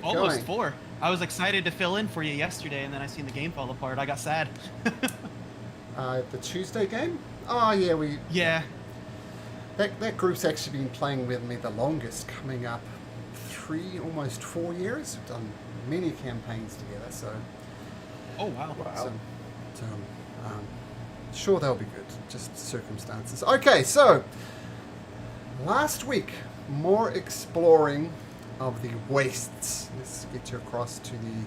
it Almost going? 4. I was excited to fill in for you yesterday, and then I seen the game fall apart. I got sad. The Tuesday game? Oh yeah, Yeah. that group's actually been playing with me the longest, coming up 3, almost 4 years. We've done many campaigns together, so Oh, wow. so, so um, sure they'll be good. Just circumstances. Okay, so last week, more exploring of the wastes. Let's get you across to the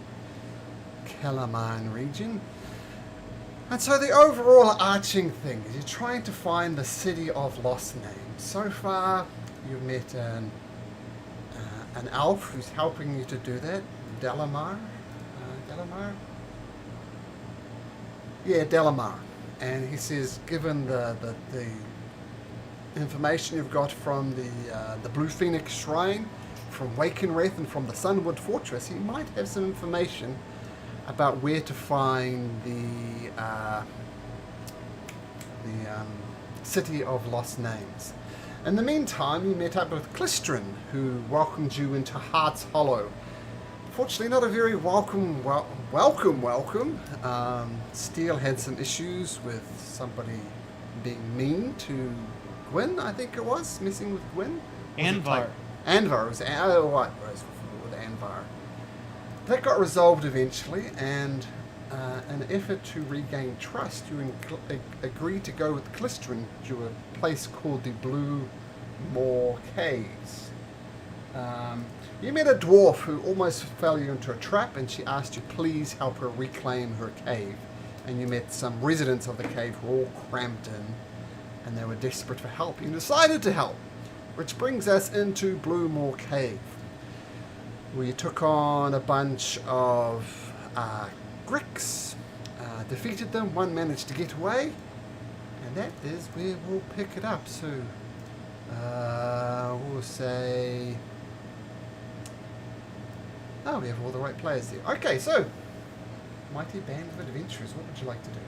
Kellerman region. And so the overall arching thing is you're trying to find the city of lost names. So far, you've met an elf who's helping you to do that, Delamar. Delamar? Yeah, Delamar. And he says, given the information you've got from the Blue Phoenix Shrine, from Wakenwraith, and from the Sunwood Fortress, he might have some information about where to find the city of lost names. In the meantime, you met up with Clistrin, who welcomed you into Heart's Hollow. Fortunately, not a very welcome. Steele had some issues with somebody being mean to Gwyn, I think it was, messing with Gwyn. Anvar. Anvar was with Anvar. That got resolved eventually, and in an effort to regain trust, you agreed to go with Clistrin to a place called the Blue Moor Caves. You met a dwarf who almost fell you into a trap, and she asked you please help her reclaim her cave. And you met some residents of the cave who were all cramped in, and they were desperate for help. You decided to help, which brings us into Blue Moor Cave. We took on a bunch of Gricks, defeated them, one managed to get away, and that is where we'll pick it up. So, we'll say... Oh, we have all the right players there. Okay, so, Mighty Band of Adventurers, what would you like to do?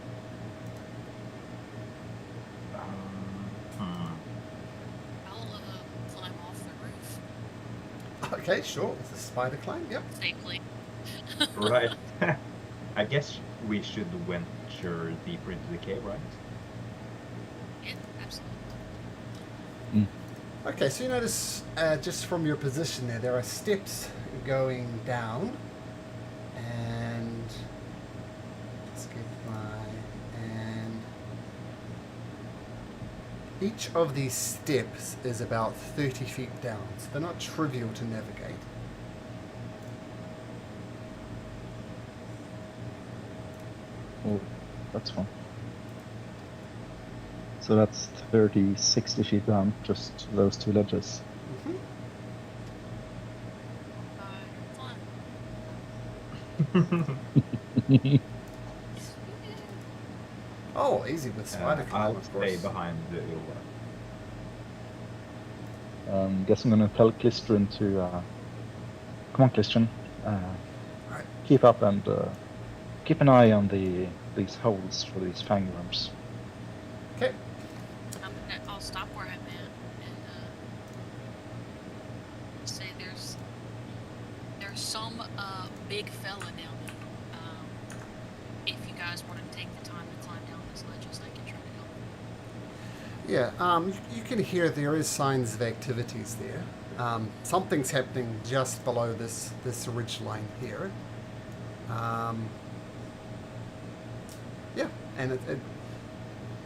I'll climb off the roof. Okay, sure. It's a spider climb, yep. Safely. Right. I guess we should venture deeper into the cave, right? Yeah, absolutely. Okay, so you notice just from your position there are steps going down, and let's get and each of these steps is about 30 feet down, so they're not trivial to navigate. Oh, that's fun. So that's 30, 60 feet down, just those two ledges. Mm-hmm. Fun. Oh, easy with spider climb, I'll of course. stay behind the Guess I'm gonna tell Clistrin to come on, Clistrin. Right. Keep up and keep an eye on these holes for these fang worms. Okay. I'll stop where I'm at and say there's some big fella down there. If you guys want to take the time to climb down these ledges, I can try to help. Yeah, you can hear there is signs of activities there. Something's happening just below this ridge line here. Yeah, and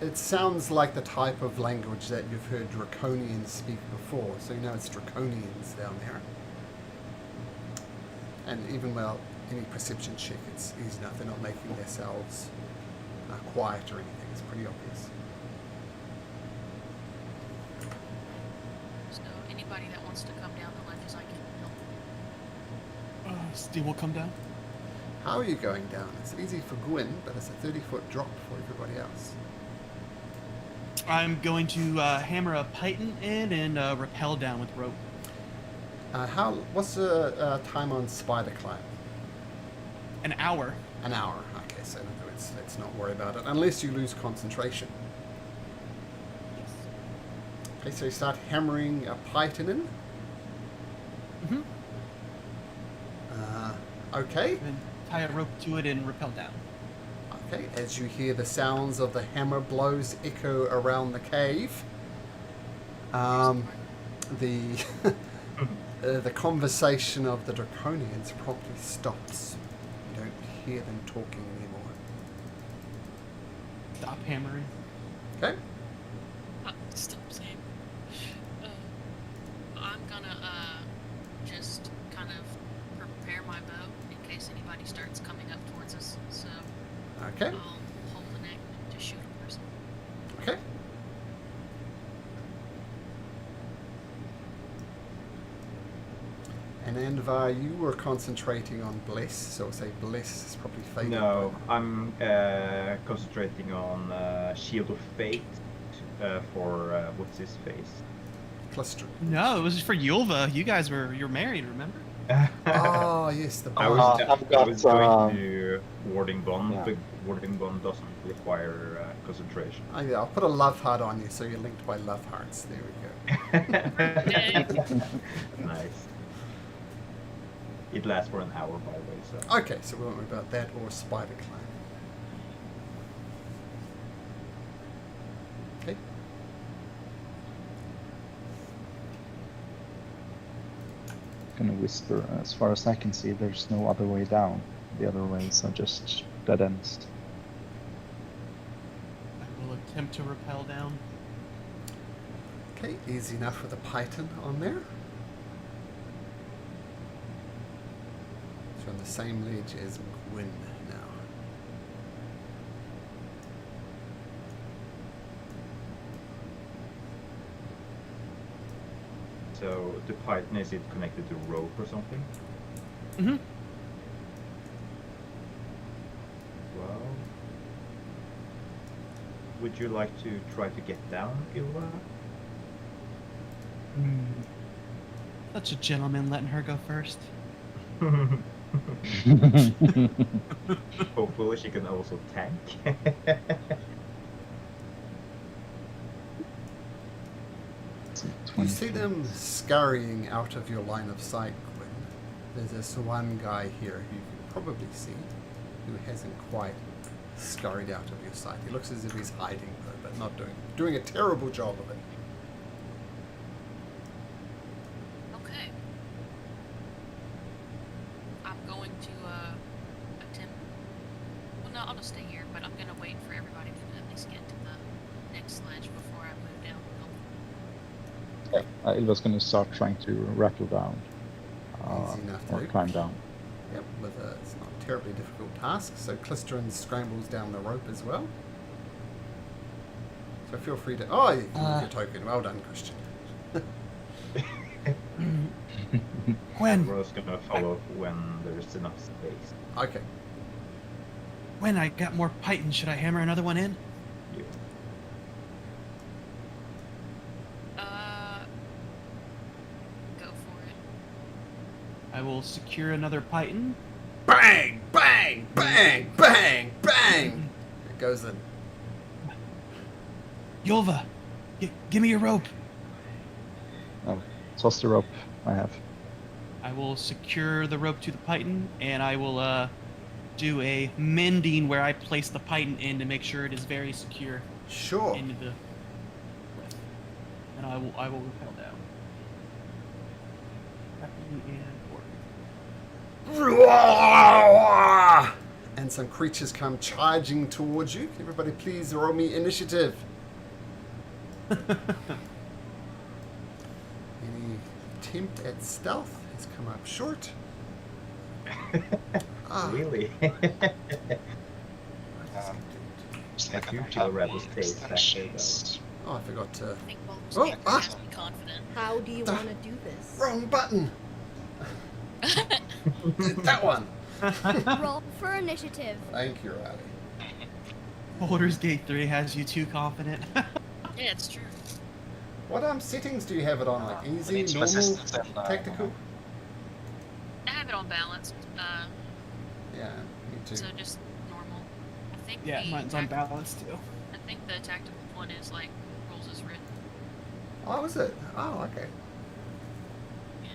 it sounds like the type of language that you've heard Draconians speak before, so you know it's Draconians down there. And even without any perception check, it's easy enough. They're not making themselves quiet or anything. It's pretty obvious. So anybody that wants to come down the ledges, I can help. Steve will come down. How are you going down? It's easy for Gwyn, but it's a 30-foot drop for everybody else. I'm going to hammer a python in and rappel down with rope. What's the time on spider climb? An hour. An hour. Okay, so let's not worry about it unless you lose concentration. Yes. Okay, so you start hammering a python in. Mm-hmm. Okay. And tie a rope to it and rappel down. Okay, as you hear the sounds of the hammer blows echo around the cave, the the conversation of the Draconians promptly stops. You don't hear them talking anymore. Stop hammering. Okay. Stop saying. I'm gonna just kind of prepare my bow in case anybody starts coming up towards us. So Okay. I'll hold the neck to shoot a person. Okay. And Anvar, you were concentrating on Bliss, so say Bliss is probably faded. No, I'm concentrating on Shield of Fate for what's his face. Cluster. No, it was for Yulva. You're married, remember? Oh, yes, the I bond. was, I've I was got, going to Warding Bond, yeah. but Warding Bond doesn't require concentration. Oh, yeah, I'll put a love heart on you, so you're linked by love hearts. There we go. Nice. It lasts for an hour, by the way. So Okay, so we won't worry about that or Spider Clan. Okay. Gonna whisper. As far as I can see, there's no other way down. The other ways are just dead ends. I will attempt to rappel down. Okay, easy enough with a python on there. So on the same ledge as McWin now. So the Python, is it connected to rope or something? Mm-hmm. Well, would you like to try to get down, Ilva? Such a gentleman letting her go first. Hopefully she can also tank. You see them scurrying out of your line of sight, Quinn. There's this one guy here who you can probably see who hasn't quite scurried out of your sight. He looks as if he's hiding though, but not doing a terrible job of it. Okay. I'm going to attempt. Well, no, I'll just stay here, but I'm gonna wait for everybody to at least get to the next sledge before I move down. Ilva's gonna start trying to rappel down. Easy enough to Or do. climb down. Yep, it's not a terribly difficult task. So Clisterin scrambles down the rope as well. So feel free to. Oh, you can leave your token. Well done, Christian. Gwen, We're just gonna follow when there's enough space. Okay. Gwen, I got more python. Should I hammer another one in? You. Go for it. I will secure another python. Bang! Bang! Bang! Bang! Bang! It goes in. Yulva, give me your rope. Oh, toss the rope. I have. I will secure the rope to the python, and I will do a mending where I place the python in to make sure it is very secure Sure. into the cliff. And I will rappel down. Rappelling and forward. And some creatures come charging towards you. Can everybody please roll me initiative? Any attempt at stealth has come up short. Really? Just You feel rather safe back there, though. Oh, I forgot to. I think Bulb's Oh, character ah! has to be confident. How do you want to do this? Wrong button! That one! Roll for initiative. Thank you, Riley. Baldur's Gate 3 has you too confident. Yeah, it's true. What settings do you have it on? Like easy, need some normal, assistance and, tactical? I have it on balanced, Yeah, me too. so just normal. I think Yeah, the mine's unbalanced too. I think the tactical one is like rules as written. Oh, is it? Oh, okay. Yeah.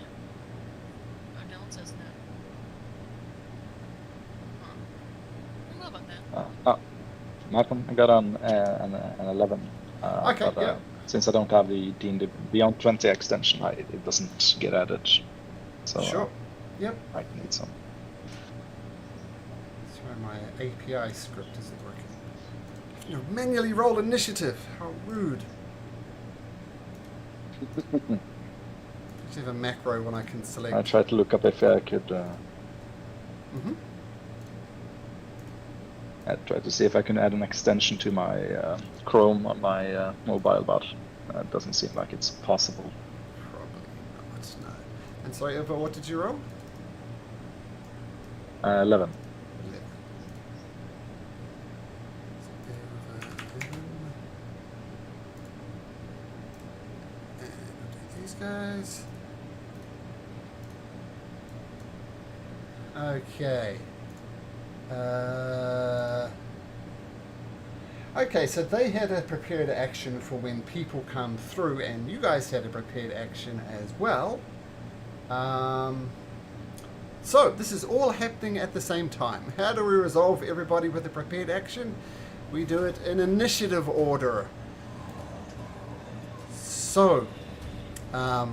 My balance says no. Malcolm, I got an 11. Okay, but, yeah. Since I don't have the D&D Beyond 20 extension, it doesn't get added. So Sure. Yep. I need some. Sorry, my API script isn't working. You manually roll initiative. How rude. Just have a macro when I can select. I tried to look up if I could. Mhm. I tried to see if I can add an extension to my Chrome on my mobile, but it doesn't seem like it's possible. Probably not. No. And sorry, Eva, what did you roll? 11. 11. And I'll do these guys. Okay. Okay, so they had a prepared action for when people come through, and you guys had a prepared action as well. So this is all happening at the same time. How do we resolve everybody with a prepared action? We do it in initiative order. So, a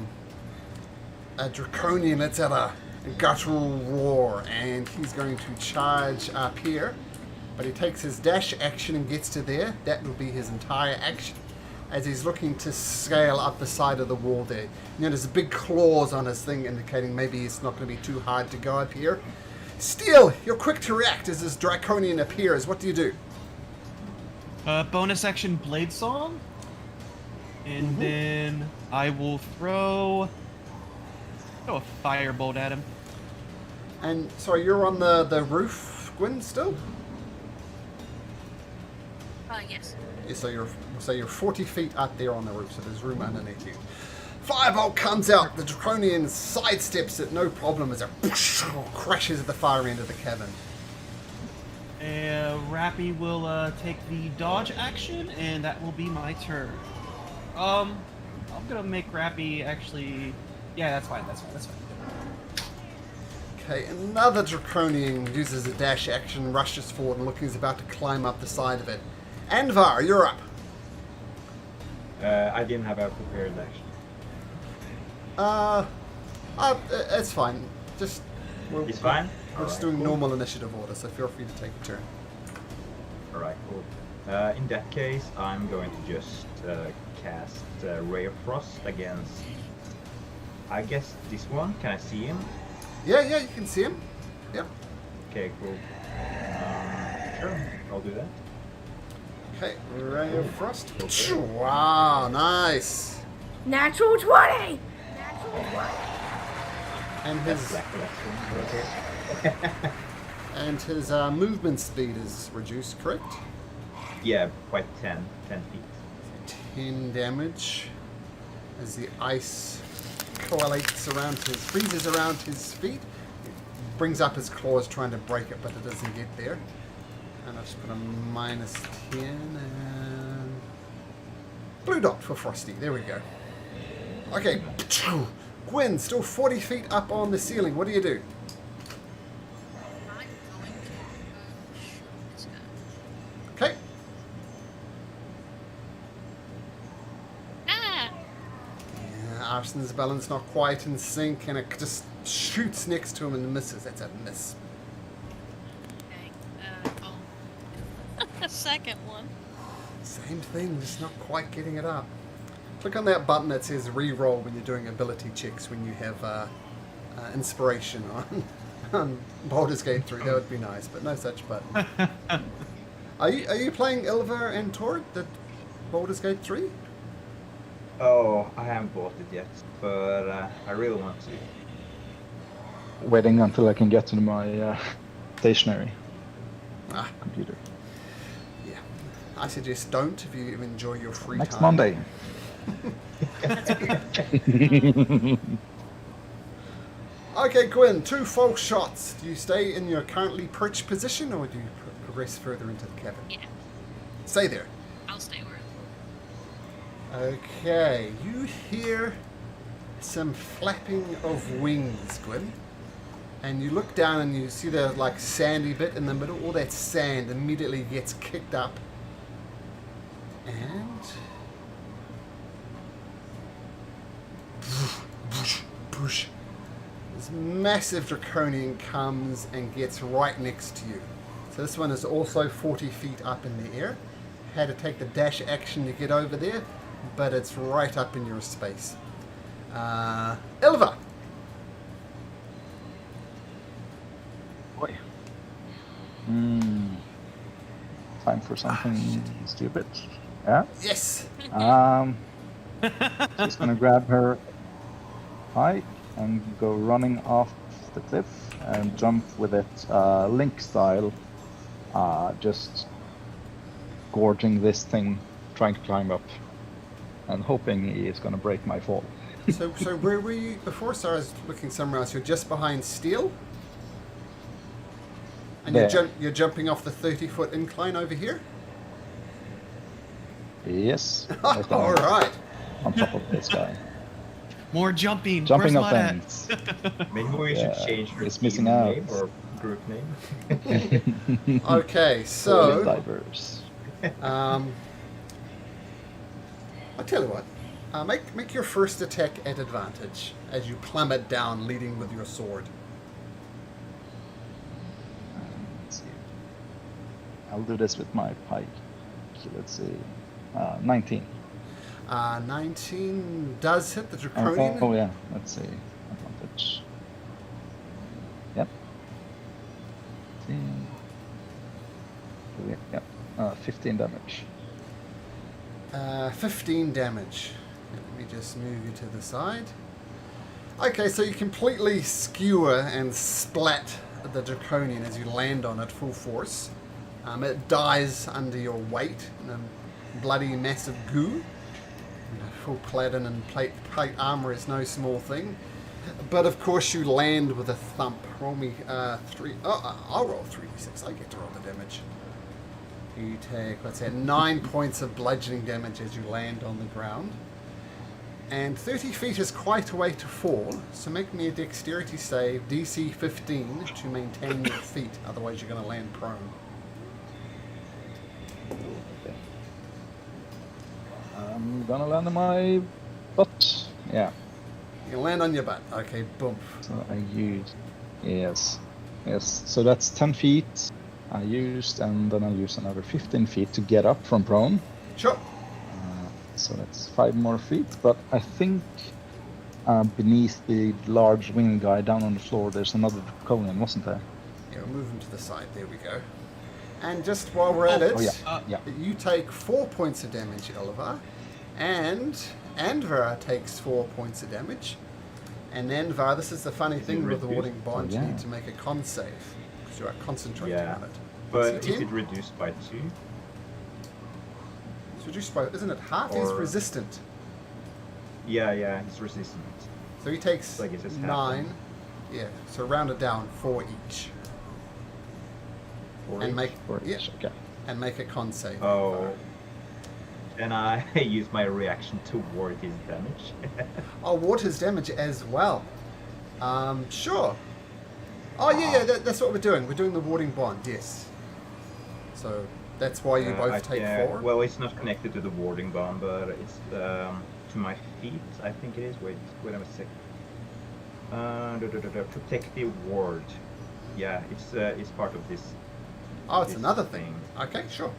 Draconian lets out a guttural roar, and he's going to charge up here. But he takes his dash action and gets to there. That will be his entire action, as he's looking to scale up the side of the wall there. You know, there's big claws on his thing indicating maybe it's not going to be too hard to go up here. Steele, you're quick to react as this Draconian appears. What do you do? Bonus action Blade Song. And then I will throw a firebolt at him. And sorry, you're on the roof, Gwyn, still? Yes. Yeah, so you're 40 feet up there on the roof, so there's room underneath you. Firebolt comes out. The Draconian sidesteps it, no problem, as it crashes at the far end of the cabin. Rappy will take the dodge action, and that will be my turn. I'm gonna make Rappy actually. Yeah, that's fine. That's fine. Okay, another Draconian uses a dash action, rushes forward, and looking is about to climb up the side of it. Anvar, you're up. I didn't have a prepared action. It's fine. Just It's fine? We're just doing normal initiative order, so feel free to take a turn. Alright, cool. In that case, I'm going to just cast Ray of Frost against, I guess, this one. Can I see him? Yeah, you can see him. Yep. Okay, cool. Sure, I'll do that. Okay, Ray of Frost. Wow, nice. Natural 20! Natural 20! And That's his black collection. and his movement speed is reduced, correct? Yeah, quite 10 feet. 10 damage as the ice freezes around his feet. It brings up his claws trying to break it, but it doesn't get there. And I'll just put a -10 and blue dot for Frosty. There we go. Okay, Gwyn, still 40 feet up on the ceiling. What do you do? I'm going to shoot this guy. Okay. Ah! Yeah, Arson's balance not quite in sync, and it just shoots next to him and misses. That's a miss. Okay. A second one. Same thing, just not quite getting it up. Click on that button that says re-roll when you're doing ability checks when you have inspiration on Baldur's Gate 3. That would be nice, but no such button. Are you playing Ilver and Tord, the Baldur's Gate 3? Oh, I haven't bought it yet, but I really want to. Waiting until I can get to my stationary computer. Yeah. I suggest don't if you enjoy your free Next time. Monday. Okay, Gwyn, 2 false shots. Do you stay in your currently perched position, or do you progress further into the cabin? Yeah. Stay there. I'll stay where. Okay, you hear some flapping of wings, Gwyn. And you look down and you see the sandy bit in the middle. All that sand immediately gets kicked up And this massive draconian comes and gets right next to you. So this one is also 40 feet up in the air. Had to take the dash action to get over there, but it's right up in your space. Ilva. Boy. Time for something stupid. Yeah. Yes. She's gonna grab her pike and go running off the cliff and jump with it, Link style, just gorging this thing, trying to climb up, and hoping he is gonna break my fall. So where were you before? So I was looking somewhere else. You're just behind Steele? And There. you're jumping off the 30-foot incline over here? Yes. right All on- right. On top of this guy. More jumping. Jumping Where's up Lud at? things. Maybe we should Yeah, change your it's team missing name out. or group name. Okay, so Divers. I'll tell you what. Make your first attack at advantage as you plummet down, leading with your sword. Let's see. I'll do this with my pike. Let's see. 19. 19 does hit the draconian. Oh yeah, let's see. Advantage. Yep. 15. Yep. 15 damage. 15 damage. Let me just move you to the side. Okay, so you completely skewer and splat the draconian as you land on it full force. It dies under your weight in a bloody massive goo. Full platinum and plate armor is no small thing. But of course you land with a thump. Roll me 3. I'll roll 3d6. I get to roll the damage. You take, what's that, 9 points of bludgeoning damage as you land on the ground. And 30 feet is quite a way to fall, so make me a dexterity save, DC 15, to maintain your feet, otherwise you're going to land prone. Okay. I'm gonna land on my butt. Yeah. You land on your butt. Okay, boom. So I used. Yes. Yes. So that's 10 feet I used, and then I'll use another 15 feet to get up from prone. Sure. So that's 5 more feet. But I think beneath the large winged guy down on the floor, there's another draconian, wasn't there? Yeah, we'll move him to the side. There we go. And just while we're at it, Oh yeah. Yeah. you take 4 points of damage, Oliver. And Anvar takes 4 points of damage. And Anvar, this is the funny thing with the reduced? warding bond, Oh, you yeah. need to make a con save. Because you are concentrating Yeah. on it. But Is is it it reduced by 2? It's reduced by, isn't it half? He's Or- resistant. Yeah, he's resistant. So he takes Like it just 9. happened. Yeah, so round it down, 4 each. Or And each? make Or yeah, okay. and make a con save. Oh. And I use my reaction to ward his damage. I'll ward his damage as well. Sure. Oh yeah, that's what we're doing. We're doing the warding bond. Yes. So that's why you both take 4. Well, it's not connected to the warding bond, but it's to my feet, I think it is. Wait a sec. Protective ward. Yeah, it's part of this. Oh, it's this another thing. Okay, sure.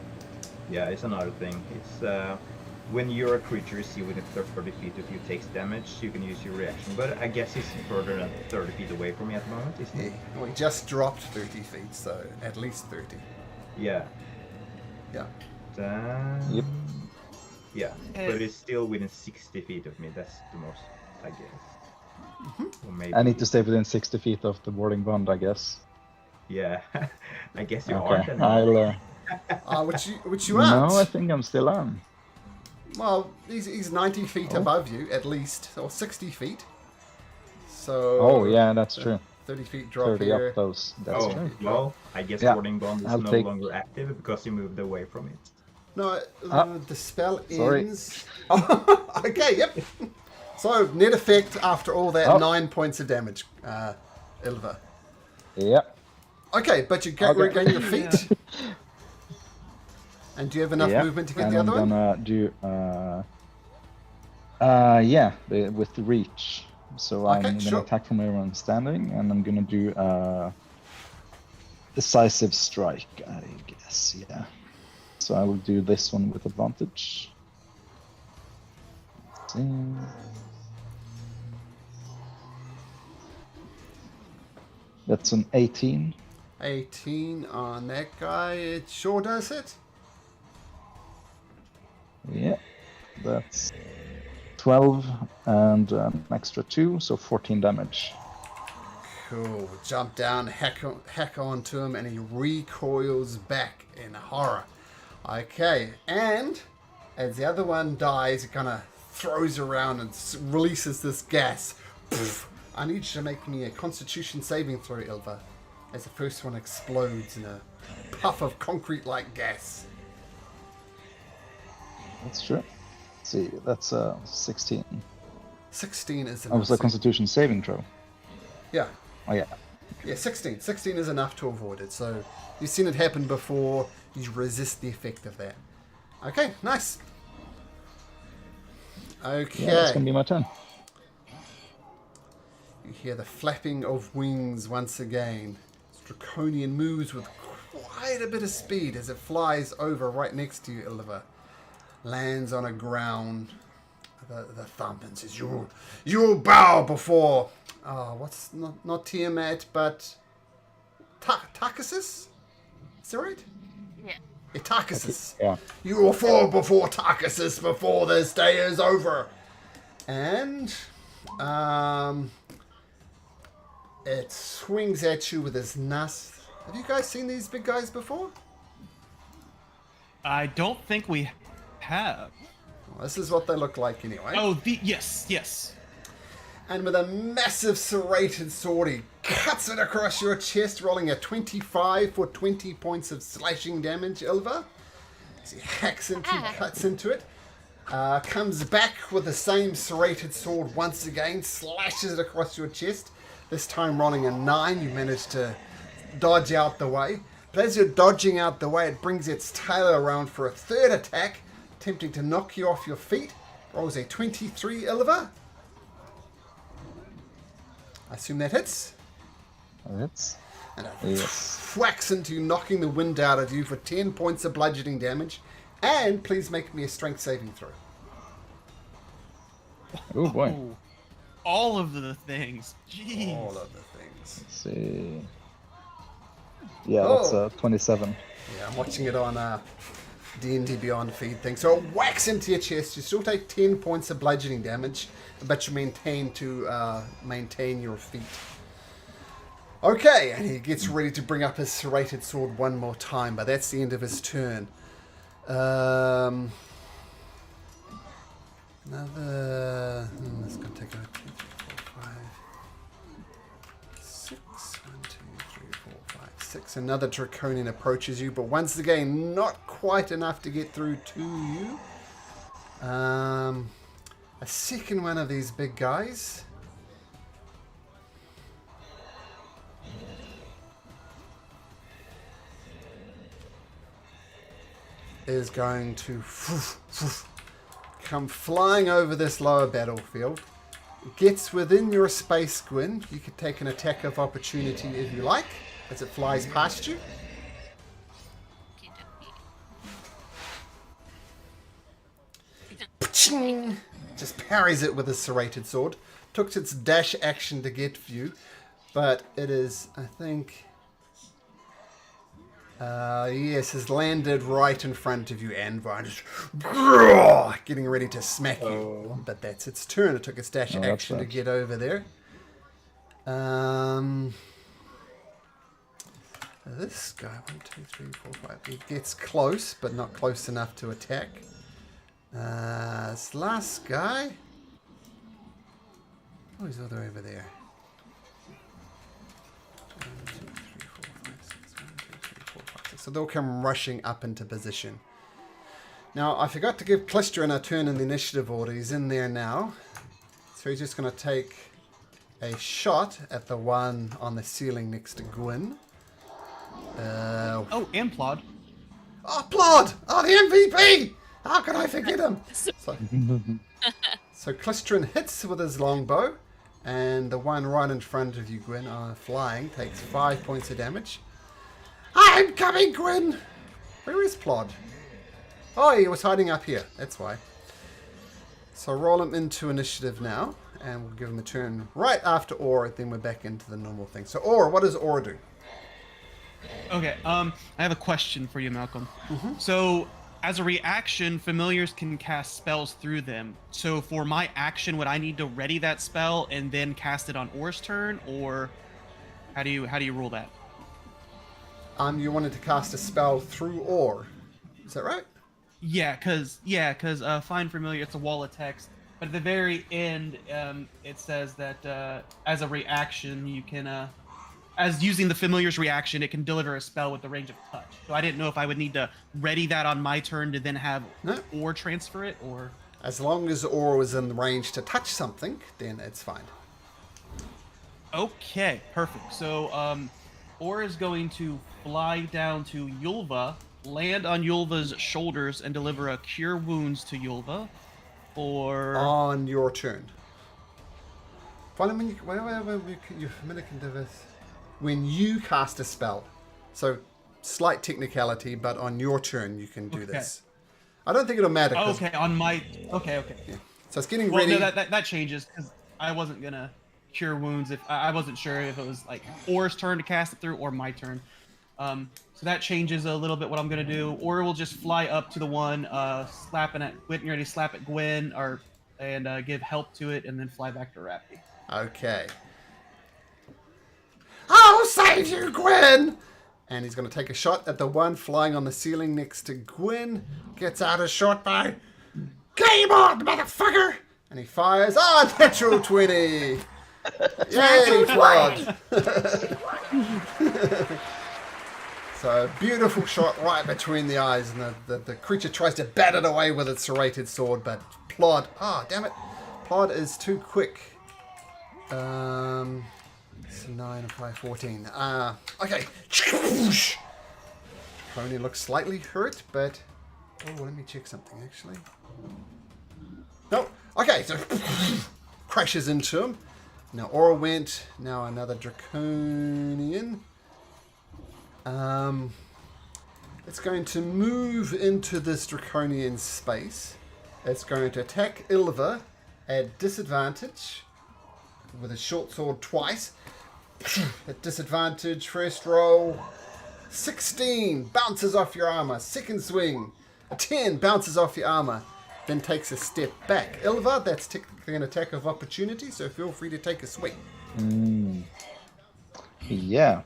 Yeah, it's another thing. It's when you're a creature, see within 30 feet, if you takes damage, you can use your reaction. But I guess he's further than 30 feet away from me at the moment, isn't Yeah. he? We just dropped 30 feet, so at least 30. Yeah. Yeah. Yep. Yeah, but it's still within 60 feet of me. That's the most, I guess. Or maybe. I need to stay within 60 feet of the boarding bond, I guess. Yeah, I guess you aren't. Okay. Anymore. I'll. Which you aren't. No, I think I'm still on. Well, he's 90 feet Oh. above you, at least, or 60 feet. So. Oh yeah, that's true. 30 feet drop 30 here. up those. That's Oh, true. well, I guess Yeah, warding bond is I'll no take- longer active because you moved away from it. No, Ah, the spell sorry. ends. Oh, okay, yep. So, net effect after all that, Oh. 9 points of damage, Ilva. Yeah. Okay, but you Okay. regain your feet. And do you have enough Yeah, movement to get and the I'm other one? gonna do with the reach. So Okay, I'm gonna sure. attack from where I'm standing, and I'm gonna do decisive strike, I guess. Yeah. So I will do this one with advantage. Let's see. That's an 18. 18 on that guy. It sure does hit. Yeah, that's 12 and an extra 2, so 14 damage. Cool. Jump down, hack onto him, and he recoils back in horror. Okay, and as the other one dies, it kind of throws around and releases this gas. Poof. I need you to make me a Constitution saving throw, Ilva, as the first one explodes in a puff of concrete-like gas. That's true. Let's see, that's 16. 16 is Oh, enough. was a Constitution saving throw. Yeah. Oh yeah. Yeah, 16. 16 is enough to avoid it. So you've seen it happen before. You resist the effect of that. Okay, nice. Okay. Yeah, that's gonna be my turn. You hear the flapping of wings once again. Draconian moves with quite a bit of speed as it flies over right next to you, Illiver. Lands on a ground. The thump and says, "You'll bow before." What's not Tiamat, but Tarkasus? Is that right? Yeah. Yeah, Tarkasus. Yeah. You will fall before Tarkasus before this day is over. And it swings at you with its nas. Have you guys seen these big guys before? I don't think we have. Well, this is what they look like anyway. Oh, yes. And with a massive serrated sword, he cuts it across your chest, rolling a 25 for 20 points of slashing damage, Ilva. As he hacks into, cuts into it. Comes back with the same serrated sword once again, slashes it across your chest. This time rolling a 9, you manage to dodge out the way. But as you're dodging out the way, it brings its tail around for a third attack, attempting to knock you off your feet. Rolls a 23, Ilva. I assume that hits. Hits. And it Yes. whacks into you, knocking the wind out of you for 10 points of bludgeoning damage. And please make me a strength saving throw. Oh boy. Oh, all of the things. Jeez. All of the things. Let's see. Yeah, that's Oh. 27. Yeah, I'm watching it on D&D Beyond feed thing. So it whacks into your chest. You still take 10 points of bludgeoning damage, but you maintain your feet. Okay, and he gets ready to bring up his serrated sword one more time, but that's the end of his turn. Another... Let's go take a 2, 3, 4, 5, 6. 1, 2, 3, 4, 5, 6. Another Draconian approaches you, but once again, not quite enough to get through to you. A second one of these big guys. Is going to come flying over this lower battlefield. Gets within your space, Gwyn. You could take an attack of opportunity if you like, as it flies past you. Paching! Just parries it with a serrated sword. Took its dash action to get you, but it is, I think... yes, has landed right in front of you, Anvar, just getting ready to smack you. But that's its turn. It took its dash action to get over there. This guy, 1, 2, 3, 4, 5. He gets close, but not close enough to attack. This last guy. Oh, he's all the way over there. 1, 2, 3, 4, 5, 6. 1, 2, 3, 4, 5, 6. So they'll come rushing up into position. Now, I forgot to give Clistrin a turn in the initiative order. He's in there now. So he's just going to take a shot at the one on the ceiling next to Gwyn. Oh, and Plod. Oh, Plod! Oh, the MVP! How could I forget him? So Clistrin hits with his longbow, and the one right in front of you, Gwyn, flying, takes 5 points of damage. I'm coming, Gwyn! Where is Plod? Oh, he was hiding up here. That's why. So roll him into initiative now, and we'll give him a turn right after Aura, then we're back into the normal thing. So Aura, what does Aura do? Okay, I have a question for you, Malcolm. So, as a reaction, familiars can cast spells through them. So, for my action, would I need to ready that spell and then cast it on Or's turn, or how do you rule that? You wanted to cast a spell through Aura. Is that right? Yeah, cause find familiar. It's a wall of text, but at the very end, it says that as a reaction, you can as using the familiar's reaction, it can deliver a spell with the range of touch. So I didn't know if I would need to ready that on my turn to then have or transfer it, or... As long as Aura was in the range to touch something, then it's fine. Okay, perfect. So, Aura is going to fly down to Yulva, land on Yulva's shoulders, and deliver a Cure Wounds to Yulva, or... On your turn. When you cast a spell. So, slight technicality, but on your turn you can do this. I don't think it'll matter. Okay, on my... Okay. Yeah. So it's getting Well, ready. no, that changes, because I wasn't going to Cure Wounds if... I wasn't sure if it was, like, Aura's turn to cast it through, or my turn. So that changes a little bit what I'm going to do. Aura will just fly up to the one, slapping at... Getting ready to slap at Gwen, and give help to it, and then fly back to Rappy. Okay. I'll save you, Gwen! And he's going to take a shot at the one flying on the ceiling next to Gwen. Gets out his short bow. Game on, motherfucker! And he fires. Ah, natural 20! Yay, Plod! So, beautiful shot right between the eyes. And the creature tries to bat it away with its serrated sword, but Plod... Ah, damn it. Plod is too quick. So 9 and 5, 14. Okay. Draconian looks slightly hurt, but... Oh, let me check something, actually. Nope. Okay, so... crashes into him. Now Aura went. Now another Draconian. It's going to move into this Draconian space. It's going to attack Ilva at disadvantage with a short sword twice. At disadvantage, first roll. 16 bounces off your armor. Second swing. A 10 bounces off your armor. Then takes a step back. Ilva, that's technically an attack of opportunity, so feel free to take a swing. Yeah.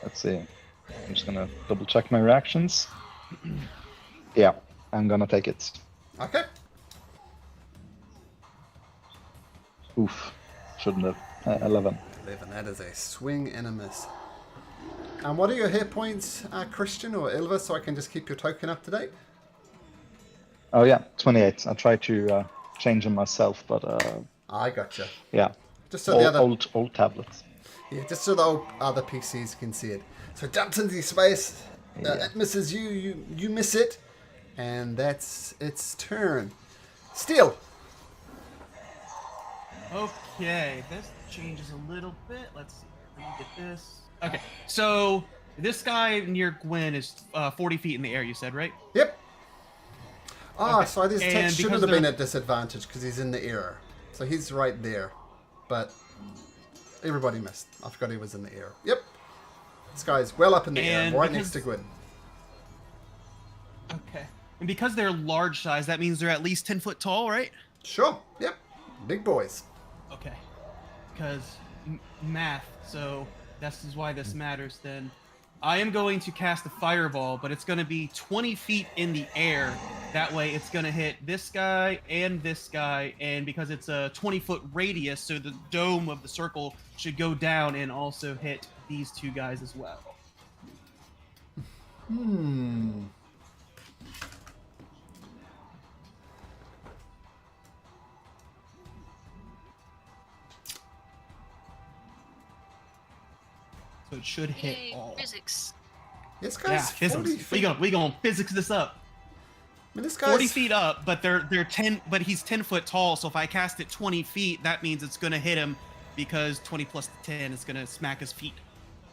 Let's see. I'm just gonna double check my reactions. Yeah, I'm gonna take it. Okay. Oof. Shouldn't have. 11. 11, that is a swing and a miss. And what are your hit points, Christian or Ilva, so I can just keep your token up to date? Oh yeah, 28. I tried to change them myself, but I gotcha. yeah. Just so the other old tablets. Yeah, just so the other PCs can see it. So it jumps into space. It misses you. You miss it, and that's its turn. Steele. Okay, this changes a little bit. Let's see. Let me get this. Okay, so this guy near Gwen is 40 feet in the air, you said, right? Yep. Ah, Okay. so this And text shouldn't because have been they're- at disadvantage because he's in the air. So he's right there. But everybody missed. I forgot he was in the air. Yep. This guy's well up in the air, And right because- next to Gwen. Okay. And because they're large size, that means they're at least 10 foot tall, right? Sure. Yep. Big boys. Okay. Because math, so this is why this matters then. I am going to cast a fireball, but it's going to be 20 feet in the air. That way it's going to hit this guy, and because it's a 20-foot radius, so the dome of the circle should go down and also hit these two guys as well. so it should hit Yay, all. physics. This Yeah, guy's 40 physics. feet. We gonna physics this up. I mean, this guy's 40 feet up, but they're 10. But he's 10 foot tall. So if I cast it 20 feet, that means it's gonna hit him, because 20 plus 10 is gonna smack his feet.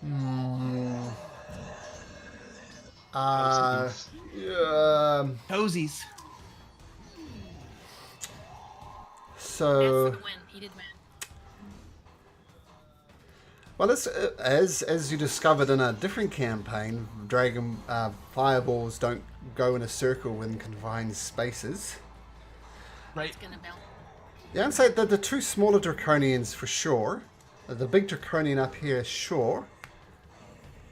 Yeah. Toesies. Matt So, for the win. He did Matt. well, this, as you discovered in a different campaign, dragon fireballs don't go in a circle in confined spaces. Right. It's gonna bounce. Yeah, I'd say that the two smaller draconians for sure. The big draconian up here, sure.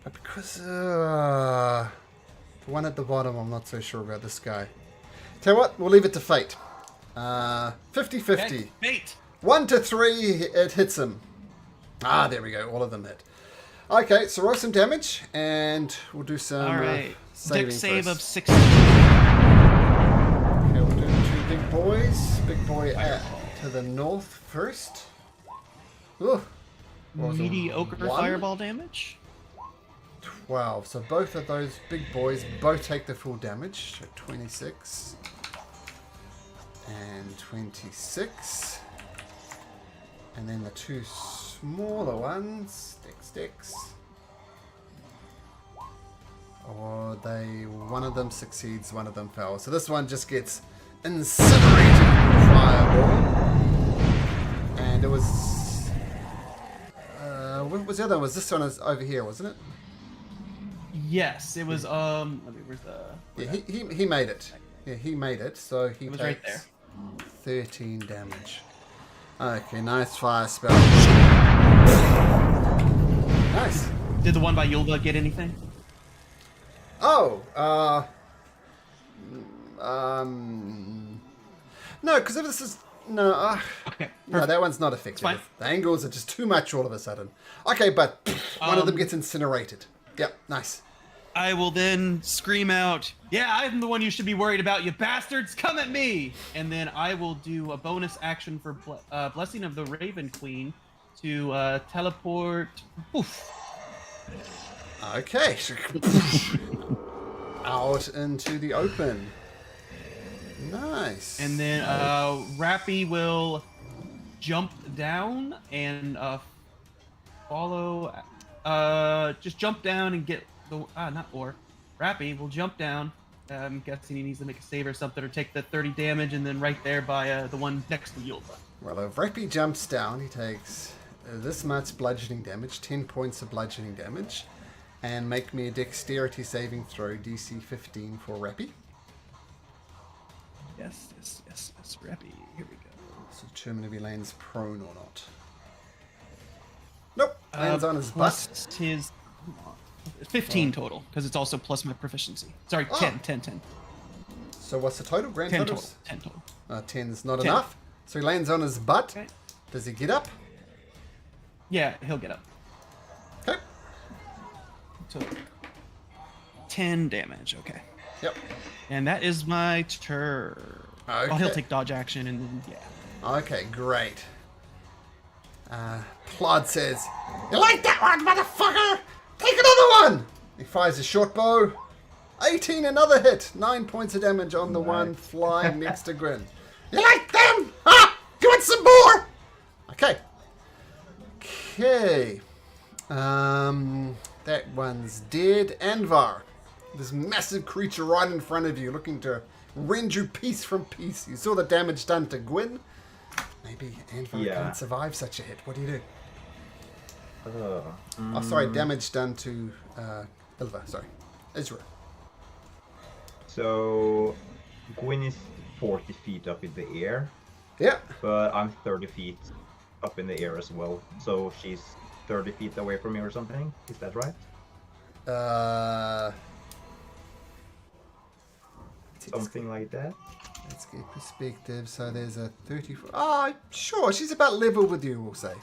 But because the one at the bottom, I'm not so sure about this guy. Tell you what, we'll leave it to fate. 50-50. Okay, fate. 1 to 3, it hits him. Ah, there we go. All of them hit. Okay, so roll some damage, and we'll do some All right. saving Dex save first. of 60. Okay, we'll do the two big boys. Big boy to the north first. Ooh. What was it? Mediocre 1? fireball damage. 12. So both of those big boys both take the full damage. So 26. And 26. And then the two smaller ones. Sticks. Or one of them succeeds, one of them fails. So this one just gets incinerated with a fireball. And it was... what was the other one? Was this one over here, wasn't it? Yes, it was. Let me. Where's the? Yeah, he made it. Yeah, he made it. So he It was takes right there. 13 damage. Okay, nice fire spell. Nice. Did the one by Yulva get anything? Oh, no, because if this is no, Okay. no, that one's not effective. fine. The angles are just too much all of a sudden. Okay, but one of them gets incinerated. Yep, nice. I will then scream out, "Yeah, I'm the one you should be worried about, you bastards! Come at me!" And then I will do a bonus action for Blessing of the Raven Queen to teleport. Poof. Okay, out into the open. Nice. And then Rappy will jump down and follow. Just jump down and get the not or. Rappy will jump down. I'm guessing he needs to make a save or something, or take the 30 damage, and then right there by the one next to Yulva. Well, if Rappy jumps down, he takes this much bludgeoning damage, 10 points of bludgeoning damage, and make me a dexterity saving throw, DC 15 for Rappy. Yes, Rappy. Here we go. So determine if he lands prone or not. Nope, lands on his butt. Plus his 15 total, because it's also plus my proficiency. Sorry, Oh. 10. So what's the total? Grand 10 total? total. 10 total. 10's not 10. enough. So he lands on his butt. Okay. Does he get up? Yeah, he'll get up. Okay. So 10 damage, okay. Yep. And that is my turn. Okay. Oh, he'll take dodge action and then, yeah. Okay, great. Plod says, "You like that one, motherfucker? Take another one!" He fires his short bow. 18, another hit. 9 points of damage on the one flying next to Grin. You like them? Ha! You want some more? Okay. Okay. That one's dead. Anvar. This massive creature right in front of you, looking to rend you piece from piece. You saw the damage done to Gwyn. Maybe Anvar can't survive such a hit. What do you do? Oh, sorry, damage done to Ilva. Sorry, Ezra. So, Gwyn is 40 feet up in the air, Yeah. but I'm 30 feet up in the air as well. So she's 30 feet away from me or something. Is that right? Something like that. Let's get perspective. So there's a 34. Oh, sure. She's about level with you, we'll say.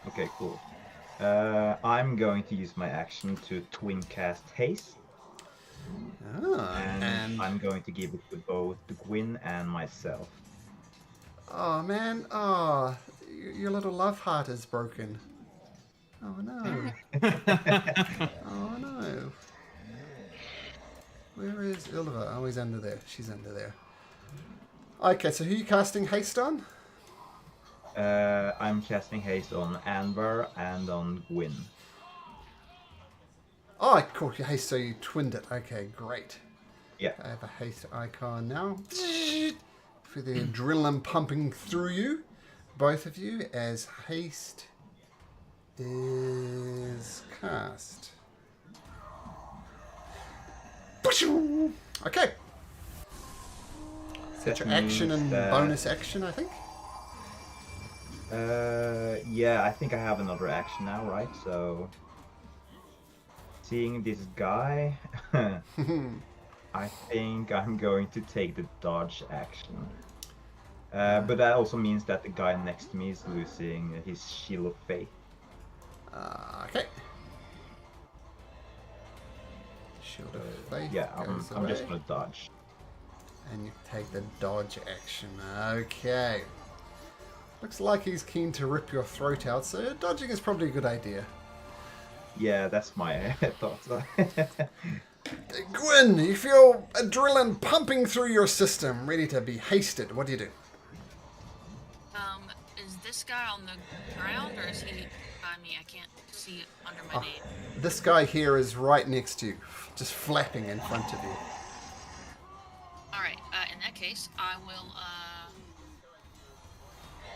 Okay, cool. I'm going to use my action to twin cast haste, and I'm going to give it to both Gwyn and myself. Oh man, oh, your little love heart is broken. Oh no. Oh no. Where is Ilva? Oh, he's under there. She's under there. Okay, so who are you casting haste on? I'm casting haste on Anvar and on Gwyn. Oh, I caught your haste, so you twinned it. Okay, great. Yeah. I have a haste icon now. For the adrenaline pumping through you, both of you, as haste is cast. Okay. That's your action and bonus action, I think. Yeah, I think I have another action now, right? So, seeing this guy, I think I'm going to take the dodge action. But that also means that the guy next to me is losing his Shield of Faith. Okay. Shield of Faith. Yeah, goes I'm just away. gonna dodge. And you take the dodge action. Okay. Looks like he's keen to rip your throat out, so dodging is probably a good idea. Yeah, that's my thoughts. Gwyn, you feel adrenaline pumping through your system, ready to be hasted. What do you do? Is this guy on the ground or is he by me? I can't see it under my name. This guy here is right next to you, just flapping in front of you. Alright, in that case, I will,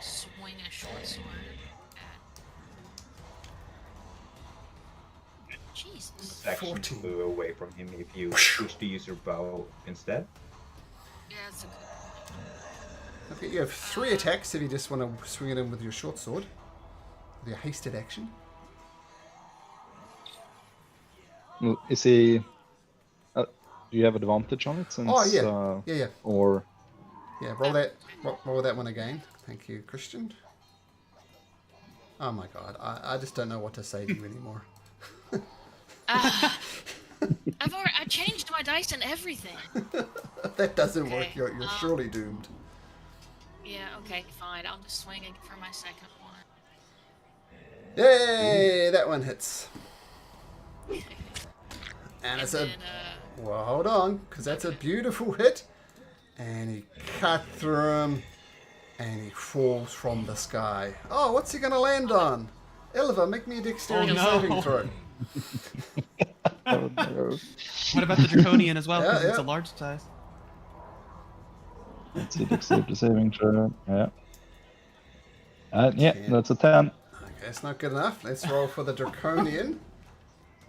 swing a short sword at... Jesus. Actually 14. flew away from him if you wish to use your bow instead. Yeah, that's a good point. Okay, you have 3 attacks if you just want to swing it in with your short sword. With your hasted action. Well, is he? Do you have advantage on it? Since, Oh, yeah. Yeah. Or Yeah, roll that. Roll that one again. Thank you, Christian. Oh my god, I just don't know what to say to you anymore. I changed my dice and everything. That doesn't work. Okay, You're surely doomed. Yeah, okay, fine. I'll just swing it for my second one. Yay! That one hits. And it's a... then, Well, hold on, because that's a beautiful hit. And he cut through him, and he falls from the sky. Oh, what's he going to land on? Ilva, make me a dexterity saving throw. oh, no. What about the draconian as well? Yeah, Because it's a yeah. large size. Let's see, dexterity saving throw. Yeah. Yeah, Can't. that's a 10. Okay, it's not good enough. Let's roll for the draconian.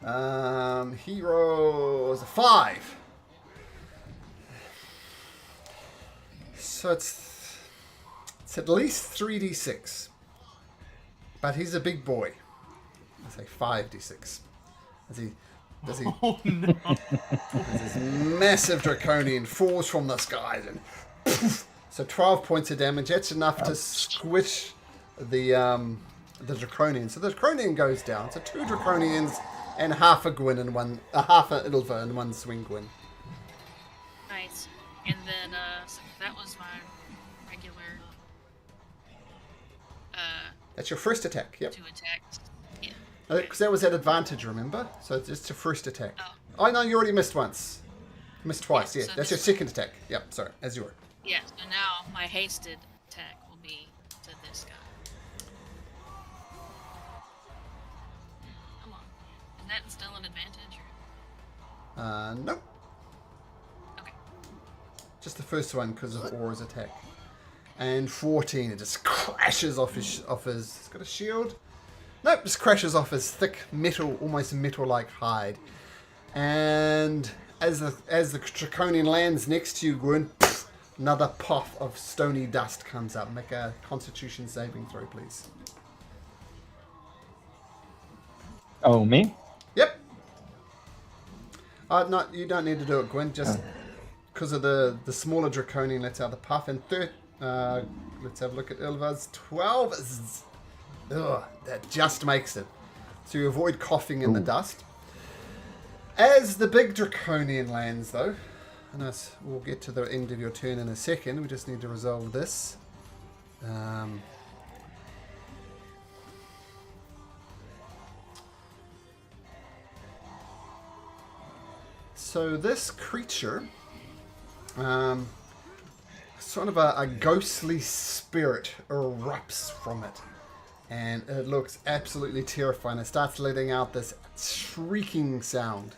He rolls a 5. So it's at least 3d6. But he's a big boy. I say 5d6. As he Oh no! this massive draconian falls from the skies and poof, so 12 points of damage. That's enough to squish the draconian. So the draconian goes down. So 2 draconians and half a Gwyn and half a Ilva and 1 swing Gwyn. Nice. And then, so that was my regular, That's your first attack. Yep. 2 attacks. Yeah. Because that was at advantage, remember? So it's just your first attack. Oh. Oh no, you already missed once. Missed twice. Yeah, Yeah, so that's your this- second attack. Yep. Sorry, as you were. Yeah, so now my hasted attack will be to this guy. Come on. Is that still an advantage? Or... Nope. Okay. Just the first one because of Aura's attack. And 14, it just crashes off his. He's got a shield. Nope, just crashes off his thick metal, almost metal-like hide. And as the draconian lands next to you, Gwyn, another puff of stony dust comes up. Make a Constitution saving throw, please. Oh, me? Yep. No, you don't need to do it, Gwyn. Just because of the smaller draconian lets out the puff. And let's have a look at Ilva's 12. Ugh, that just makes it. So you avoid coughing in the dust. As the big draconian lands, though, and we'll get to the end of your turn in a second. We just need to resolve this. So this creature, sort of a ghostly spirit erupts from it. And it looks absolutely terrifying. It starts letting out this shrieking sound.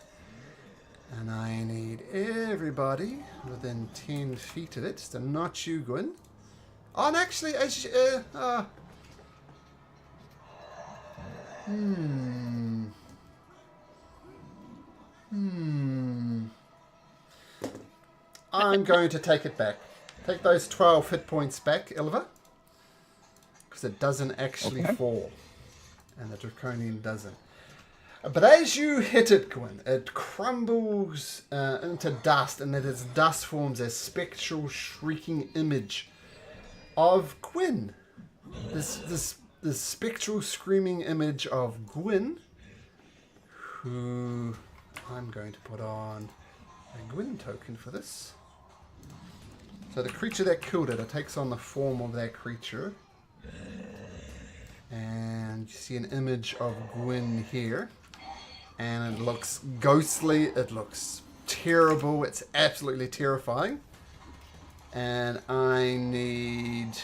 And I need everybody within 10 feet of it. So not you, Gwyn. Oh, and actually, as I'm going to take it back. Take those 12 hit points back, Ilva. Because it doesn't actually fall. And the Draconian doesn't. But as you hit it, Gwyn, it crumbles into dust, and that its dust forms a spectral, shrieking image of Gwyn. This spectral, screaming image of Gwyn, who I'm going to put on a Gwyn token for this. So the creature that killed it, it takes on the form of that creature. And you see an image of Gwyn here. And it looks ghostly, it looks terrible, it's absolutely terrifying. And I need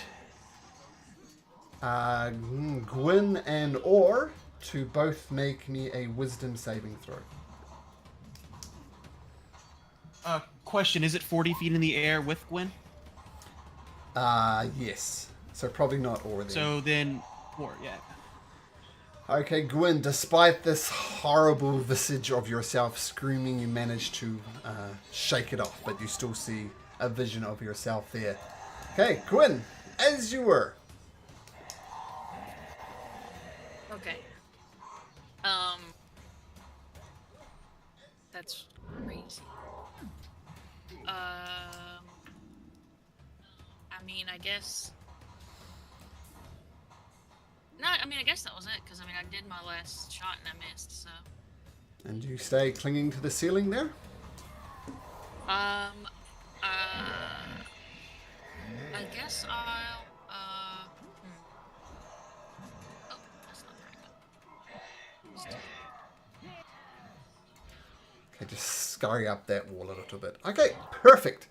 Gwyn and Orr to both make me a wisdom saving throw. Question, is it 40 feet in the air with Gwyn? Yes. So probably not Orr then. So then, Orr, yeah. Okay, Gwyn, despite this horrible visage of yourself screaming, you manage to shake it off, but you still see a vision of yourself there. Okay, Gwyn, as you were. Okay. That's crazy. I mean, I guess. No, I mean, I guess that was it, because, I mean, I did my last shot and I missed, so. And you stay clinging to the ceiling there? I guess I'll, Oh, that's not very good. Okay, just scurry up that wall a little bit. Okay, perfect.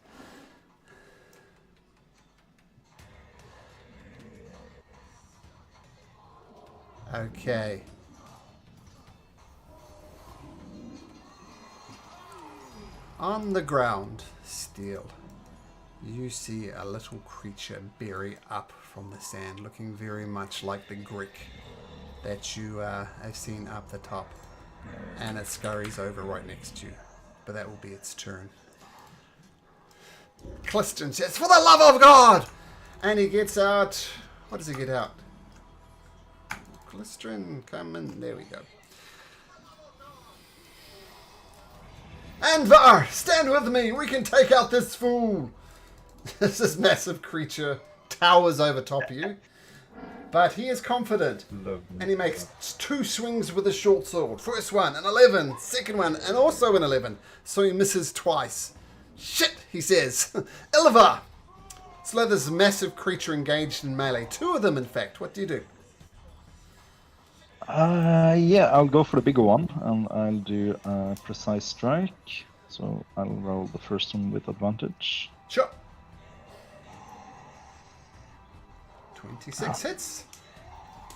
Okay. On the ground, Steele, you see a little creature bury up from the sand, looking very much like the Greek that you have seen up the top. And it scurries over right next to you. But that will be its turn. Cliston says, "For the love of God!" And he gets out... What does he get out? Cliston, come in. There we go. Anvar, stand with me. We can take out this fool. This massive creature towers over top of you. But he is confident. And he makes 2 swings with a short sword. First one, an 11. Second one, and also an 11. So he misses twice. Shit, he says. Ilva! So this massive creature engaged in melee. 2 of them, in fact. What do you do? Yeah, I'll go for the bigger one, and I'll do a precise strike. So I'll roll the first one with advantage. Sure. 26 hits.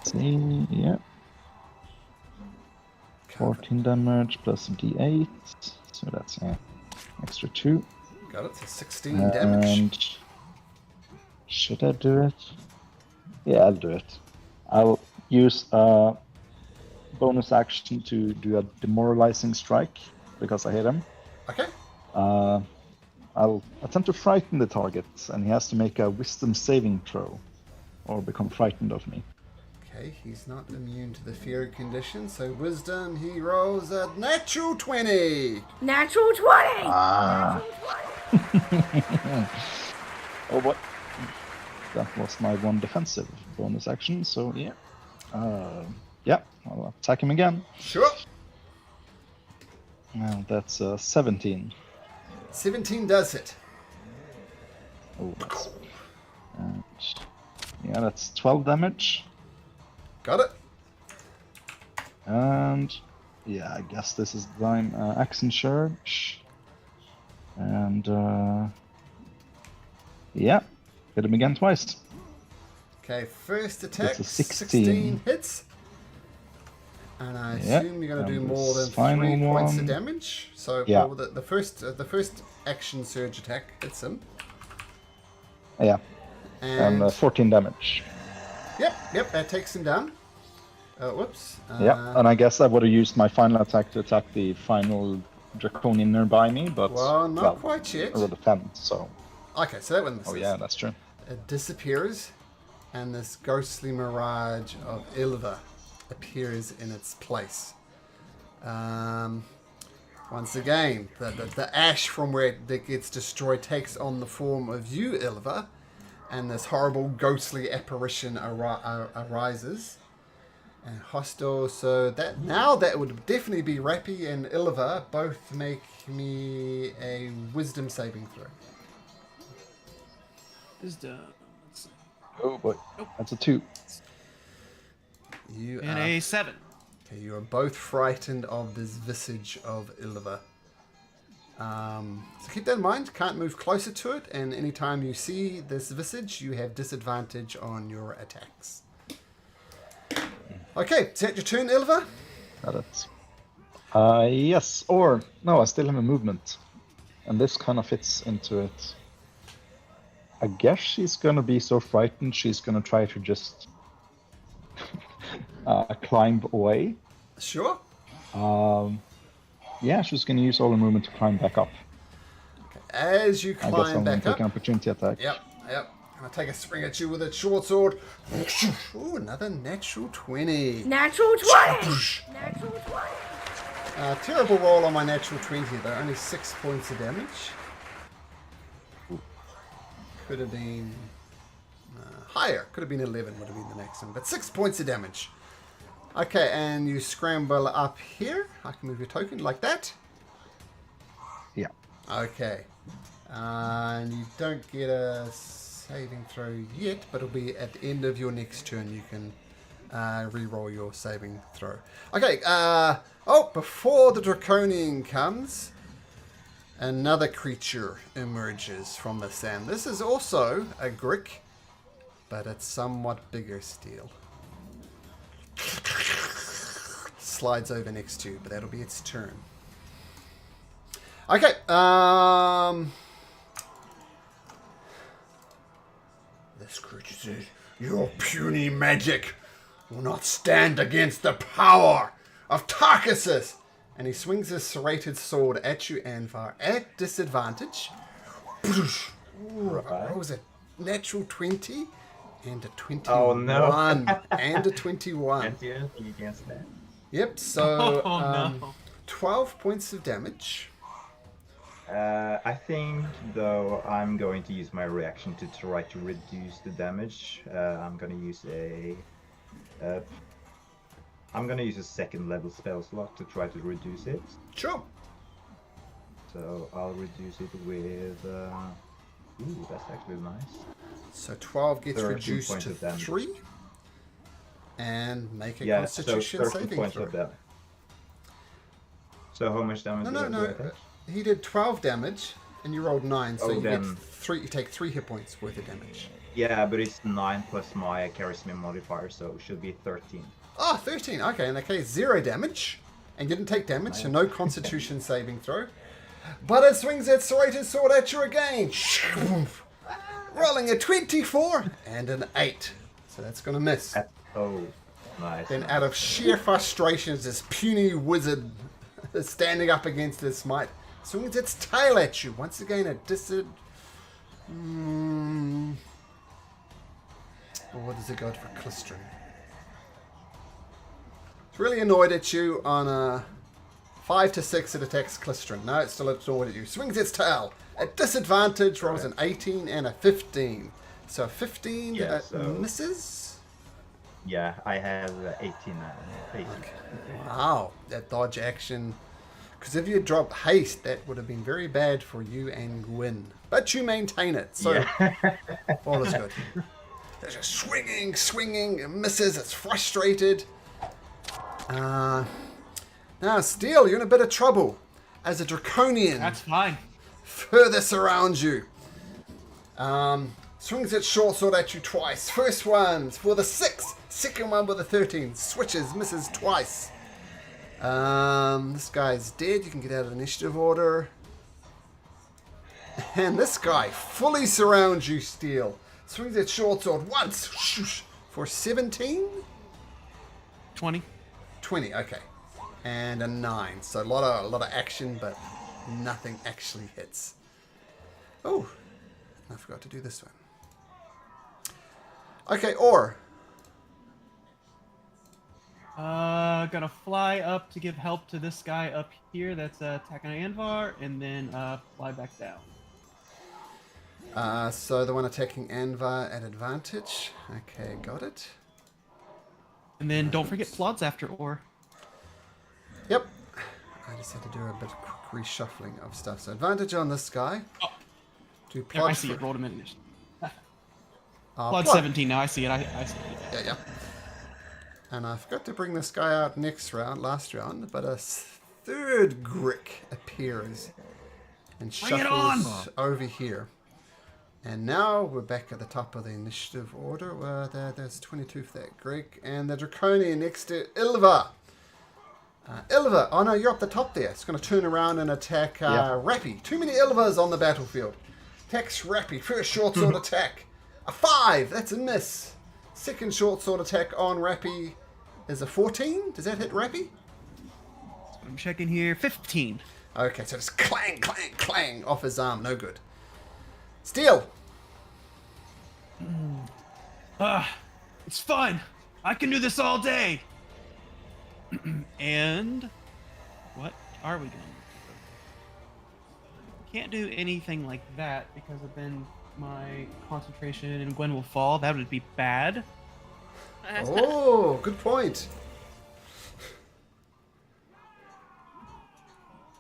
See, yeah. 14 damage plus d8, so that's extra 2. Got it, so 16 damage. And should I do it? Yeah, I'll do it. I'll use a bonus action to do a demoralizing strike because I hit him. Okay. I'll attempt to frighten the target, and he has to make a wisdom saving throw or become frightened of me. Okay, he's not immune to the fear condition, so wisdom, he rolls a natural 20. Natural 20! Ah. Natural 20! Oh, what? That was my one defensive bonus action, so yeah. Yeah, I'll attack him again. Sure. Now that's 17. 17 does hit. Oh, that's... And, yeah, that's 12 damage. Got it. And yeah, I guess this is time action surge. And yeah, hit him again twice. Okay, first attack, That's a 16. hits. And I Yep, assume you're going to do and more than this final 3 points of one. damage. So Yeah. well, the first action surge attack hits him. Yeah, And and 14 damage. yep, that takes him down. Whoops. Yeah, and I guess I would have used my final attack to attack the final draconian nearby me, but Well, not quite yet. I rolled a 10, so. Okay, so that one misses. Oh yeah, that's true. It disappears, and this ghostly mirage of Ilva appears in its place. Once again, the ash from where it gets destroyed takes on the form of you, Ilva, and this horrible ghostly apparition arises. And hostile, so that would definitely be Rappy and Ilva. Both make me a wisdom saving throw. Wisdom. Let's see. Oh boy, that's a 2. You And are, a 7. okay, you are both frightened of this visage of Ilva. So keep that in mind. Can't move closer to it, and anytime you see this visage, you have disadvantage on your attacks. Okay, is that your turn, Ilva? Got it. Yes, or no, I still have a movement, and this kind of fits into it. I guess she's gonna be so frightened she's gonna try to just climb away. Sure. Yeah, she's gonna use all her movement to climb back up. As you I guess climb I'm gonna back take up. an opportunity attack. Yep. I'm gonna take a swing at you with a short sword. Ooh, another natural 20. Natural 20! Natural 20! Terrible roll on my natural 20 though. Only 6 points of damage. Could have been higher. Could have been 11. Would have been the next one. But 6 points of damage. Okay, and you scramble up here. I can move your token like that. Yeah. Okay. And you don't get a saving throw yet, but it'll be at the end of your next turn. You can re-roll your saving throw. Okay. Before the Draconian comes, another creature emerges from the sand. This is also a Grick, but it's somewhat bigger Steele. Slides over next to you, but that'll be its turn. Okay, this creature says, "Your puny magic will not stand against the power of Tarkasus." And he swings his serrated sword at you, Anvar, at disadvantage. What was it? Natural 20 and a 21. Oh, no. And a 21. Can't do anything against that. Yep, so Oh, no. 12 points of damage. I think, though, I'm going to use my reaction to try to reduce the damage. I'm going to use a second level spell slot to try to reduce it. Sure. So I'll reduce it with. Ooh, that's actually nice. So 12 gets 13 reduced points to of damage. 3. And make a Yeah, Constitution so 13 saving points throw. of damage. So how much damage No, do I take? He did 12 damage, and you rolled 9, so Oh, you then- get 3. You take 3 hit points worth of damage. Yeah, but it's 9 plus my charisma modifier, so it should be 13. Oh, 13. Okay, in that case, 0 damage. And you didn't take damage, so no Constitution saving throw. But it swings its serrated sword at you again. Rolling a 24 and an 8. So that's going to miss. Oh, nice. Then out of sheer frustration, this puny wizard is standing up against this might. Swings its tail at you. Once again, a what does it go for clustering? It's really annoyed at you on a 5 to 6. It attacks clustering. No, it's still annoyed at you. Swings its tail. At disadvantage, rolls an 18 and a 15. So 15 Yeah, so- misses. Yeah, I have 18 now. 18. Wow, that dodge action. Because if you had dropped haste, that would have been very bad for you and Gwyn. But you maintain it, so Yeah. all is good. There's just swinging, it misses, it's frustrated. Now, Steele, you're in a bit of trouble. As a Draconian, That's fine. further surrounds you. Swings its short sword at you twice. First one's for the 6. Second one with a 13. Switches, misses twice. This guy's dead. You can get out of initiative order. And this guy fully surrounds you, Steele. Swings its short sword once for 17? 20. 20, okay. And a 9. So a lot of action, but nothing actually hits. Oh, I forgot to do this one. Okay, or. Gonna fly up to give help to this guy up here that's attacking Anvar, and then fly back down. So the one attacking Anvar at advantage. Okay, got it. And then don't forget floods after or. Yep. I just had to do a bit of quick reshuffling of stuff. So advantage on this guy. Oh. Do There, I plot see for- it. Rolled a minute. plot. Flood 17 now. I see it. I see it. Yeah. And I forgot to bring this guy out last round, but a third Grick appears and Bring it on! shuffles over here. And now we're back at the top of the initiative order. There's 22 for that Grick, and the Draconian next to Ilva. Ilva, oh no, you're up the top there. It's going to turn around and attack Rappy. Too many Ilvas on the battlefield. Attacks Rappy. First short sword attack. A 5, that's a miss. Second short sword attack on Rappy is a 14. Does that hit Rappy? I'm checking here. 15. Okay, so just clang, clang, clang off his arm. No good. Steele. It's fine. I can do this all day. And what are we doing? Can't do anything like that because then my concentration and Gwen will fall. That would be bad. Oh, good point.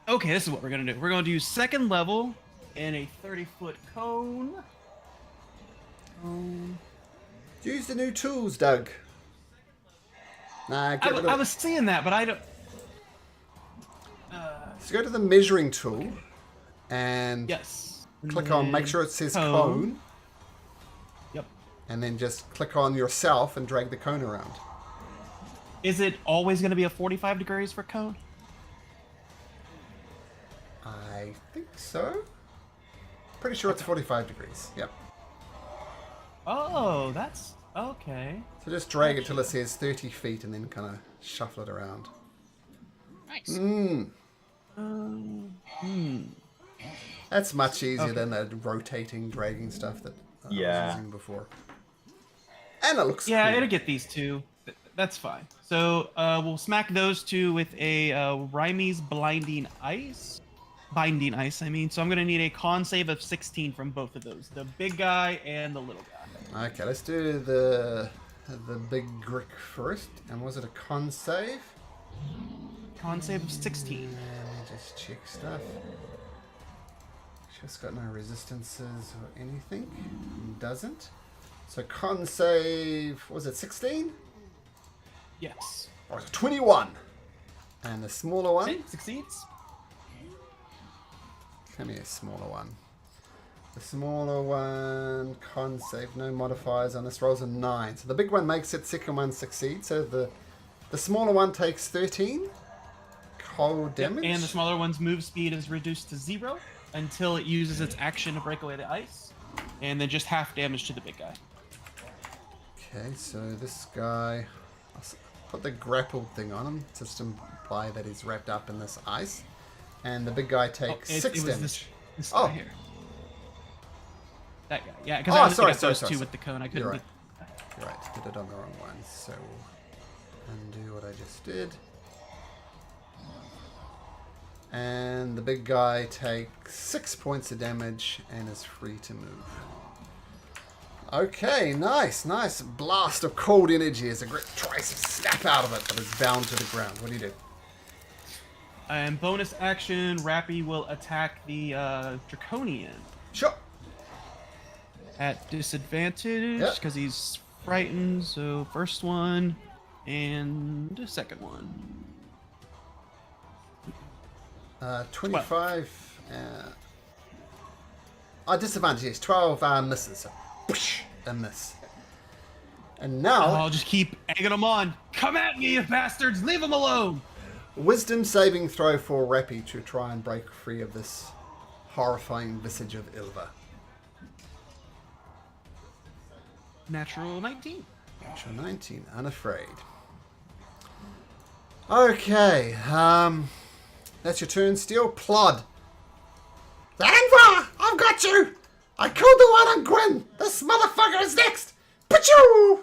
Okay, this is what we're gonna do. We're gonna do second level in a 30-foot cone. Use the new tools, Doug. Nah, get rid I of was seeing that, but I don't. So go to the measuring tool and Yes. click on, make sure it says cone, Yep. and then just click on yourself and drag the cone around. Is it always gonna be a 45 degrees for cone? I think so. Pretty sure it's 45 degrees. Yep. Oh, that's okay. So just drag it till it says 30 feet and then kind of shuffle it around. Nice. That's much easier than the rotating, dragging stuff that I was using before. And it looks Yeah, cool. it'll get these two. That's fine. So we'll smack those two with a Rhymes Binding Ice. I mean. So I'm gonna need a con save of 16 from both of those, the big guy and the little guy. Okay, let's do the big Grick first. And was it a con save? Con save of 16. Let me just check stuff. Just got no resistances or anything. Doesn't. So con save, was it 16? Yes. Or was it 21? And the smaller one? See? Succeeds. Come here, smaller one. The smaller one, con save, no modifiers on this, rolls a 9. So the big one makes it, second one succeeds. So the smaller one takes 13 cold damage. And the smaller one's move speed is reduced to 0 until it uses its action to break away the ice. And then just half damage to the big guy. Okay, so this guy, put the grappled thing on him just to imply that he's wrapped up in this ice. And the big guy takes 6 damage. This Oh. guy here. That guy. Yeah, because Oh, I only sorry, got those sorry. two with the cone. I couldn't. You're right. You're right, did it on the wrong one. So undo what I just did. And the big guy takes 6 points of damage and is free to move. Okay, nice. Blast of cold energy as a Grick tries to snap out of it, but is bound to the ground. What do you do? And bonus action, Rappy will attack the Draconian Sure. at disadvantage Yep. because he's frightened. So first one and second one. 25. Disadvantage, yes. 12 misses. So, whoosh, a miss. And now, I'll just keep egging them on. Come at me, you bastards! Leave them alone! wisdom saving throw for Rappy to try and break free of this horrifying visage of Ilva. Natural 19. Natural 19, unafraid. Okay, that's your turn, Steele. Plod. Anvar, I've got you! I killed the one on Gwyn! This motherfucker is next! Pachoo!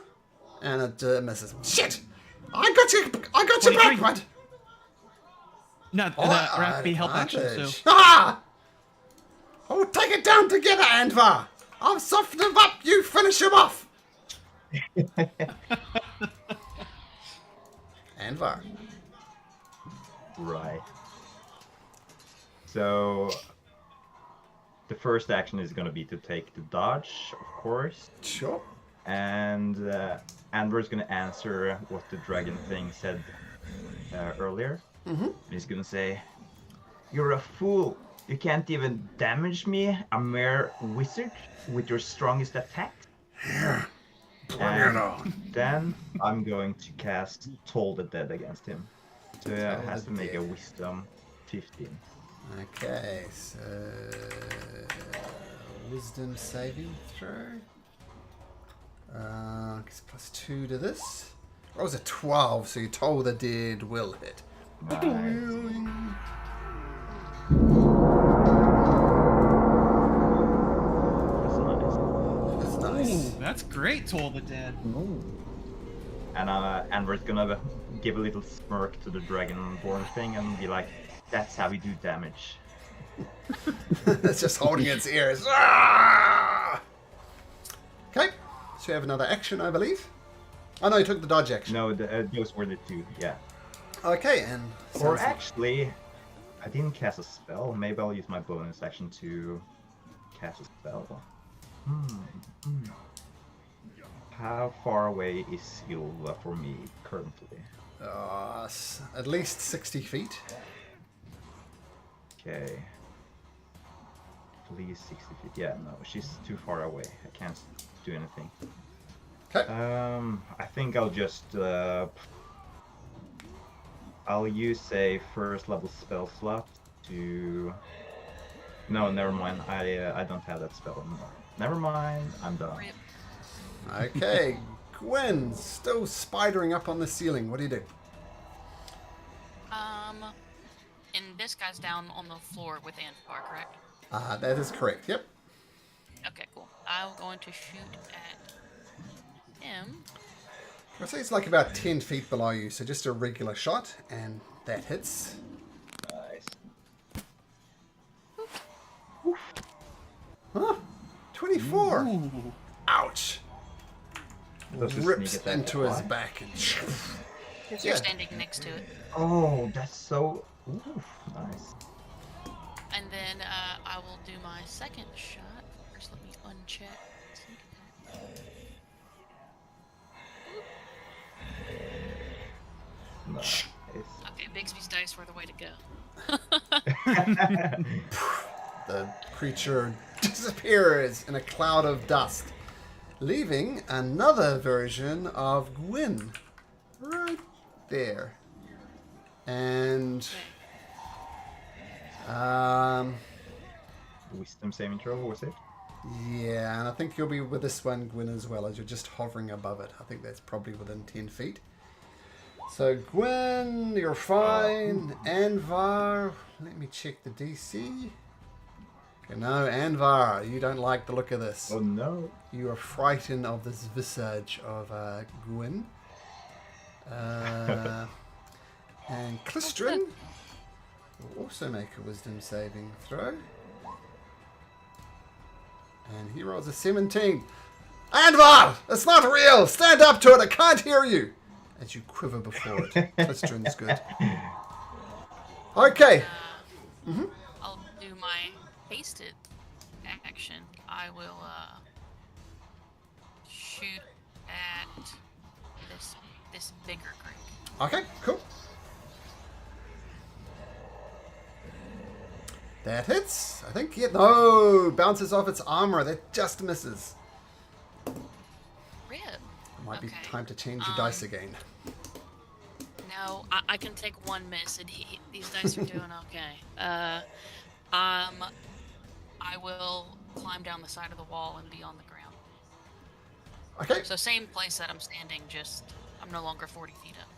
And it misses. Shit! I got you back, 23. bud! No, the rapid help action, so. Ah! Oh, take it down together, Anvar! I'll soften him up, you finish him off! Anvar. Right. So the first action is going to be to take the dodge, of course. Sure. And Anvar's going to answer what the dragon thing said earlier. Mm-hmm. He's going to say, "You're a fool. You can't even damage me, a mere wizard, with your strongest attack." And then I'm going to cast Toll the Dead against him. So he has to make a wisdom 15. Okay, so wisdom saving throw. It's plus 2 to this. That was a 12, so you told the dead will hit. That's nice. That's nice. Ooh, that's great, Toll the Dead. And Anvar's gonna give a little smirk to the Dragonborn thing and be like, "That's how we do damage." It's just holding its ears. Ah! Okay, so you have another action, I believe. Oh no, you took the dodge action. No, those were the two, yeah. Okay, and Or sounds- actually, I didn't cast a spell. Maybe I'll use my bonus action to cast a spell. How far away is Steele for me currently? at least 60 feet. Okay. Please 60 feet. Yeah, no, she's too far away. I can't do anything. Okay. I think I'll just I'll use a first level spell slot to. No, never mind. I don't have that spell anymore. Never mind. I'm done. Rip. Okay, Gwen, still spidering up on the ceiling. What do you do? And this guy's down on the floor with Anvar, correct? That is correct. Yep. Okay, cool. I'm going to shoot at him. I'd say it's like about 10 feet below you, so just a regular shot, and that hits. Nice. Huh? 24. Ooh. Ouch. Does the Rips sneak attack into his apply? back. And You're Yeah. standing next to it. Oh, that's so. Ooh, nice. And then I will do my second shot. First, let me uncheck. Sneak attack. Nice. Okay, Bixby's dice were the way to go. the creature disappears in a cloud of dust, leaving another version of Gwyn right there. And Wisdom saving throw, was it? yeah, and I think you'll be with this one, Gwyn, as well, as you're just hovering above it. I think that's probably within 10 feet. So Gwyn, you're fine. Anvar, let me check the DC. Okay, no, Anvar, you don't like the look of this. Oh no. You are frightened of this visage of Gwyn. And Clistrin will also make a wisdom saving throw. And he rolls a 17. Anvar! It's not real! Stand up to it! I can't hear you! As you quiver before it. Clistrin's good. Okay. I'll do my hasted action. I will shoot at this bigger group. Okay, cool. That hits, I think. think. Yeah, no, bounces off its armor. That just misses. Rip. Might be Okay. time to change your dice again. No, I can take one miss, and these dice are doing okay. I will climb down the side of the wall and be on the ground. Okay. So same place that I'm standing, just I'm no longer 40 feet up.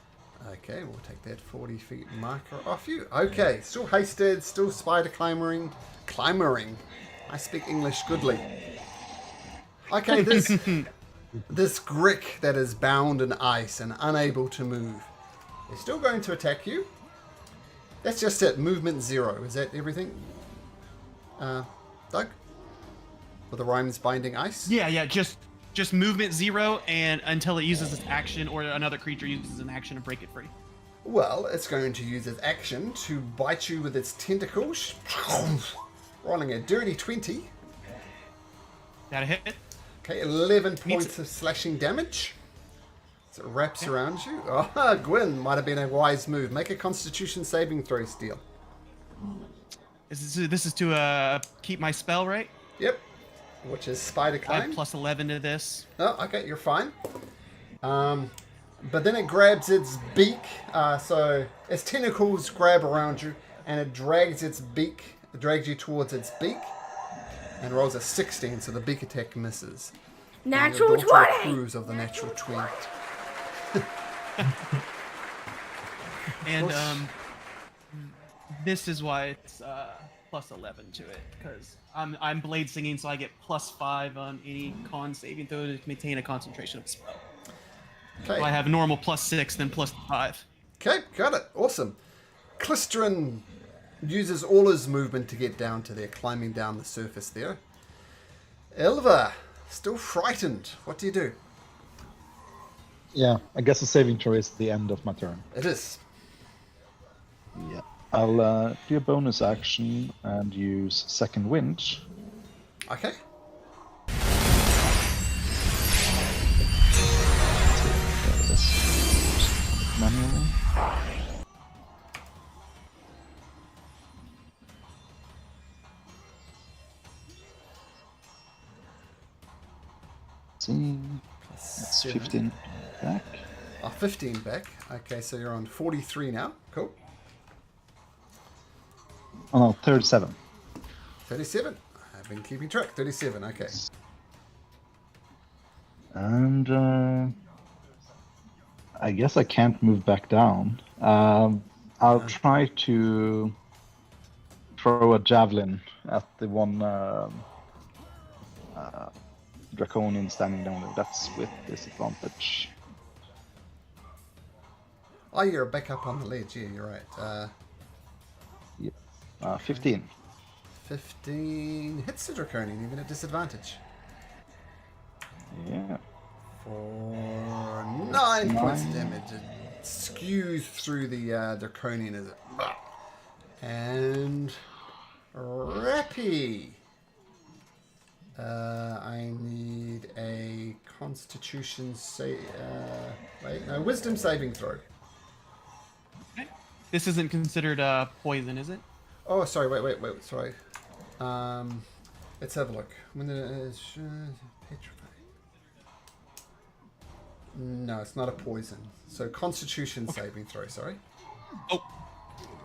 Okay, we'll take that 40 feet marker off you. Okay, still hasted, still spider climbering. I speak English goodly. Okay, this Grick that is bound in ice and unable to move is still going to attack you. That's just it. Movement 0. Is that everything? Doug? With the rhymes binding ice? Yeah, just movement 0, and until it uses its action or another creature uses an action to break it free. Well, it's going to use its action to bite you with its tentacles. Rolling a dirty 20. That a hit? Okay, 11 points of slashing damage. So it wraps around you. Oh, Gwyn, might have been a wise move. Make a constitution saving throw, Steele. This is to keep my spell, right? Yep. Which is spider I have climb. plus 11 to this. Oh, okay, you're fine. But then it grabs its beak. So its tentacles grab around you, and it drags its beak. It drags you towards its beak, and rolls a 16, so the beak attack misses. Natural And your daughter 20! approves of the natural 20. And this is why it's plus 11 to it, because I'm blade singing, so I get plus 5 on any con saving throw to maintain a concentration of spell. Okay. So I have normal plus 6, then plus 5. Okay, got it. Awesome. Clisterin uses all his movement to get down to there, climbing down the surface there. Elva, still frightened. What do you do? Yeah, I guess the saving throw is the end of my turn. It is. Yeah. I'll do a bonus action and use Second Wind. Okay. Manually. See, that's 15 back. 15 back. Okay, so you're on 43 now. Cool. Oh no, 37. 37. I've been keeping track. 37. Okay. And I guess I can't move back down. I'll try to throw a javelin at the one draconian standing down there. That's with disadvantage. Oh, you're back up on the ledge. Yeah, you're right. Yep. 15. 15 hits the draconian, even at disadvantage. Yeah. For 9 points of damage. It skews through the draconian as it. And Rappy. I need a Constitution Wisdom saving throw. This isn't considered poison, is it? Oh, sorry. Wait. Sorry. Let's have a look. When petrify. No, it's not a poison. So Constitution saving throw. Sorry. Oh,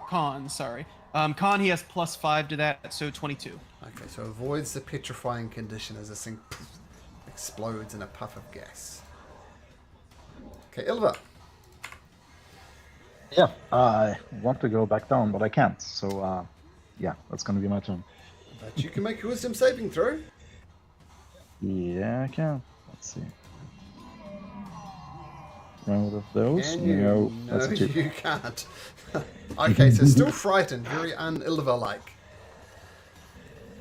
con. Sorry. Con. He has plus 5 to that, so 22. Okay, so avoids the petrifying condition as this thing explodes in a puff of gas. Okay, Ilva. Yeah, I want to go back down, but I can't. So, yeah, that's going to be my turn. But you can make a wisdom saving throw. Yeah, I can. Let's see. Round of those? And you, No, that's a 2. you can't. Okay, so still frightened, very un-Ilva-like.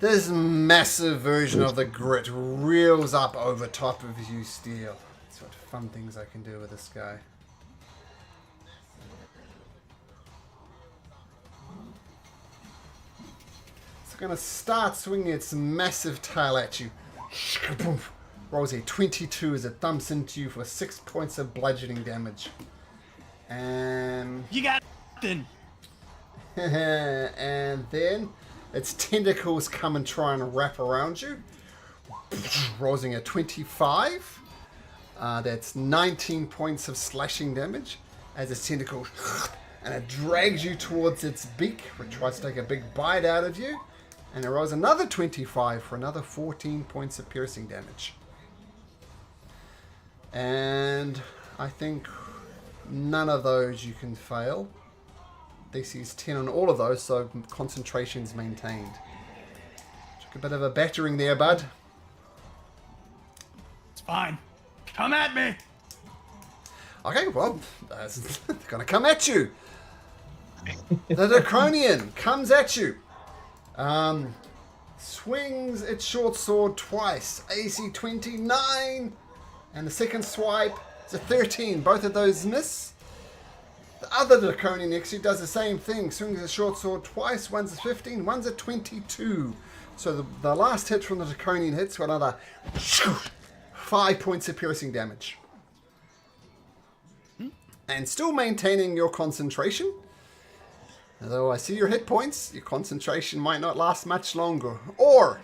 This massive version of the grit reels up over top of you, Steele. That's what fun things I can do with this guy. It's going to start swinging its massive tail at you. Rolls a 22 as it thumps into you for 6 points of bludgeoning damage. And You got nothing. and then its tentacles come and try and wrap around you. Rolling a 25. That's 19 points of slashing damage as its tentacles, and it drags you towards its beak, which tries to take a big bite out of you. And it rolls another 25 for another 14 points of piercing damage. And I think none of those you can fail. DC is 10 on all of those, so concentration's maintained. Took a bit of a battering there, bud. It's fine. Come at me. Okay, well, it's gonna come at you. The Draconian comes at you. Swings its short sword twice. AC 29. And the second swipe is a 13. Both of those miss. The other Draconian next to you does the same thing. Swings a short sword twice. One's a 15. One's a 22. So the last hit from the Draconian hits for another 5 points of piercing damage. And still maintaining your concentration. Although I see your hit points, your concentration might not last much longer. Or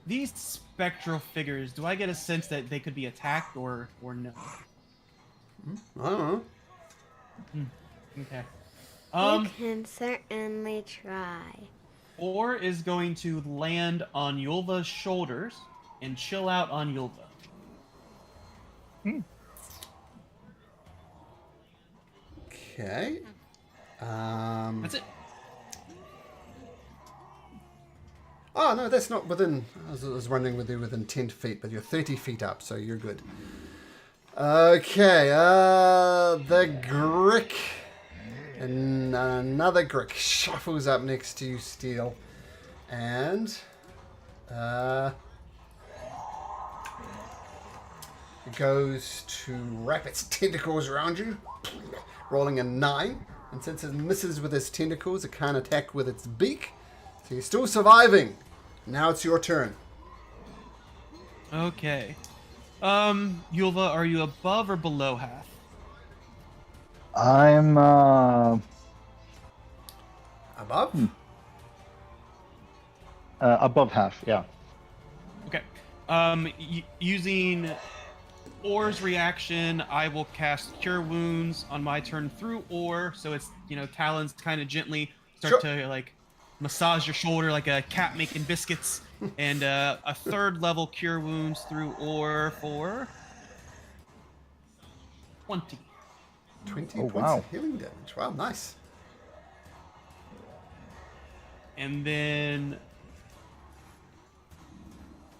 These spectral figures, do I get a sense that they could be attacked or no? I don't know. Okay. You can certainly try. Or is going to land on Yulva's shoulders and chill out on Yulva. Okay. That's it. Oh, no, that's not within... I was wondering whether you're within 10 feet, but you're 30 feet up, so you're good. Okay, the Grick. And another Grick shuffles up next to you, Steele. And... it goes to wrap its tentacles around you, rolling a 9. And since it misses with its tentacles, it can't attack with its beak. So you're still surviving. Now it's your turn. Okay. Yulva, are you above or below half? I'm Above? above half, yeah. Okay. Using Or's reaction, I will cast Cure Wounds on my turn through Or, so it's, talons kind of gently start to, massage your shoulder like a cat making biscuits, and a 3rd level Cure Wounds through Or for 20. 20 Oh, points wow. of healing damage. Wow, nice. And then...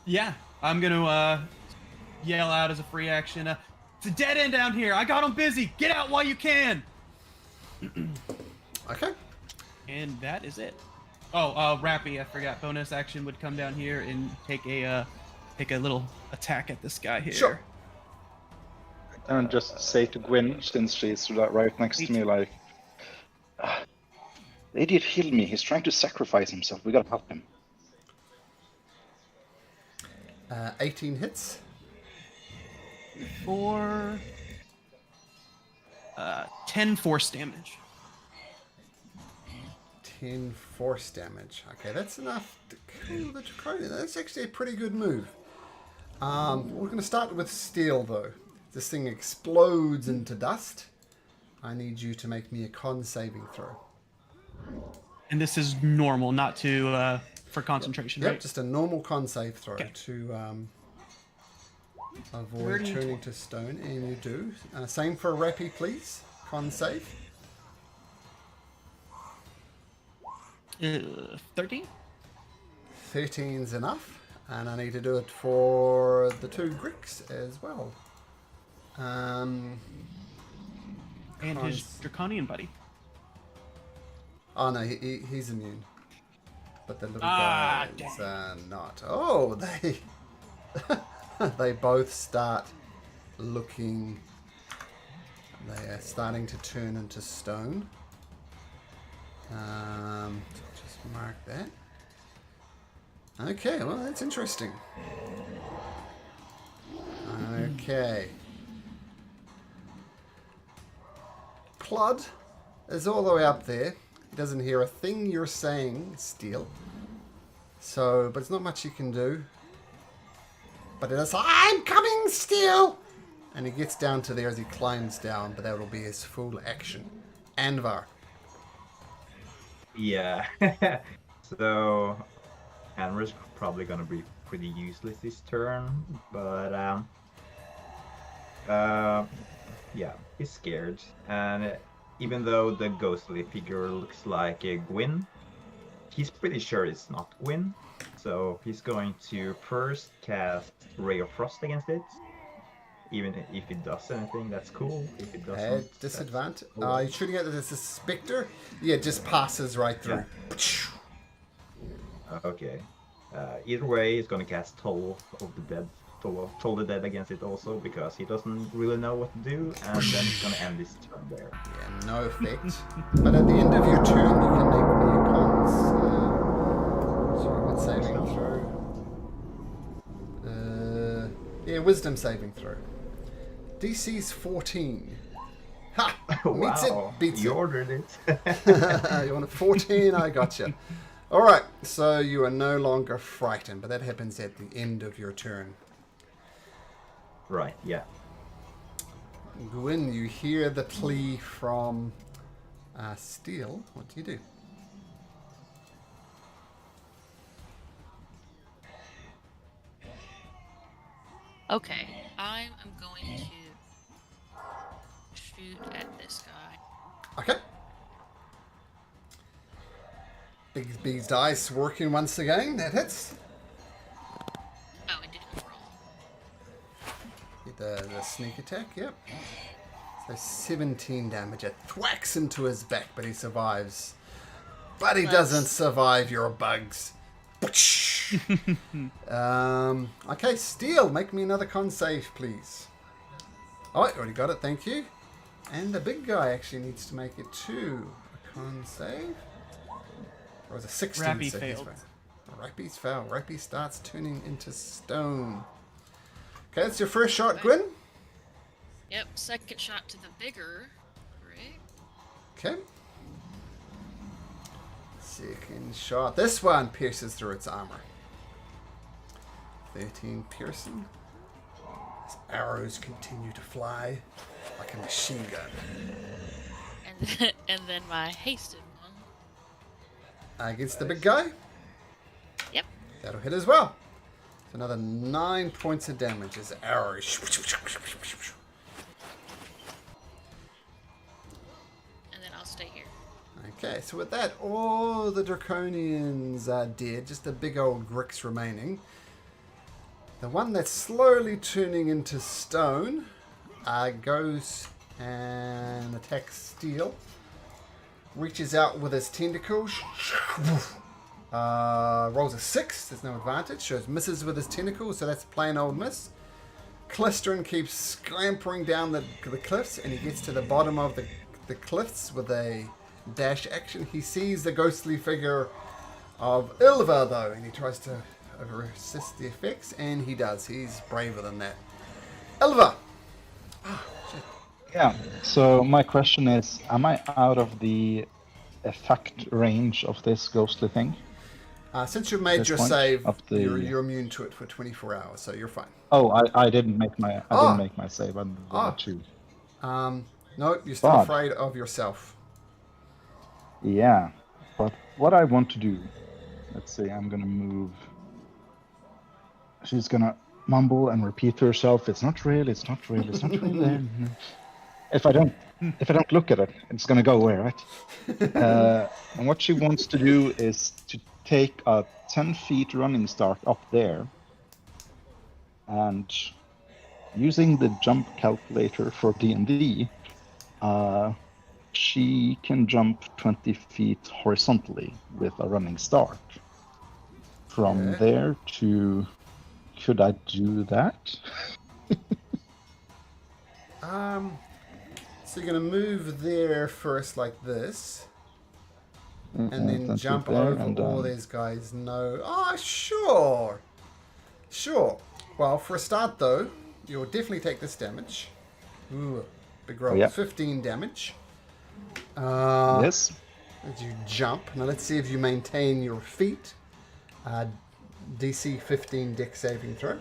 yeah, I'm gonna yell out as a free action, it's a dead end down here, I got him busy, get out while you can! Okay. And that is it. Oh, Rappy, I forgot. Bonus action would come down here and take a little attack at this guy here. Sure. And just say to Gwyn, since she's right next to me, like, the idiot healed me. He's trying to sacrifice himself. We gotta help him. 18 hits. For 10 force damage. 10 force damage. Okay, that's enough to kill the Draconian. That's actually a pretty good move. We're going to start with Steele, though. This thing explodes into dust. I need you to make me a con saving throw. And this is normal, not to for concentration, Yep, right? just a normal con save throw Okay. to Where avoid do you turning to stone, and you do. Same for Rappy, please. Con save. 13? 13's enough, and I need to do it for the 2 Gricks as well. And his draconian buddy. Oh no, he's immune, but the little Ah, guy is not. Oh, they they both start looking. They are starting to turn into stone. So I'll just mark that. Okay, well that's interesting. Okay. Claude, is all the way up there. He doesn't hear a thing you're saying, Steele. So, but there's not much he can do. But it is, I'm coming, Steele! And he gets down to there as he climbs down, but that will be his full action. Anvar. Yeah. So, Anvar's probably gonna be pretty useless this turn, but yeah, he's scared, and even though the ghostly figure looks like a Gwyn, he's pretty sure it's not Gwyn, so he's going to first cast Ray of Frost against it. Even if it does anything, that's cool. If it doesn't, At disadvantage. cool. You're shooting at this specter? Yeah, it just passes right through. Okay. Either way, he's gonna cast Toll of the Dead. Toll the Dead against it also, because he doesn't really know what to do, and then he's gonna end this turn there. Yeah, no effect. But at the end of your turn, you can make me a cons. Sorry, what saving throw? Yeah, wisdom saving throw. DC's 14. Ha! Meets Wow, it, beats you it. ordered it. You want a 14? I gotcha. Alright, so you are no longer frightened, but that happens at the end of your turn. Right, yeah. Gwyn, you hear the plea from Steele. What do you do? Okay, I am going to shoot at this guy. Okay. Big B's dice working once again. That hits. Oh, it didn't roll. Get the sneak attack, yep. So 17 damage. It thwacks into his back, but he survives. But he doesn't survive your bugs. Okay, Steele, make me another con save, please. Oh, I already got it, thank you. And the big guy actually needs to make it too. A con save? Or was it 16? Rappy so he's failed. Rappy's failed. Rappy starts turning into stone. Okay, that's your first shot, Gwyn. Yep, second shot to the bigger. Right? Okay. Second shot. This one pierces through its armor. 13 piercing. His arrows continue to fly like a machine gun. And then my hasted one. Against the big guy. Yep. That'll hit as well. So another 9 points of damage as arrows. And then I'll stay here. Okay, so with that, all the Draconians are dead. Just a big old Grix remaining. The one that's slowly turning into stone goes and attacks Steele. Reaches out with his tentacles. Rolls a 6. There's no advantage. Shows misses with his tentacles, so that's a plain old miss. Clistern keeps scampering down the cliffs, and he gets to the bottom of the cliffs with a dash action. He sees the ghostly figure of Ilva, though, and he tries to resist the effects, and he does. He's braver than that. Ilva! Yeah, so my question is, am I out of the effect range of this ghostly thing? Since you've made This your point save, of the- you're immune to it for 24 hours, so you're fine. Oh, I didn't make my Ah. didn't make my save. I'm Ah. two. No, you're still Bad. afraid of yourself. Yeah, but what I want to do, let's see, I'm gonna move. She's gonna mumble and repeat to herself, "It's not real. It's not real. It's not real." There. If I don't look at it, it's gonna go away, right? And what she wants to do is to take a 10 feet running start up there, and using the jump calculator for D&D, she can jump 20 feet horizontally with a running start. From Okay. there to... Could I do that? So you're gonna move there first like this, and then That's jump it there, over and, all these guys. No, sure. Well, for a start though, you'll definitely take this damage. Ooh, big roll. Oh, yeah. 15 damage. Yes. As you jump. Now let's see if you maintain your feet. DC 15 deck saving throw.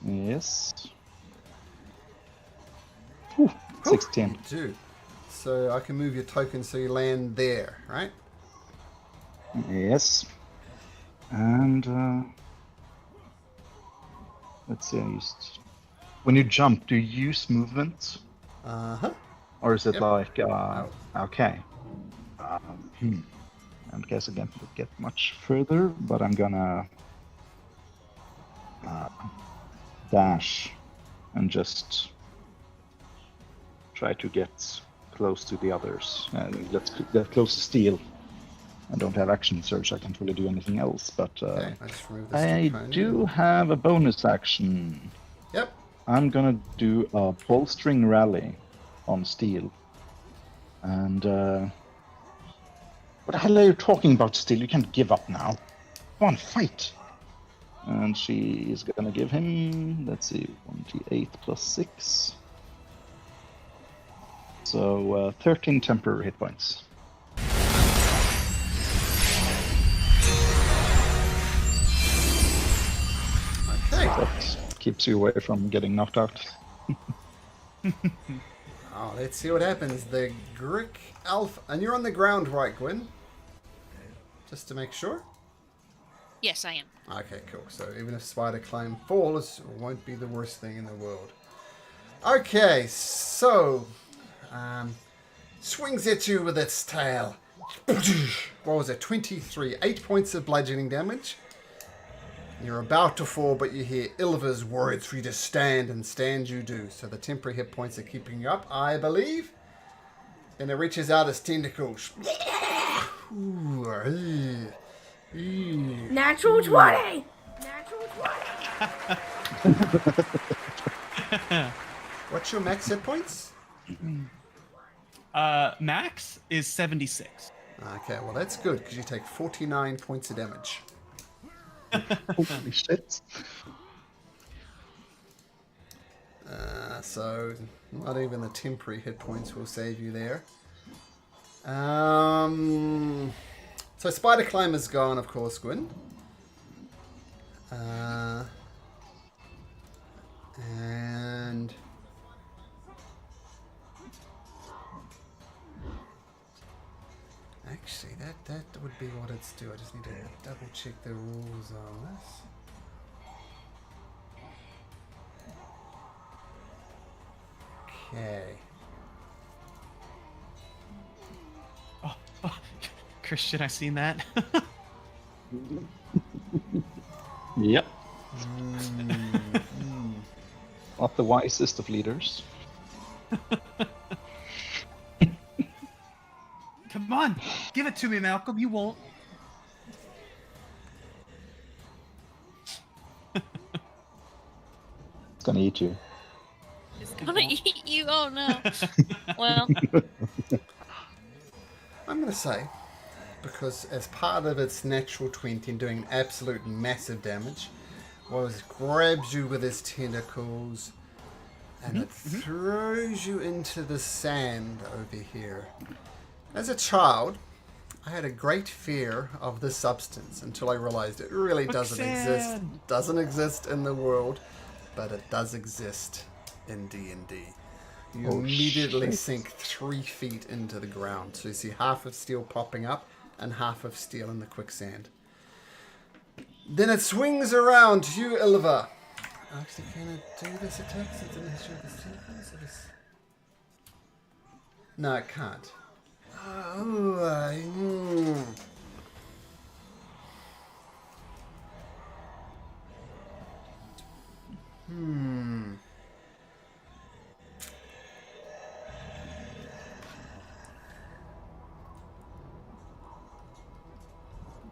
Yes. Whew, 16. You do. So I can move your token so you land there, right? Yes. And let's see. When you jump, do you use movement, Uh-huh. or is it Yep. like No. okay? I guess I can't get much further, but I'm gonna dash and just try to get close to the others. Let's get close to Steele. I don't have action surge, I can't really do anything else, but Okay, I just removed this I draconian. do have a bonus action. Yep. I'm gonna do a bolstering rally on Steele. And what the hell are you talking about, Steele? You can't give up now. Come on, fight! And she is gonna give him, let's see, 1d8 plus 6. So 13 temporary hit points. Okay. That keeps you away from getting knocked out. Oh, let's see what happens. The Grick Alpha. And you're on the ground, right, Gwen? Just to make sure. Yes, I am. Okay, cool. So even if Spider Climb falls, it won't be the worst thing in the world. Okay, so swings at you with its tail. What was it? 23. 8 points of bludgeoning damage. You're about to fall, but you hear Ilva's words for you to stand, and stand you do. So the temporary hit points are keeping you up, I believe. And it reaches out its tentacles. Natural 20! Natural 20! What's your max hit points? Max is 76. Okay, well that's good, because you take 49 points of damage. Holy shit. So not even the temporary hit points will save you there. So Spider Climber's gone, of course, Gwyn. And actually, that would be what it's do. I just need to double check the rules on this. Okay. Oh, Christian, I seen that. Yep. Not the wisest of leaders. Come on, give it to me, Malcolm. You won't. It's gonna eat you. It's gonna eat you. Oh no. Well, I'm going to say, because as part of its natural 20 and doing absolute massive damage, was grabs you with its tentacles and it throws you into the sand over here. As a child, I had a great fear of this substance until I realized it really doesn't exist. Quicksand. Doesn't exist in the world, but it does exist in D&D. You Oh, immediately shit. sink 3 feet into the ground. So you see half of Steele popping up and half of Steele in the quicksand. Then it swings around to you, Ilva. Actually, can it do this attack since it didn't hit you with this tentacles? Or this... No, it can't.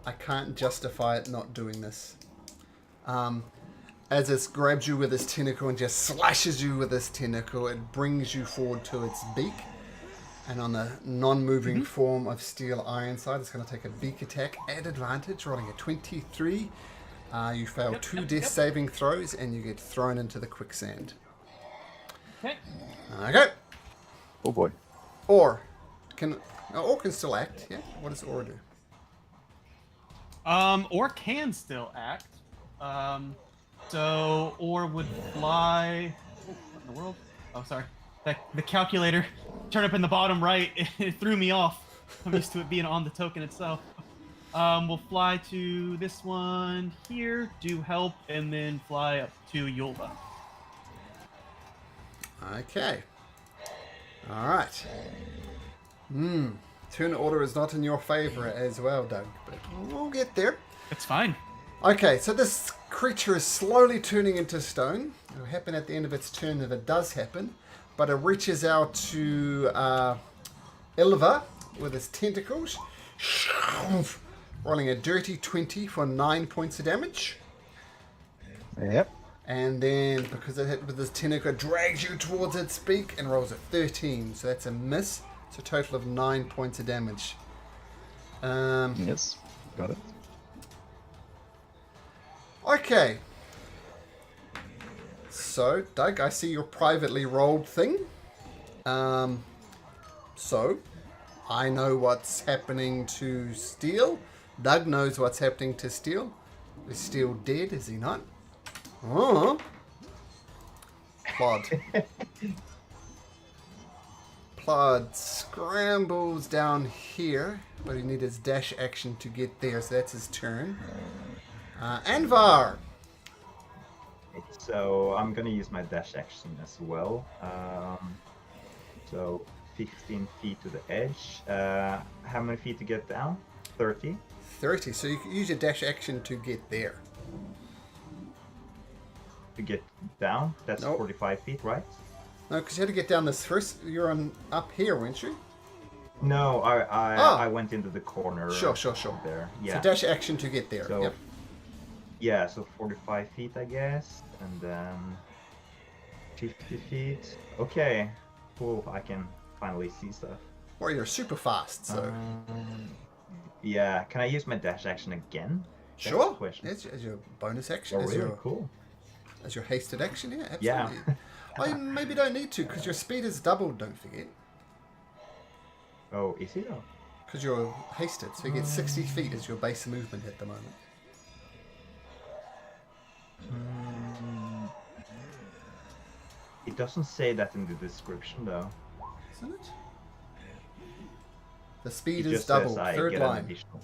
I can't justify it not doing this. As it grabs you with its tentacle and just slashes you with its tentacle, it brings you forward to its beak. And on the non-moving form of Steel Ironside, it's going to take a beak attack at advantage, rolling a 23. You fail 2 death saving throws, and you get thrown into the quicksand. Okay. Okay. Oh boy. Or can still act. Yeah. What does or do? Or can still act. So or would fly. What in the world? Oh, sorry. The calculator turned up in the bottom right. It threw me off. I'm used to it being on the token itself. We'll fly to this one here, do help, and then fly up to Yulva. Okay. All right. Turn order is not in your favor as well, Doug, but we'll get there. It's fine. Okay, so this creature is slowly turning into stone. It'll happen at the end of its turn if it does happen, but it reaches out to Ilva with its tentacles, rolling a dirty 20 for 9 points of damage. Yep. And then, because it hit with his tentacle, it drags you towards its beak and rolls a 13. So that's a miss. It's a total of 9 points of damage. Yes. Got it. Okay. So, Doug, I see your privately rolled thing. So, I know what's happening to Steele. Doug knows what's happening to Steele. Is Steele dead, is he not? Oh. Plod. Plod scrambles down here, but he needs his dash action to get there, so that's his turn. Anvar! So I'm gonna use my dash action as well. So 15 feet to the edge. How many feet to get down? 30. 30, so you can use your dash action to get there. To get down? That's Nope. 45 feet, right? No, because you had to get down this first. You're on up here, weren't you? No, I went into the corner. Sure. There. Yeah. So dash action to get there. So, Yep. yeah, so 45 feet, I guess, and then 50 feet. Okay, cool. I can finally see stuff. Or you're super fast, so. Yeah, can I use my dash action again? That's Sure. the question. As your bonus action. Oh, as really? your, Cool. As your hasted action, yeah, absolutely. Yeah. Oh, you maybe don't need to, because your speed is doubled, don't forget. Oh, is it though? Because you're hasted, so you get 60 feet as your base movement at the moment. It doesn't say that in the description though. Isn't it? The speed It is just says doubled. I Third get an line. additional.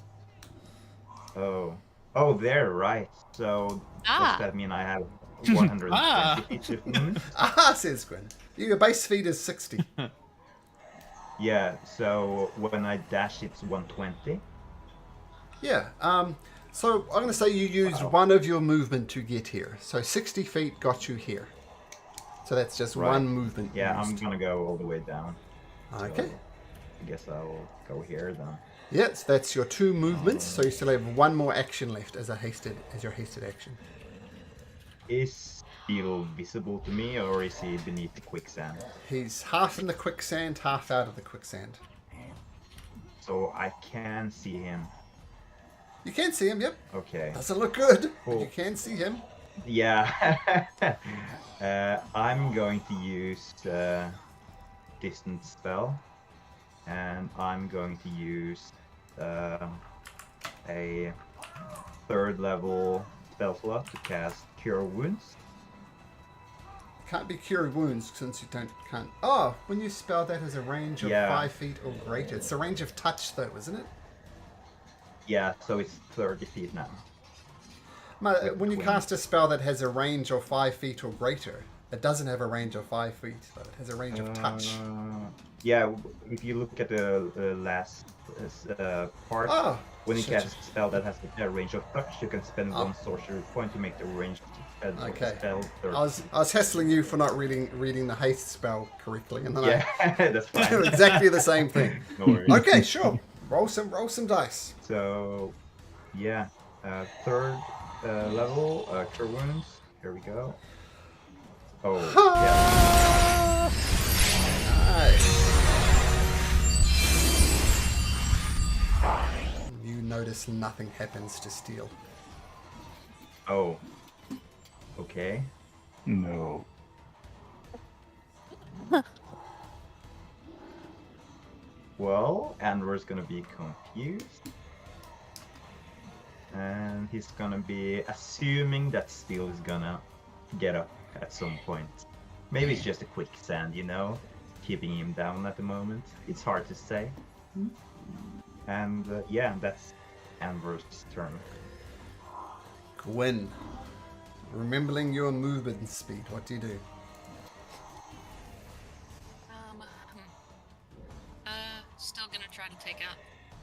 Oh, there, right. So does that mean I have 120 feet shift movement? Aha, says Gwen. Your base speed is 60. Yeah, so when I dash it's 120. Yeah. So I'm going to say you used one of your movement to get here. So 60 feet got you here. So that's just Right. one movement. Yeah, used. I'm gonna go all the way down. Okay. So I guess I'll go here then. Yes, that's your two movements. So you still have one more action left as your hasted action. Is Steele visible to me, or is he beneath the quicksand? He's half in the quicksand, half out of the quicksand. So I can see him. You can see him. Yep. Okay. Doesn't look good, but Cool. you can see him. Yeah. I'm going to use distance spell, and I'm going to use a 3rd level spell slot to cast Cure Wounds. Can't be cure wounds since you can't. Oh, when you spell that as a range of Yeah. 5 feet or greater, it's a range of touch though, isn't it? Yeah, so it's 30 feet now. When you cast a spell that has a range of 5 feet or greater, it doesn't have a range of 5 feet, but it has a range of touch. Yeah, if you look at the last part, Oh, when you shit. cast a spell that has a range of touch, you can spend one sorcery point to make the range of the Okay. spell 30. I was hassling you for not reading the haste spell correctly, and then Yeah, that's I do fine. exactly the same thing. No worries. Okay, sure. Roll some dice. So, yeah, 3rd level, Cure Wounds. Here we go. Oh, yeah. Nice. You notice nothing happens to Steele. Oh. Okay. No. Well, Anwar's gonna be confused. And he's gonna be assuming that Steele is gonna get up at some point. Maybe it's just a quicksand, you know? Keeping him down at the moment. It's hard to say. And yeah, that's Anwar's turn. Gwyn, remembering your movement speed, what do you do? Still gonna try to take out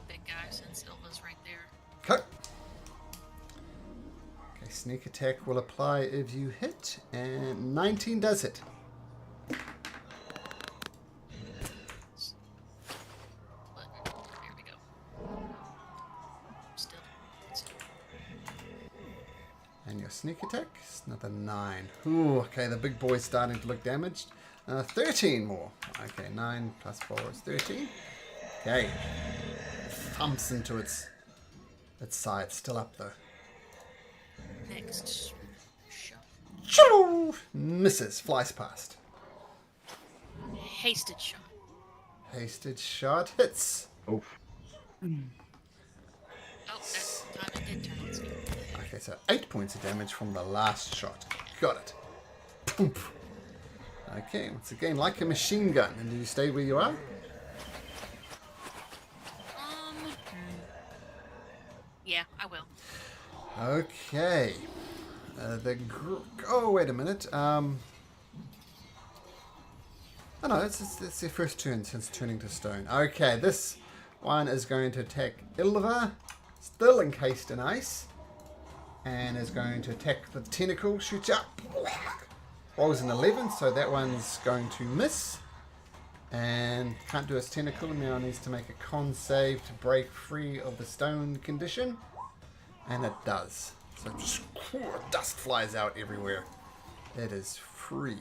the big guy since Ilva's right there. Okay. Okay, sneak attack will apply if you hit, and 19 does hit. There we go. Still. And your sneak attack is another 9. Ooh, okay, the big boy's starting to look damaged. 13 more. Okay, 9 plus 4 is 13. Okay. Thumps into its side, still up though. Next shot. Choo! Misses, flies past. Hasted shot. Hasted shot hits. Oh. Oh, that time it did turn on Steele. Okay, so 8 points of damage from the last shot. Got it. Poop. Okay, once again, like a machine gun. And do you stay where you are? Yeah, I will. Okay. Oh, wait a minute. Oh no, it's their first turn since turning to stone. Okay, this one is going to attack Ilva, still encased in ice, and is going to attack the tentacle. Shoots up. Rolls an 11, so that one's going to miss. And can't do its tentacle, now needs to make a con save to break free of the stone condition. And it does. So just dust flies out everywhere. It is free.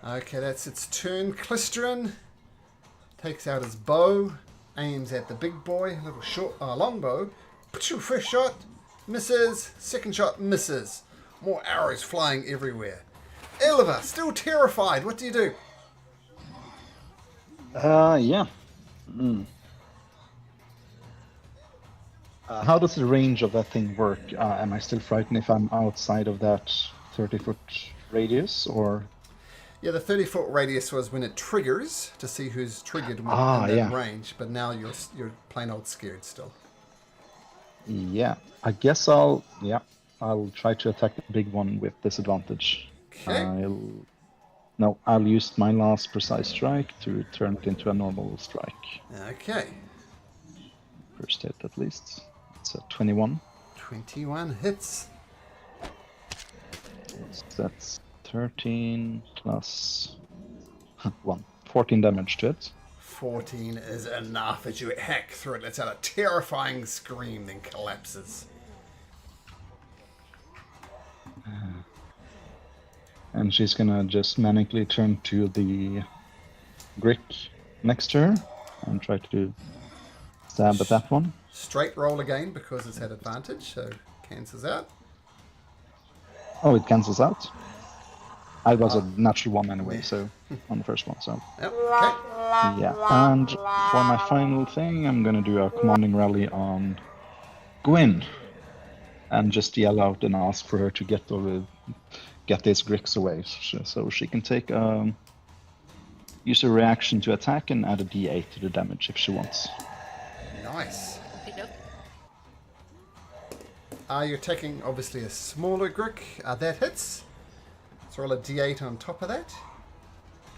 Okay, that's its turn. Clistrin takes out his bow, aims at the big boy, a little short, long bow. First shot, misses. Second shot, misses. More arrows flying everywhere. Ilva, still terrified. What do you do? Yeah. How does the range of that thing work? Am I still frightened if I'm outside of that 30-foot radius, or? Yeah, the 30-foot radius was when it triggers to see who's triggered in that range, but now you're plain old scared still. Yeah, I guess I'll try to attack the big one with disadvantage. Okay. I'll use my last precise strike to turn it into a normal strike. Okay. First hit at least. It's a 21. 21 hits. So that's 13 plus 1. 14 damage to it. 14 is enough as you hack through it. Lets out a terrifying scream, then collapses. And she's gonna just manically turn to the Grick next to her and try to stab at that one. Straight roll again because it's had advantage, so cancels out. Oh, it cancels out. I was a natural one anyway, so on the first one, so. Yep, okay. Yeah, and for my final thing, I'm gonna do a commanding rally on Gwyn. And just yell out and ask for her to get these Gricks away, so she can take use a reaction to attack and add a d8 to the damage if she wants. Nice. Okey-doke. You're taking obviously a smaller Grick. That hits. So roll a d8 on top of that.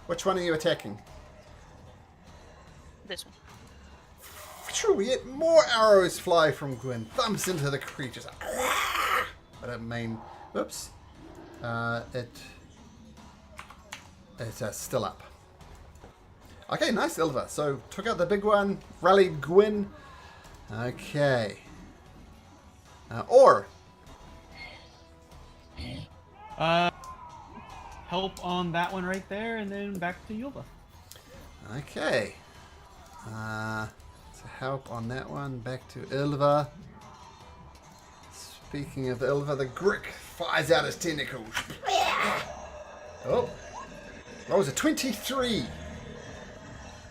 Which one are you attacking? This one. True, yet more arrows fly from Gwyn. Thumps into the creatures. But it oops. It's still up. Okay, nice, Ilva. So took out the big one, rallied Gwyn. Okay. Or Help on that one right there, and then back to Yulva. okay. So help on that one. Back to Ilva. Speaking of Ilva, the Grick fires out his tentacles. Oh, that was a 23.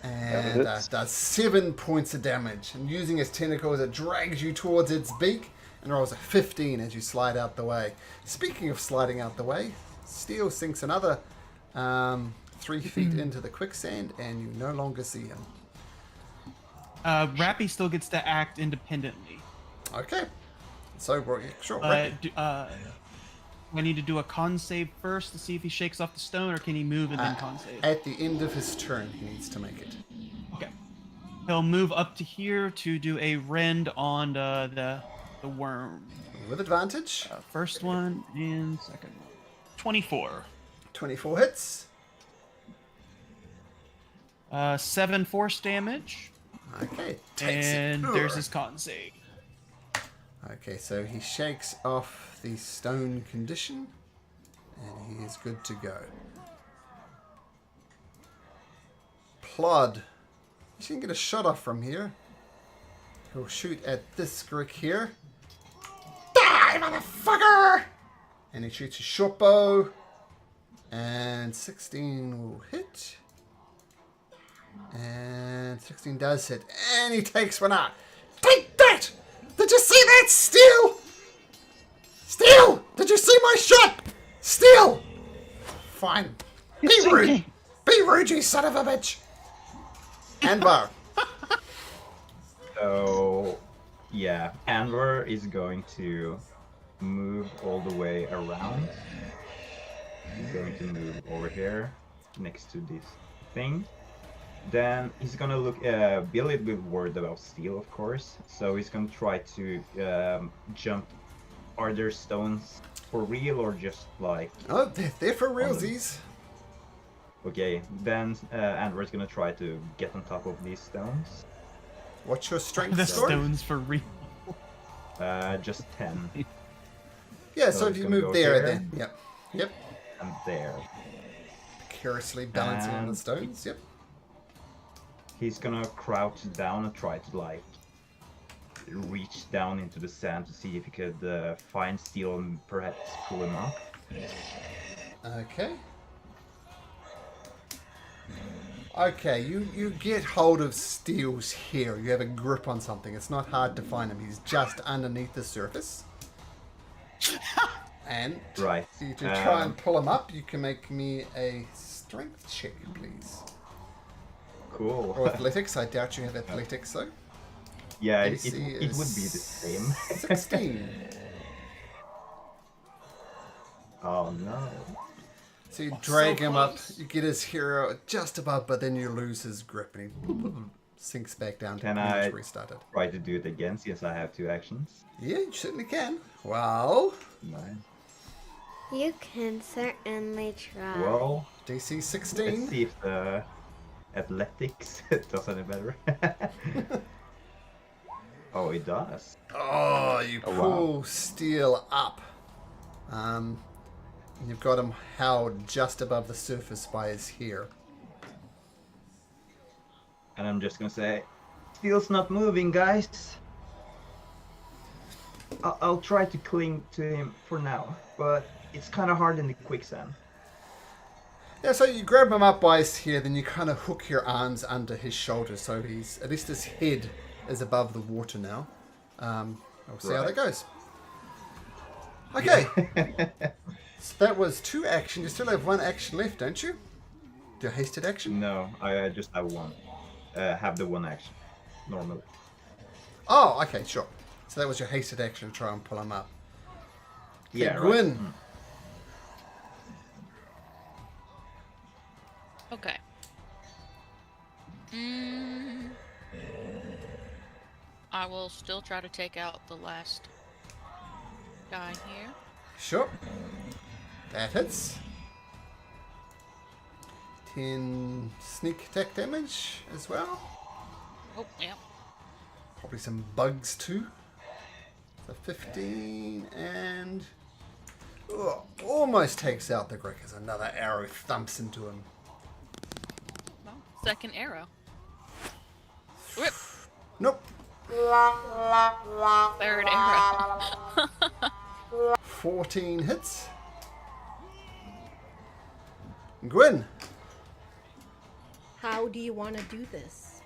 And hits. does 7 points of damage. And using its tentacles, it drags you towards its beak and rolls a 15 as you slide out the way. Speaking of sliding out the way, Steele sinks another 3 feet into the quicksand, and you no longer see him. Rappy still gets to act independently. Okay. So, sure. But I need to do a con save first to see if he shakes off the stone, or can he move and then con save? At the end of his turn, he needs to make it. Okay. He'll move up to here to do a rend on the worm. With advantage. First one and second one. 24. 24 hits. 7 force damage. Okay. Takes And it. there's his con save. Okay, so he shakes off the stone condition, and he is good to go. Plod. You can get a shot off from here. He'll shoot at this Grick here. Die, motherfucker! And he shoots a short bow. And 16 will hit. And 16 does hit. And he takes one out. Take that! Did you see that, Steele? Steele! Did you see my shot? Steele! Fine. Be rude. Be rude, you son of a bitch. Anvar. So, yeah, Anvar is going to move all the way around. He's going to move over here, next to this thing. Then he's gonna be a little bit worried about Steele, of course. So he's gonna try to jump. Are there stones for real or just like? Oh, they're for realsies. Okay, then Anvar's gonna try to get on top of these stones. What's your strength The score? stones for real. Just 10. Yeah, So so if he's you gonna move go there, here. then. Yep. Yep. And there. Curiously balancing on the And- stones. Yep. He's gonna crouch down and try to like reach down into the sand to see if he could find Steele and perhaps pull him up. Okay. Okay, you get hold of Steele's hair. You have a grip on something. It's not hard to find him. He's just underneath the surface. And Right. to try and pull him up, you can make me a strength check, please. Cool. Or athletics. I doubt you have athletics, though. Yeah, AC it would be the is same. 16. Oh no. So you drag so him up, close. you get his hero just above, but then you lose his grip and he sinks back down to Can pretty much I- where he started. Try to do it again since I have 2 actions. Yeah, you certainly can. Well, Nice. You can certainly try. Well, DC let's 16. see if the athletics does any better. Oh, it does. Oh, you Oh, wow. pull Steele up. And you've got him held just above the surface by his hair. And I'm just gonna say, Steele's not moving, guys. I'll try to cling to him for now, but it's kind of hard in the quicksand. Yeah, so you grab him up by his hair, then you kind of hook your arms under his shoulders, so he's at least his head is above the water now. We'll see how that Right. goes. Okay, so that was 2 actions. You still have 1 action left, don't you? Do a hasted action? No, I just have 1. Have the 1 action, normally. Oh, okay, sure. So that was your hasted action to try and pull him up. Okay, Yeah, Gwyn. right. Okay. I will still try to take out the last guy here. Sure. That hits. 10 sneak attack damage as well. Oh, yeah. Probably some bugs too. So 15 and... almost takes out the Grick as another arrow thumps into him. Well, second arrow. Rip. Nope. Third arrow. 14 hits. Gwyn. How how do you want to do this?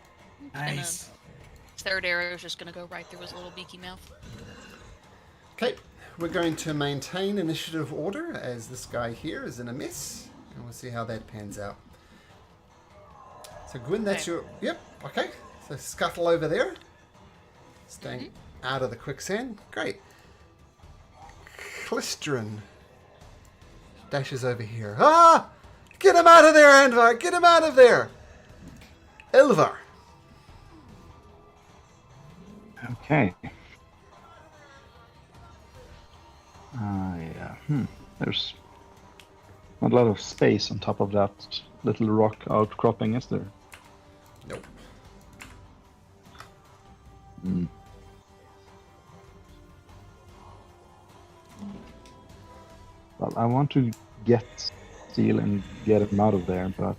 Nice. Third arrow is just gonna go right through his little beaky mouth. Okay, we're going to maintain initiative order as this guy here is in a mess, and we'll see how that pans out. So Gwyn, that's Okay. your... Yep, okay. So scuttle over there. Staying out of the quicksand. Great. Clistrin dashes over here. Ah! Get him out of there, Andvar! Get him out of there! Ilvar. Okay. Yeah. There's not a lot of space on top of that little rock outcropping, is there? Nope. Well, I want to get Steele and get him out of there, but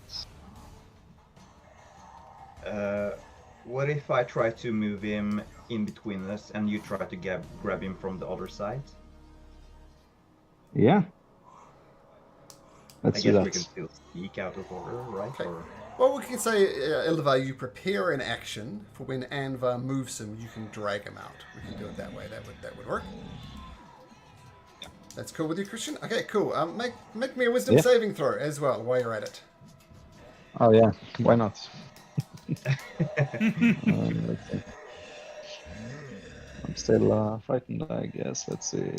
What if I try to move him in between us and you try to grab him from the other side? yeah. I Let's do guess we that. can still sneak out of order, right? Okay. Or... Well, we can say, Ilvar, you prepare an action for when Anvar moves him, you can drag him out. We can do it that way. That would work. That's cool with you, Christian? Okay, cool. Make me a wisdom saving throw as well while you're at it. Oh yeah, why not? Let's see. I'm still frightened, I guess. Let's see.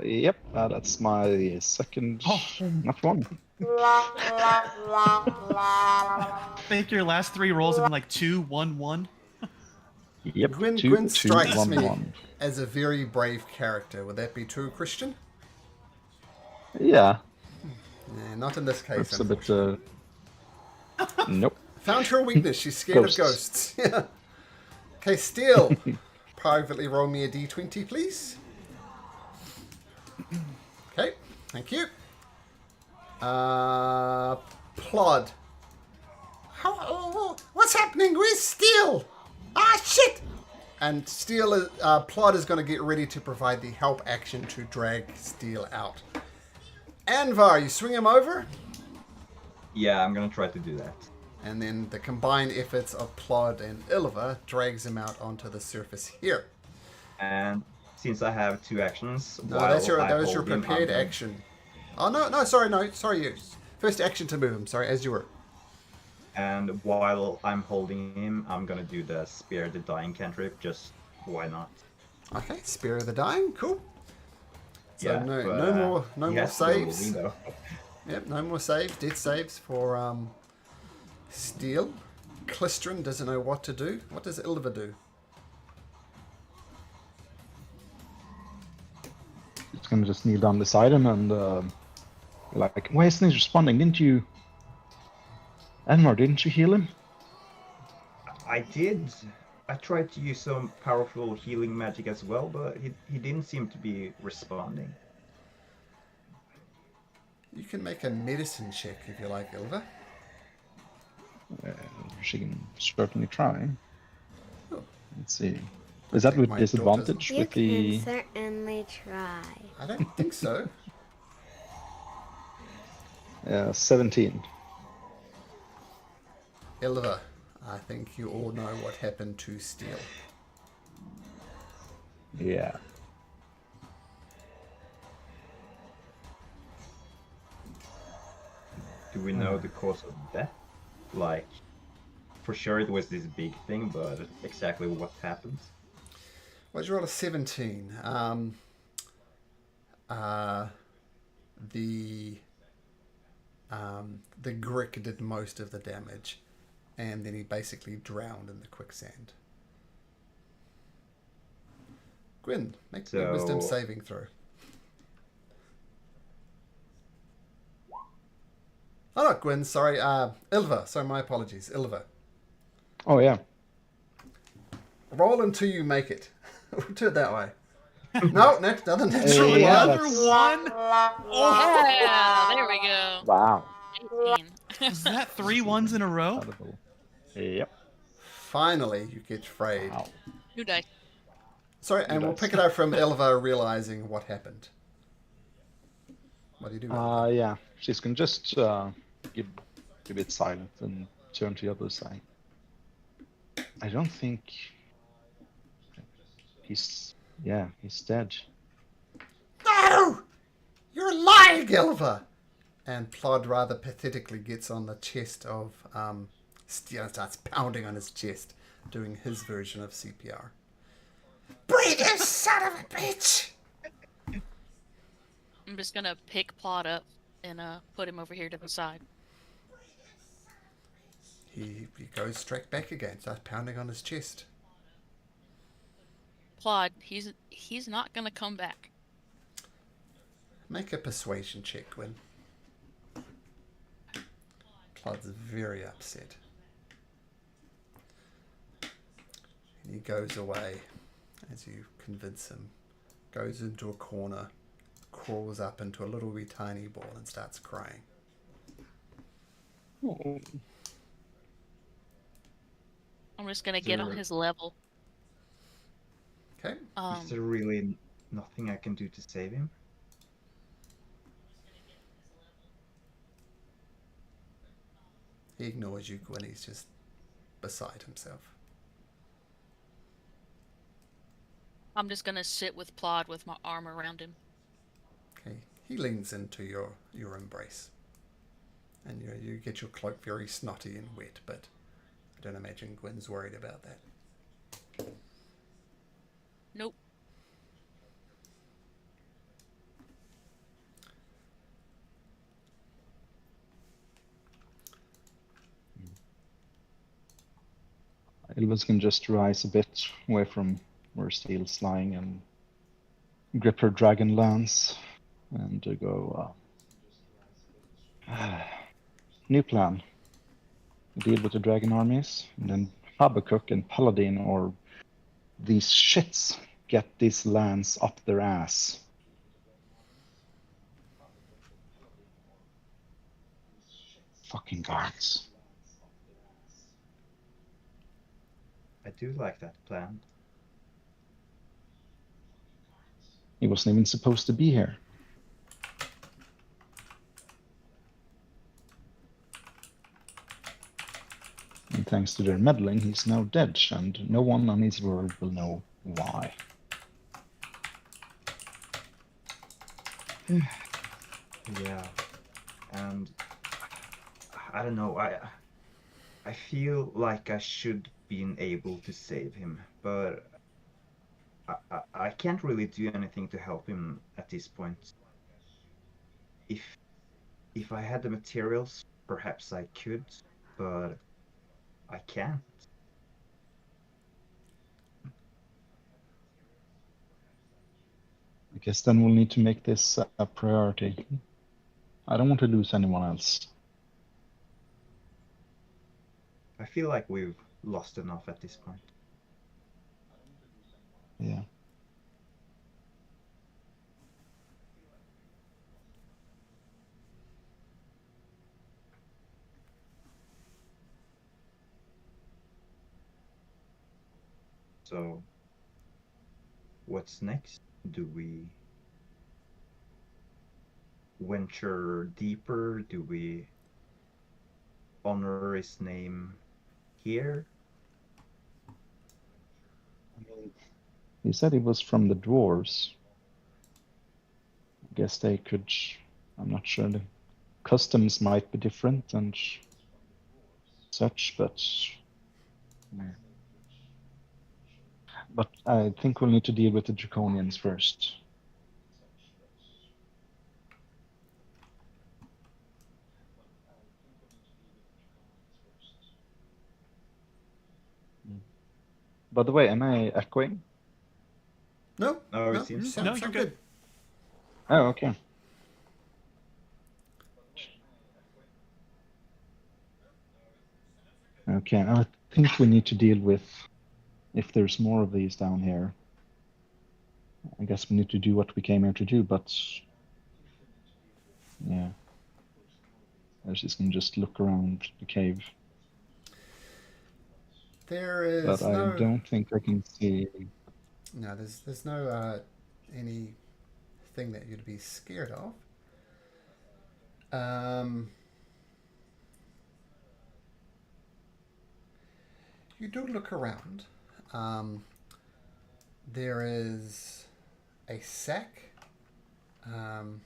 Yep, that's my second. Not one. I think your last 3 rolls have been like 2, 1, 1. Yep. Gwyn, two, Gwyn two, strikes one, me one. as a very brave character. Would that be true, Christian? Yeah, Yeah, not in this case. that's a bit. unfortunately. Nope. Found her weakness. She's scared of ghosts. Yeah. Okay, Steele. Privately roll me a d20, please. Okay, thank you. Plod. What's happening with Steele? Ah, shit! And Steele, Plod is going to get ready to provide the help action to drag Steele out. Anvar, you swing him over, Yeah, I'm gonna try to do that. and then the combined efforts of Plod and Ilva drags him out onto the surface here. And since I have 2 actions, No, while that was your hold him, I'm prepared gonna- action. Oh, no, sorry, you. First action to move him, sorry, as you were. And while I'm holding him, I'm gonna do the Spare the Dying cantrip, just why not? Okay, Spear of the Dying, cool. So Yeah, no but, more he has to go saves. moving, though. Yep, no more saves, death saves for Steele. Clistrin doesn't know what to do. What does Ilva do? It's gonna just kneel down beside him and like, why isn't he responding? Didn't you, Enmar? Didn't you heal him? I did. I tried to use some powerful healing magic as well, but he didn't seem to be responding. You can make a medicine check if you like, Ilva. She can certainly try. Oh. Let's see. Is that think with my disadvantage You with the? can certainly try. I don't think so. 17. Ilva, I think you all know what happened to Steele. Yeah. Do we know the cause of death? Like, for sure it was this big thing, but exactly what happened? Well, you roll a 17. The Grick did most of the damage, and then he basically drowned in the quicksand. Gwyn, make me a wisdom So- saving throw. Oh, not Gwyn, sorry. Ilva. Sorry, my apologies. Ilva. Oh yeah. Roll until you make it. We'll do it that way. No, another natural Hey, yeah, one. Another that's- 1? Oh, Yeah, there we go. Wow. 18. is that 3 1s in a row? Incredible. Yep. Finally, you get frayed. Wow. New dice. Sorry, and we'll pick it up from Ilva realizing what happened. What do you do? Yeah. She's gonna just give a bit silent and turn to the other side. I don't think he's dead. No! You're lying, Gilva! And Plod rather pathetically gets on the chest of Steele and starts pounding on his chest, doing his version of CPR. Breathe, you son of a bitch! I'm just gonna pick Plot up and put him over here to the side. He goes straight back again, starts pounding on his chest. Plod, he's not gonna come back. Make a persuasion check, Gwyn. Plod's very upset. And he goes away as you convince him. Goes into a corner, crawls up into a little wee tiny ball and starts crying. Oh. I'm just gonna get on his level. Okay? Is there really nothing I can do to save him? He ignores you when he's just beside himself. I'm just gonna sit with Plod with my arm around him. Okay? He leans into your embrace. And you get your cloak very snotty and wet, but I don't imagine Gwyn's worried about that. Nope. Ylvis can just rise a bit away from where Steele's lying and grip her dragon lance and go, new plan. Deal with the dragon armies, and then Habakkuk and Paladin or these shits get this lance up their ass. Fucking guards. I do like that plan. He wasn't even supposed to be here. And thanks to their meddling, he's now dead, and no one on his world will know why. Yeah, and I don't know. I feel like I should been able to save him, but I can't really do anything to help him at this point. If I had the materials, perhaps I could, but I can't. I guess then we'll need to make this a priority. I don't want to lose anyone else. I feel like we've lost enough at this point. Yeah. So, what's next? Do we venture deeper? Do we honor his name here? He said he was from the dwarves. I guess they could. I'm not sure. The customs might be different and such, but. But I think we'll need to deal with the Draconians first. By the way, am I echoing? No, No, no, it seems No, you're good. Oh, okay. Okay, I think we need to deal with, if there's more of these down here, I guess we need to do what we came here to do, but yeah. I was just gonna just look around the cave. There is But no. I don't think I can see. No, there's no anything that you'd be scared of. you do look around. There is a sack. You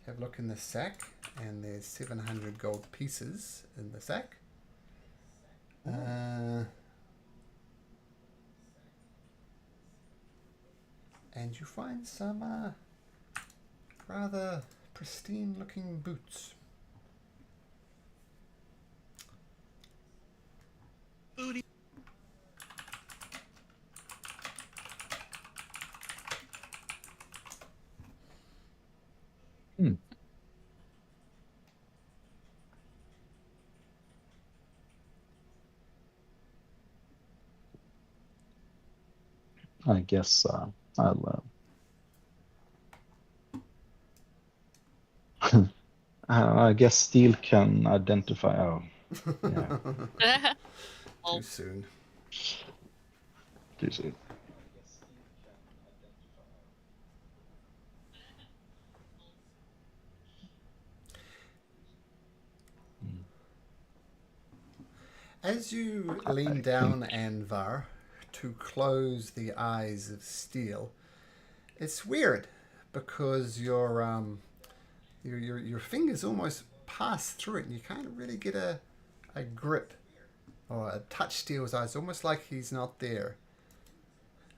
have a look in the sack, and there's 700 gold pieces in the sack. And you find some rather pristine looking boots. Booty. I guess I'll. I guess Steele can identify. Oh, yeah. Oh, Too soon. Too soon. As you lean down, Anvar, to close the eyes of Steele, it's weird because your fingers almost pass through it, and you can't really get a grip or a touch Steele's eyes. Almost like he's not there.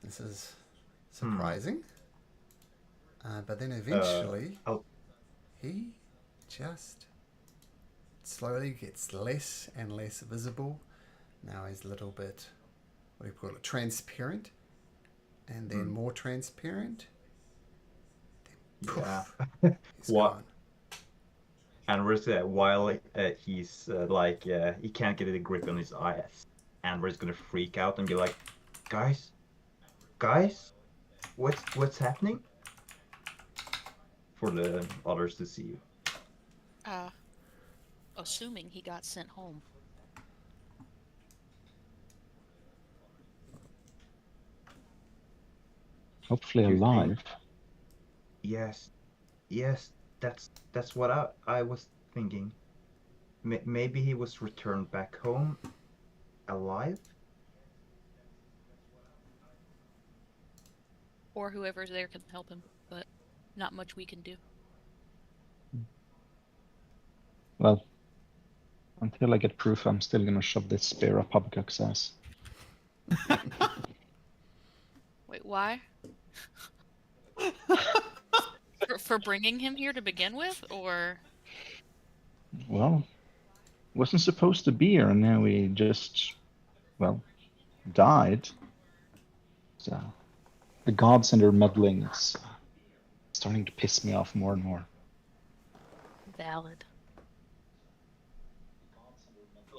This is surprising. But then eventually, he just slowly gets less and less visible. Now he's a little bit, what do you call it, transparent, and then more transparent. Then poof, he's gone. And while he's he can't get a grip on his eyes, Anvar's gonna freak out and be like, guys, what's happening? For the others to see. Assuming he got sent home. Hopefully alive. Yes, that's what I was thinking. Maybe he was returned back home alive? Or whoever's there can help him, but not much we can do. Well, until I get proof, I'm still gonna shove this spear up Habakkuk's ass. Wait, why? for bringing him here to begin with, or? Well, wasn't supposed to be here, and now he just, well, died. So, the gods and their meddling is starting to piss me off more and more. Valid.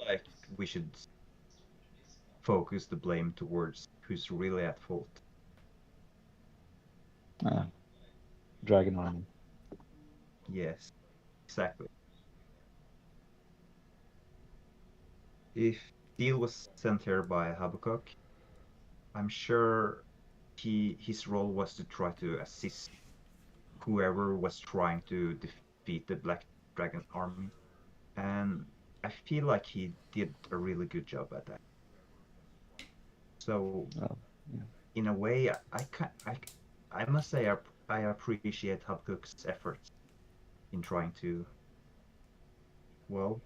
Like, we should focus the blame towards who's really at fault. Dragon Army. Yes, exactly. If Steele was sent here by Habakkuk, I'm sure his role was to try to assist whoever was trying to defeat the Black Dragon army. And I feel like he did a really good job at that. So, in a way, I must say I appreciate Habakkuk's efforts in trying to, well,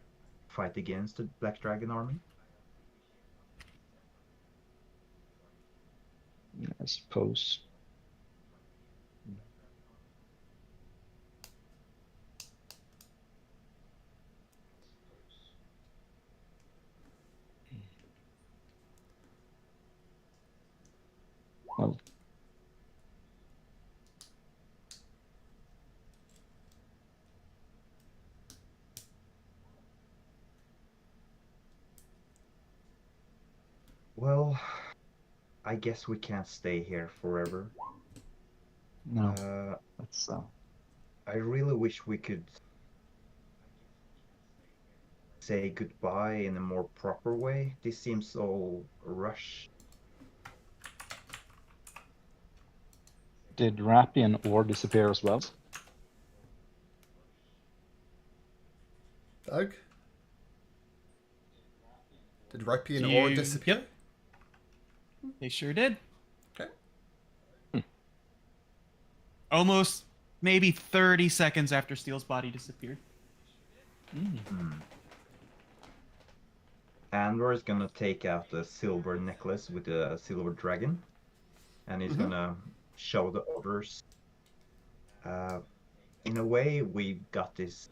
fight against the Black Dragon army. I suppose. Well, Well, I guess we can't stay here forever. no, that's I really wish we could say goodbye in a more proper way. This seems all rushed. Did Rappy and Or disappear as well? Doug? Did Rappy and Or disappear? Yep. They sure did. Okay. Almost maybe 30 seconds after Steele's body disappeared. Andor is gonna take out the silver necklace with the silver dragon, and he's gonna show the others. In a way, we got this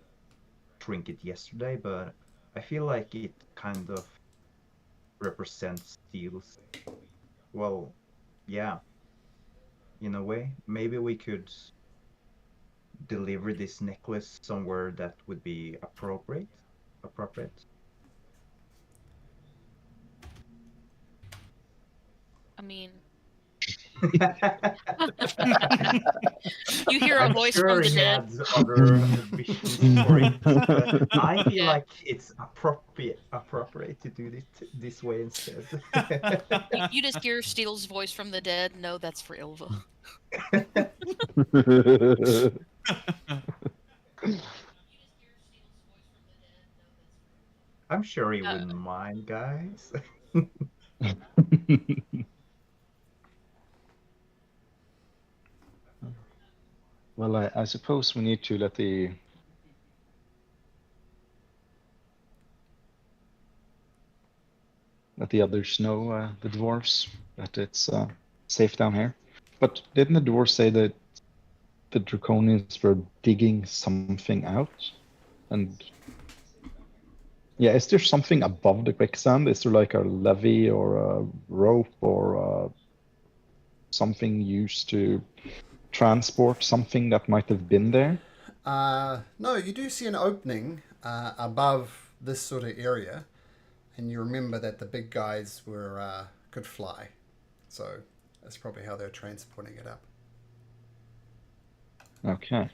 trinket yesterday, but I feel like it kind of represents Steele's. Well, yeah, in a way, maybe we could deliver this necklace somewhere that would be appropriate. Appropriate. I mean, you hear a I'm voice sure from the he dead. had other visions for it, but I feel Yeah. like it's appropriate to do this way instead. You just hear Steele's voice from the dead. No, that's for Ilva. I'm sure he wouldn't mind, guys. Well, I suppose we need to let the others know, the dwarves, that it's safe down here. But didn't the dwarves say that the draconians were digging something out? And yeah, is there something above the quicksand? Is there like a levee or a rope or something used to transport something that might have been there? No, you do see an opening above this sort of area, and you remember that the big guys were could fly, so that's probably how they're transporting it up. Okay.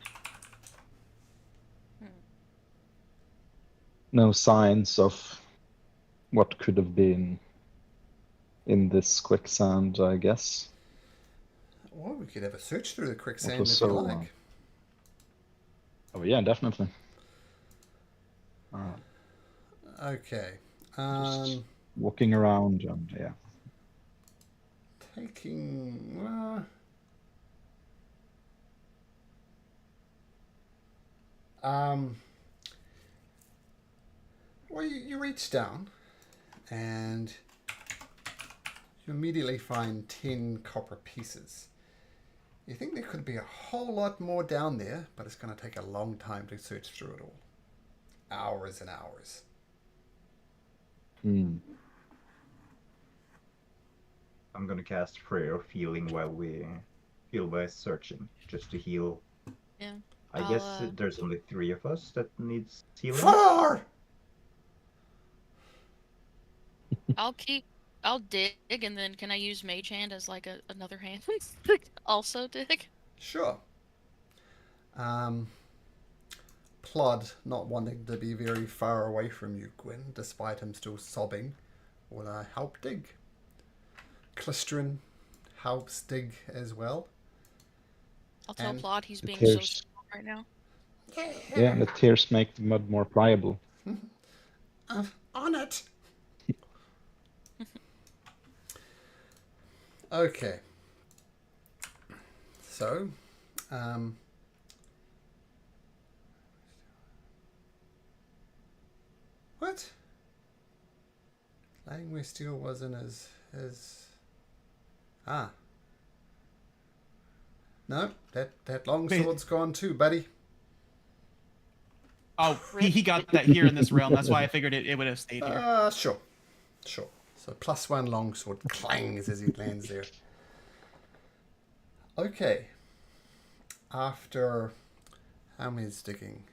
No signs of what could have been in this quicksand, I guess. Well, we could have a search through the quicksand was if so, you like. Oh yeah, definitely. Okay. Just walking around and yeah. Taking. Well, you reach down, and you immediately find 10 copper pieces. You think there could be a whole lot more down there, but it's going to take a long time to search through it all. Hours and hours. Hmm. I'm gonna cast Prayer of Healing while we heal by searching, just to heal. Yeah. I guess there's only 3 of us that needs healing. 4! I'll dig, and then can I use Mage Hand as like another hand? Also dig? Sure. Plod, not wanting to be very far away from you, Gwyn, despite him still sobbing, will help dig. Clistrin helps dig as well. I'll tell And Plod he's being tears. so strong right now. Yeah, the tears make the mud more pliable. On it! Okay. So, what? Laying where Steele wasn't as no, that long Wait. sword's gone too, buddy. Oh, he got that here in this realm. That's why I figured it would have stayed here. Sure. So +1 longsword clangs as he lands there. Okay. After how many is digging?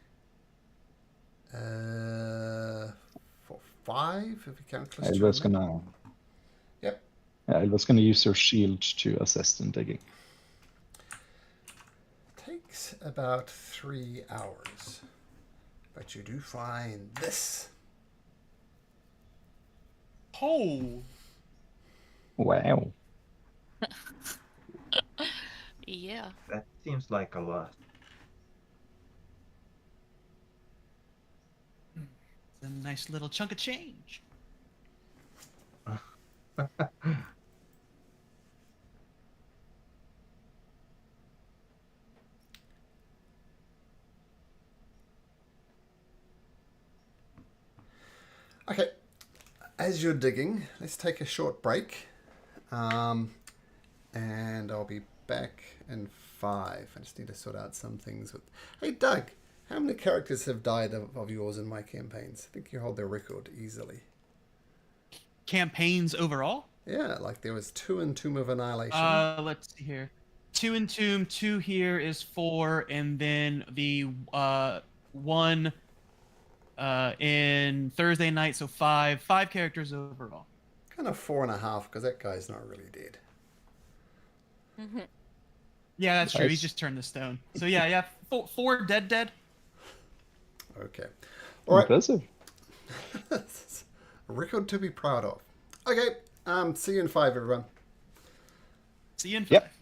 For 5 if you count I Clistrin. was gonna. Yep. Yeah, I was gonna use your shield to assist in digging. Takes about 3 hours. But you do find this. Oh, Wow. Yeah. That seems like a lot. it's a nice little chunk of change. Okay, as you're digging, let's take a short break. And I'll be back in 5. I just need to sort out some things with... Hey, Doug, how many characters have died of yours in my campaigns? I think you hold the record easily. Campaigns overall? Yeah, like there was 2 in Tomb of Annihilation. Let's see here. 2 in Tomb, 2 here is 4, and then the 1 in Thursday night, so 5. 5 characters overall. Kind of 4.5, because that guy's not really dead. Yeah, that's true. He Nice. just turned to stone. So yeah, 4 dead. Okay. All right. Impressive. A record to be proud of. Okay, see you in 5, everyone. See you in 5. Yep.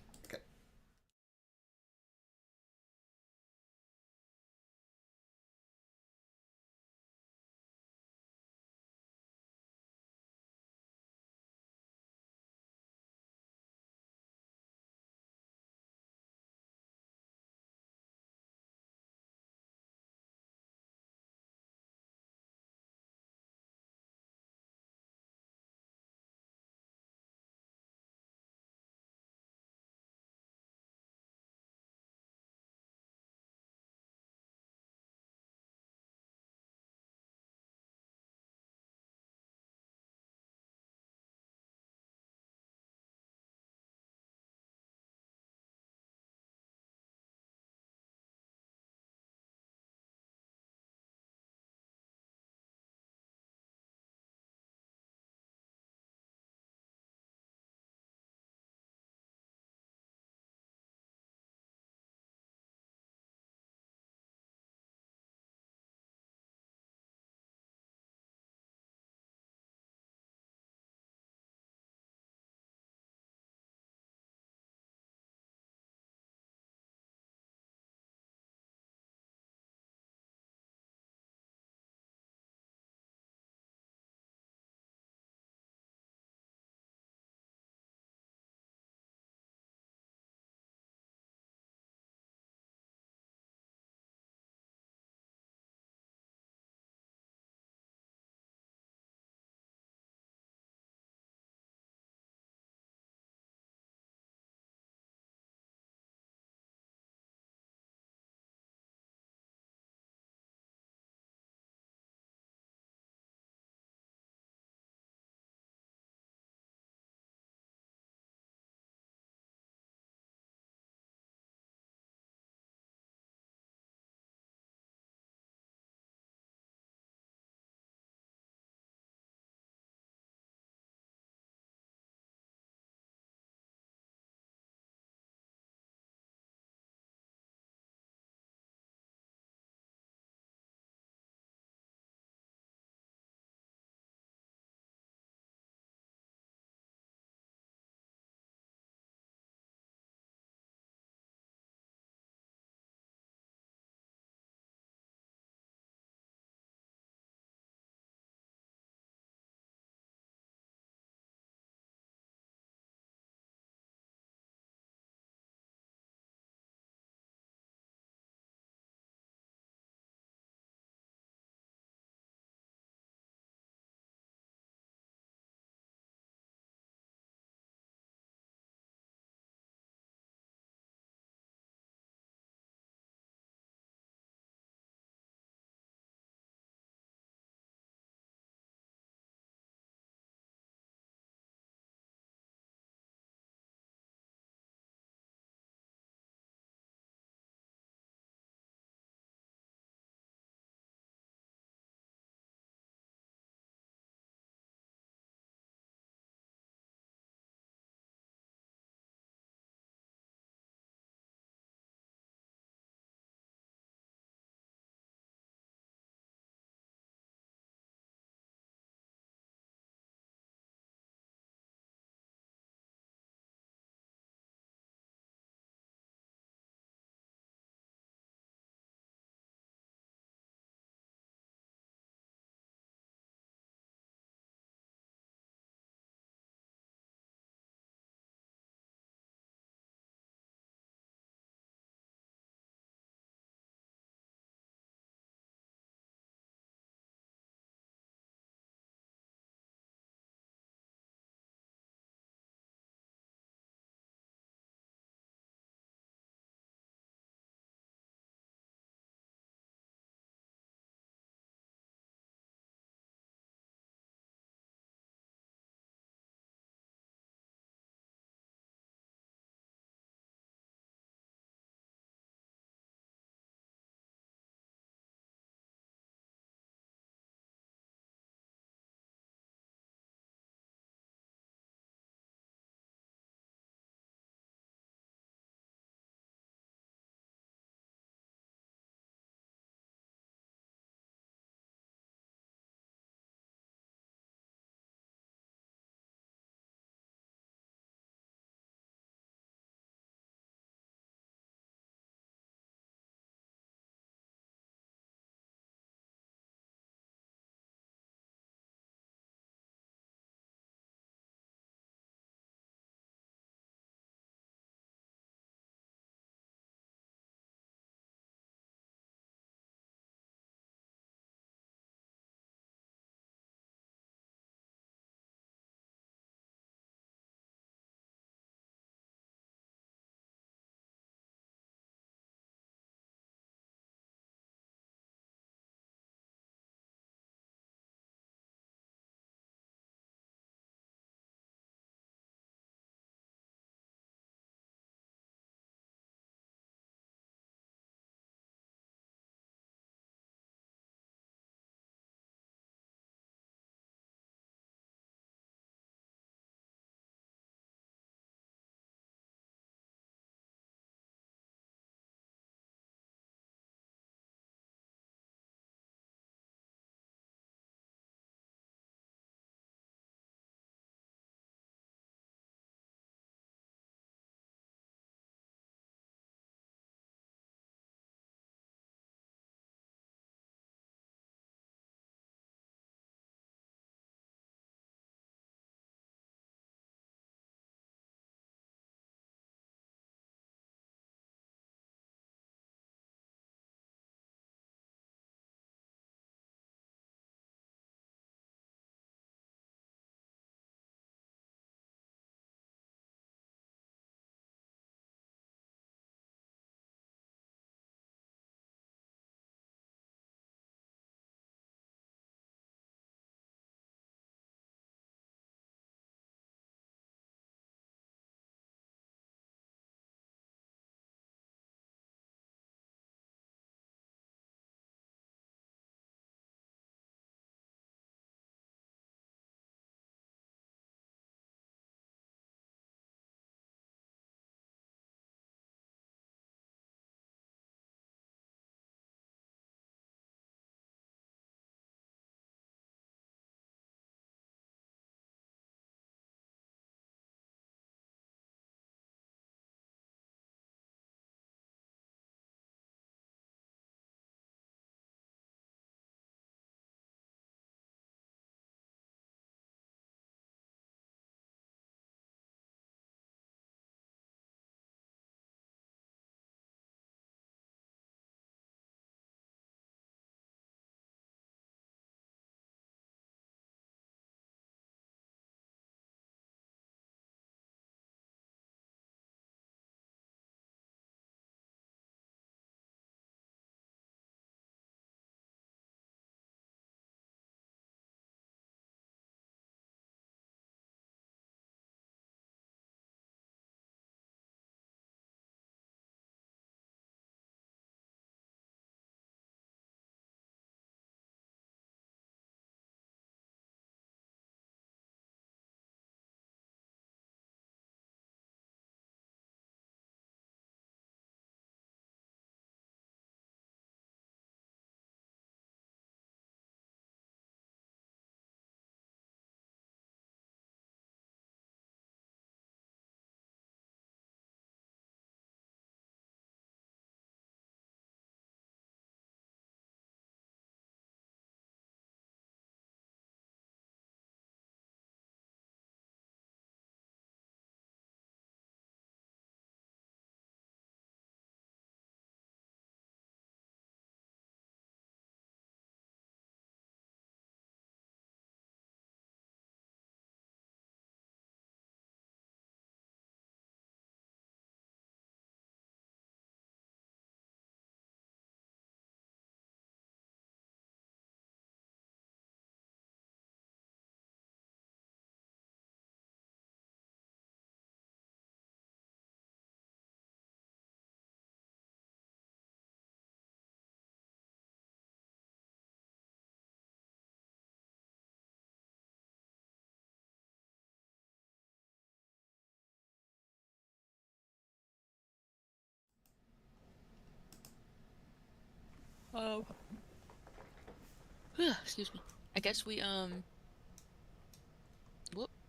Excuse me. I guess we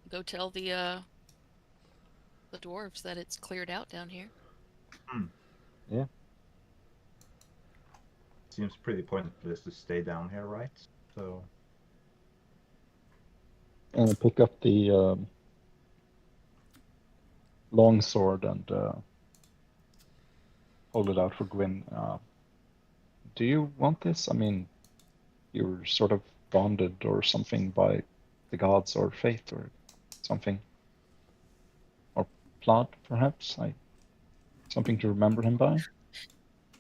go tell the dwarves that it's cleared out down here. Yeah. Seems pretty pointless to stay down here, right? So And pick up the longsword and hold it out for Gwyn. Do you want this? I mean, you're sort of bonded or something by the gods or fate or something. Or Plod, perhaps? Something to remember him by?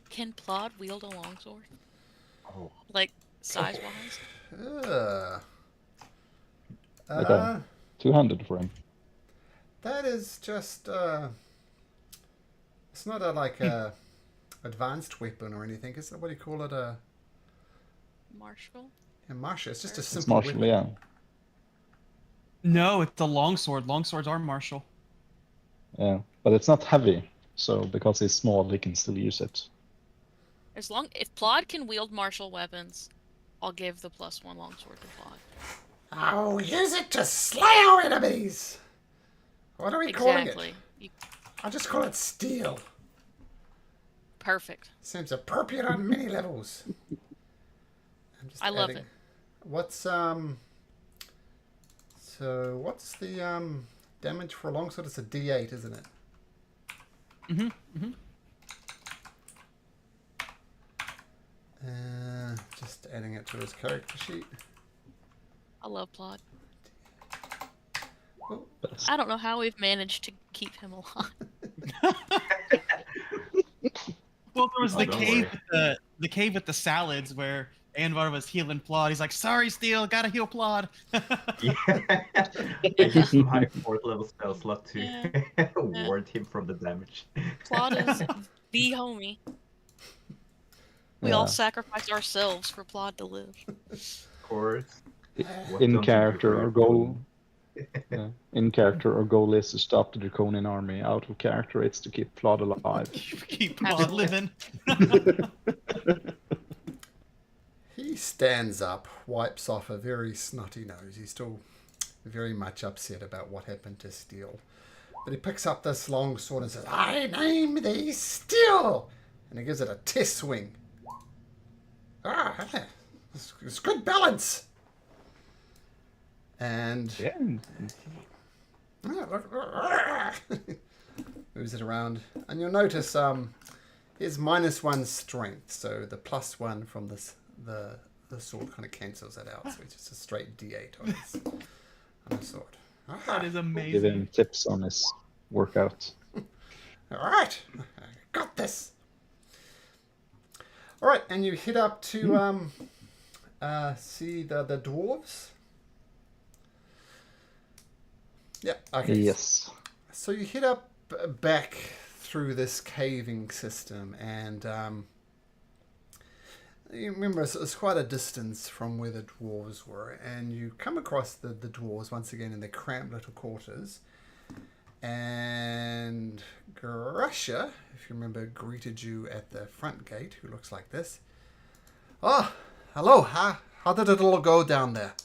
Can Plod wield a longsword? oh, Like, size-wise? Like a two-handed for him. That is just it's not a advanced weapon or anything. Is that what do you call it? Marshall? A martial. It's just a It's simple martial, weapon. yeah. No, it's a longsword. Longswords are martial. Yeah, but it's not heavy, so because he's small, he can still use it. If Plod can wield martial weapons, I'll give the +1 longsword to Plod. I'll use it to slay our enemies. What are we calling it? Exactly. I'll just call it Steele. Perfect. Seems appropriate on many levels. I love it. What's So what's the damage for a longsword? It's a D8, isn't it? Just adding it to his character sheet. I love Plod. Oh, I don't know how we've managed to keep him alive. Well, there was the don't cave worry. with the cave with the salads where Anvar was healing Plod. He's like, "Sorry, Steele, gotta heal Plod." yeah. I used my 4th level spell slot to Yeah. ward him from the damage. Plod is the homie. We all sacrifice ourselves for Plod to live. Of course. What In don't you do character, for our your goal. own? In character, our goal is to stop the Draconian army. Out of character, it's to keep Plod alive. Keep Plod living. he stands up, wipes off a very snotty nose. He's still very much upset about what happened to Steele. But he picks up this long sword and says, I name thee Steele! And he gives it a test swing. It's good balance. And Yeah. moves it around. And you'll notice his -1 strength, so the +1 from this the sword kind of cancels it out. So it's just a straight D8 on his sword. That is Give amazing. him tips on his workout. Alright, I got this. Alright, and you head up to see the dwarves. Yeah, okay. Yes. So you head up back through this caving system, and you remember it's quite a distance from where the dwarves were, and you come across the dwarves once again in their cramped little quarters. And Grusha, if you remember, greeted you at the front gate, who looks like this. Oh, hello. How did it all go down there?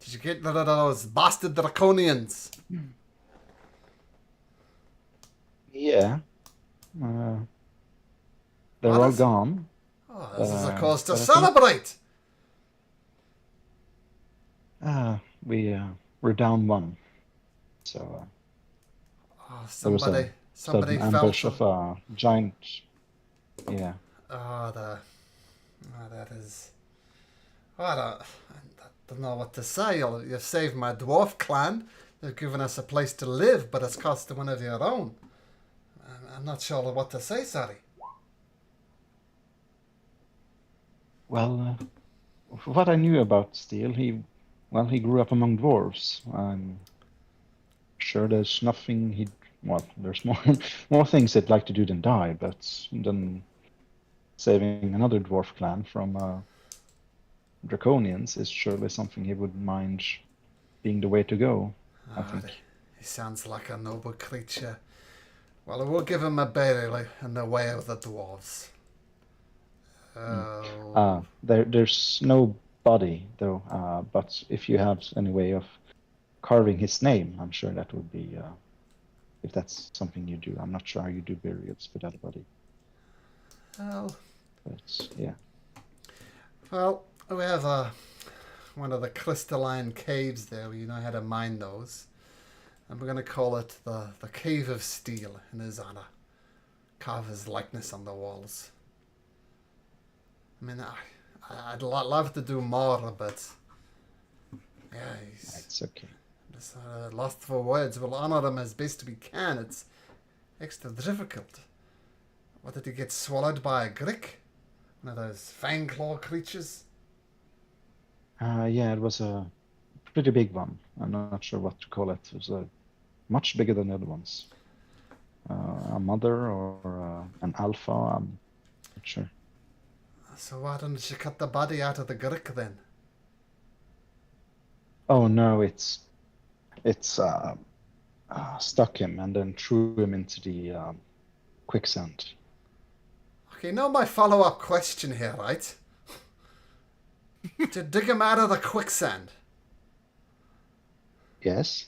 Did you get rid of those bastard draconians? Yeah. They're all Others? gone. Oh, this is a cause to but I think- celebrate. We're down one. So Oh, there was somebody a sudden fell ambush to... of a giant. Yeah. Oh, that is... Oh, I don't know what to say. You've saved my dwarf clan. They've given us a place to live, but it's cost one of your own. I'm not sure what to say, sorry. Well, what I knew about Steele, he grew up among dwarves. I'm sure there's nothing he'd. Well, there's more things he'd like to do than die, but then saving another dwarf clan from draconians is surely something he would mind being the way to go. I think. He sounds like a noble creature. Well, we'll give him a burial in the way of the dwarves. Oh. There's no body, though. But if you have any way of carving his name, I'm sure that would be, if that's something you do. I'm not sure how you do burials for that body. Well, But yeah. well, we have one of the crystalline caves there. We know how to mine those. And we're going to call it the Cave of Steele in his honor. Carve his likeness on the walls. I mean, I'd love to do more, but yeah, he's It's okay. just lost for words. We'll honor him as best we can. It's extra difficult. What, did he get swallowed by a grick? One of those fang claw creatures? Yeah, it was a pretty big one. I'm not sure what to call it. It was much bigger than the other ones. A mother or an alpha, I'm not sure. So why didn't you cut the body out of the grick then? Oh no, it's stuck him and then threw him into the quicksand. Okay, now my follow-up question here, right? To dig him out of the quicksand. Yes.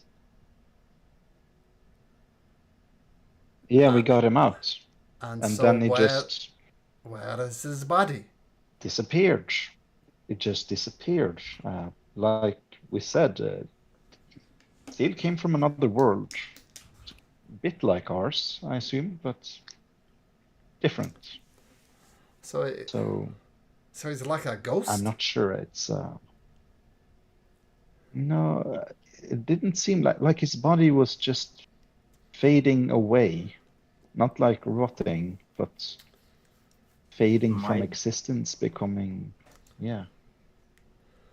Yeah, we got him out, And and so then he just where is his body? disappeared. It just disappeared. Like we said, Steele came from another world, a bit like ours, I assume, but different. So he's like a ghost? I'm not sure. It's no, it didn't seem like his body was just fading away, not like rotting, but fading from Might- existence, becoming, yeah.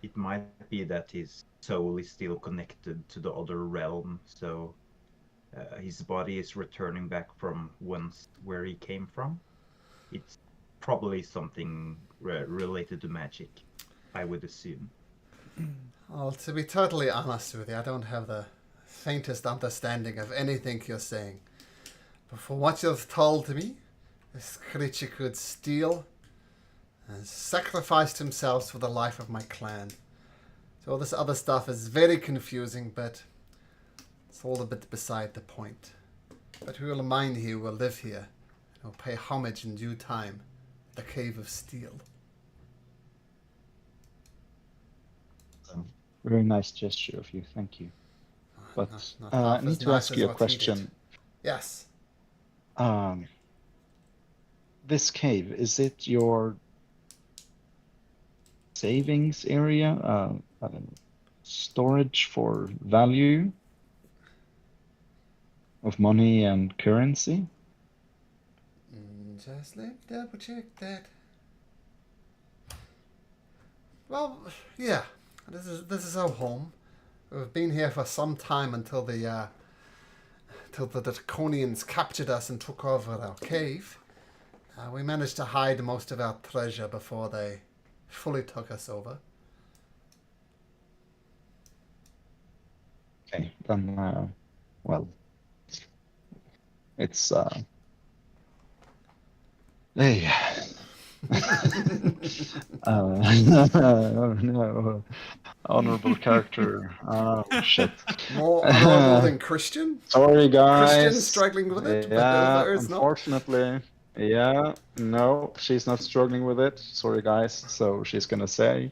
It might be that his soul is still connected to the other realm, so his body is returning back from where he came from. It's probably something related to magic, I would assume. Well, to be totally honest with you, I don't have the faintest understanding of anything you're saying. But from what you've told me, this creature could steal and sacrificed himself for the life of my clan. So all this other stuff is very confusing, but it's all a bit beside the point. But who will mine here will live here and will pay homage in due time. The Cave of Steele. Very nice gesture of you, thank you. But Not I half need as to nice ask as you a what he did. question. Yes. This cave, is it your savings area? I don't know, storage for value of money and currency? Just let me double check that. Well, yeah. This is our home. We've been here for some time until the Draconians captured us and took over our cave. We managed to hide most of our treasure before they fully took us over. Okay, then, well, it's, hey. No, honorable character. Oh, shit. More honorable than Christian? Sorry, guys. Christian struggling with it, but Yeah, others not. unfortunately. Yeah, no, she's not struggling with it. Sorry, guys. So she's gonna say,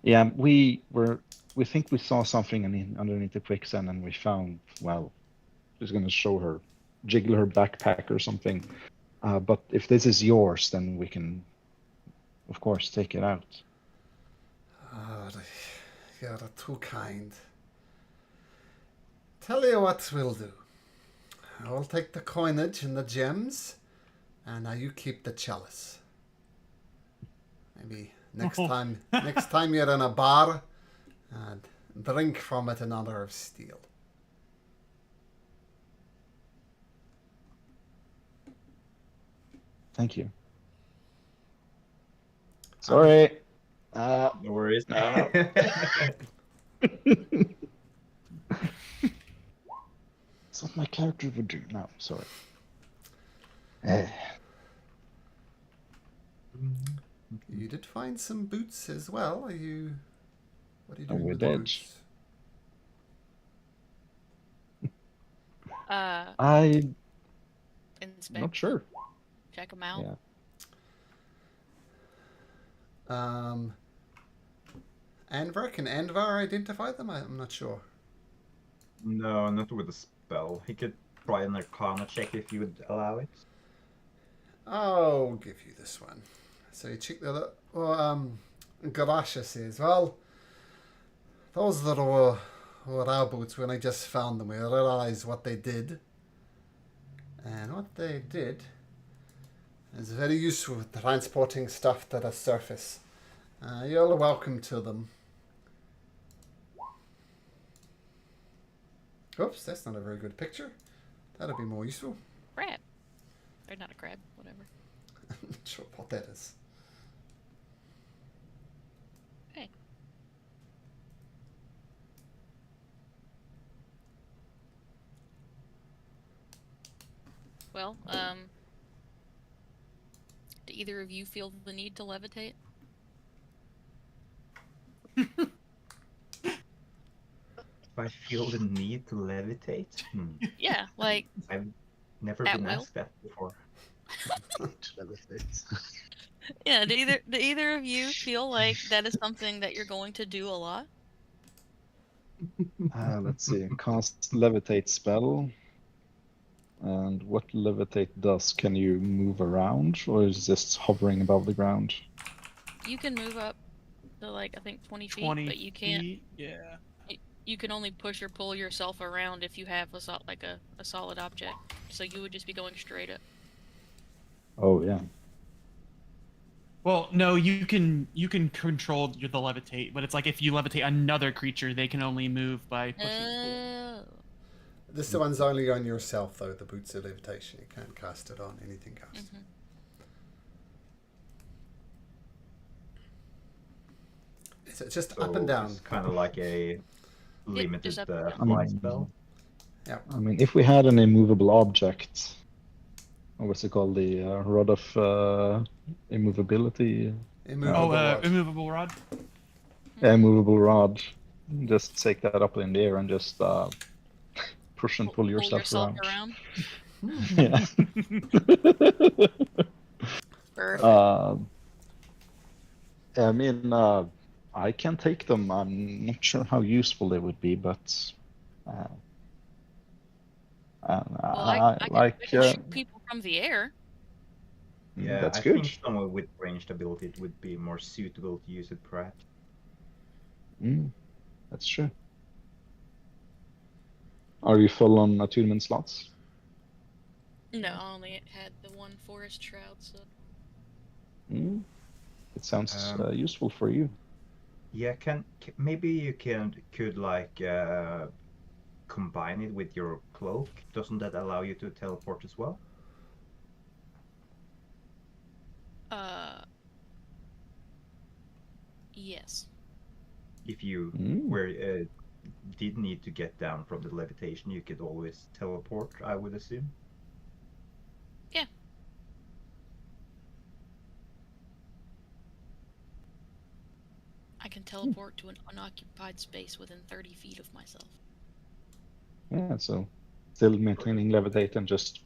yeah, we think we saw something underneath the quicksand, and we found, well, she's gonna show her, jiggle her backpack or something. But if this is yours, then we can, of course, take it out. Oh, you're too kind. Tell you what we'll do. I'll take the coinage and the gems, and now you keep the chalice. Maybe next time you're in a bar, drink from it in honor of Steele. Thank you. Sorry. No worries. It's what my character would do. No, sorry. Eh. You did find some boots as well. What are you doing we with the did. boots? I'm Inspect not sure. Check them out. Yeah. Anvar, can Anvar identify them? I'm not sure. No, not with a spell. He could try an Arcana check if you would allow it. I'll give you this one. So you check the other. Well, Galasha says, well, those that were our boots when I just found them. We realized what they did. And what they did is very useful with transporting stuff to the surface. You're welcome to them. Oops, that's not a very good picture. That'd be more useful. Crab. Or not a crab, whatever. I'm not sure what that is. Hey. Well, do either of you feel the need to levitate? If I feel the need to levitate? Yeah, like I've never At been will? asked that before. yeah. Do either of you feel like that is something that you're going to do a lot? Let's see. Cast levitate spell. And what levitate does? Can you move around, or is this hovering above the ground? You can move up to like I think 20 feet, 20 but you can't. feet, yeah. You can only push or pull yourself around if you have a solid object. So you would just be going straight up. Oh yeah. Well, no, you can control the levitate, but it's like if you levitate another creature, they can only move by pushing. Oh. This one's only on yourself, though, the boots of levitation. You can't cast it on anything else. Mhm. It's just up and down. It's kind of like a limited just up and down. fly spell. Yeah. I mean, if we had an immovable object, or what's it called, the rod of immovability, Immovable rod. Immovable rod. immovable rod, just take that up in the air and just push and pull Pull yourself around. Yeah. Perfect. I mean, I can take them. I'm not sure how useful they would be, but I like can shoot people from the air. Yeah, that's I good. think someone with ranged ability it would be more suitable to use it, perhaps. That's true. Are you full on attunement slots? No, I only had the one forest shroud. So It sounds useful for you. Yeah, maybe you could like combine it with your cloak. Doesn't that allow you to teleport as well? Yes. If you did need to get down from the levitation, you could always teleport, I would assume. Yeah. I can teleport to an unoccupied space within 30 feet of myself. Yeah, so still maintaining levitate and just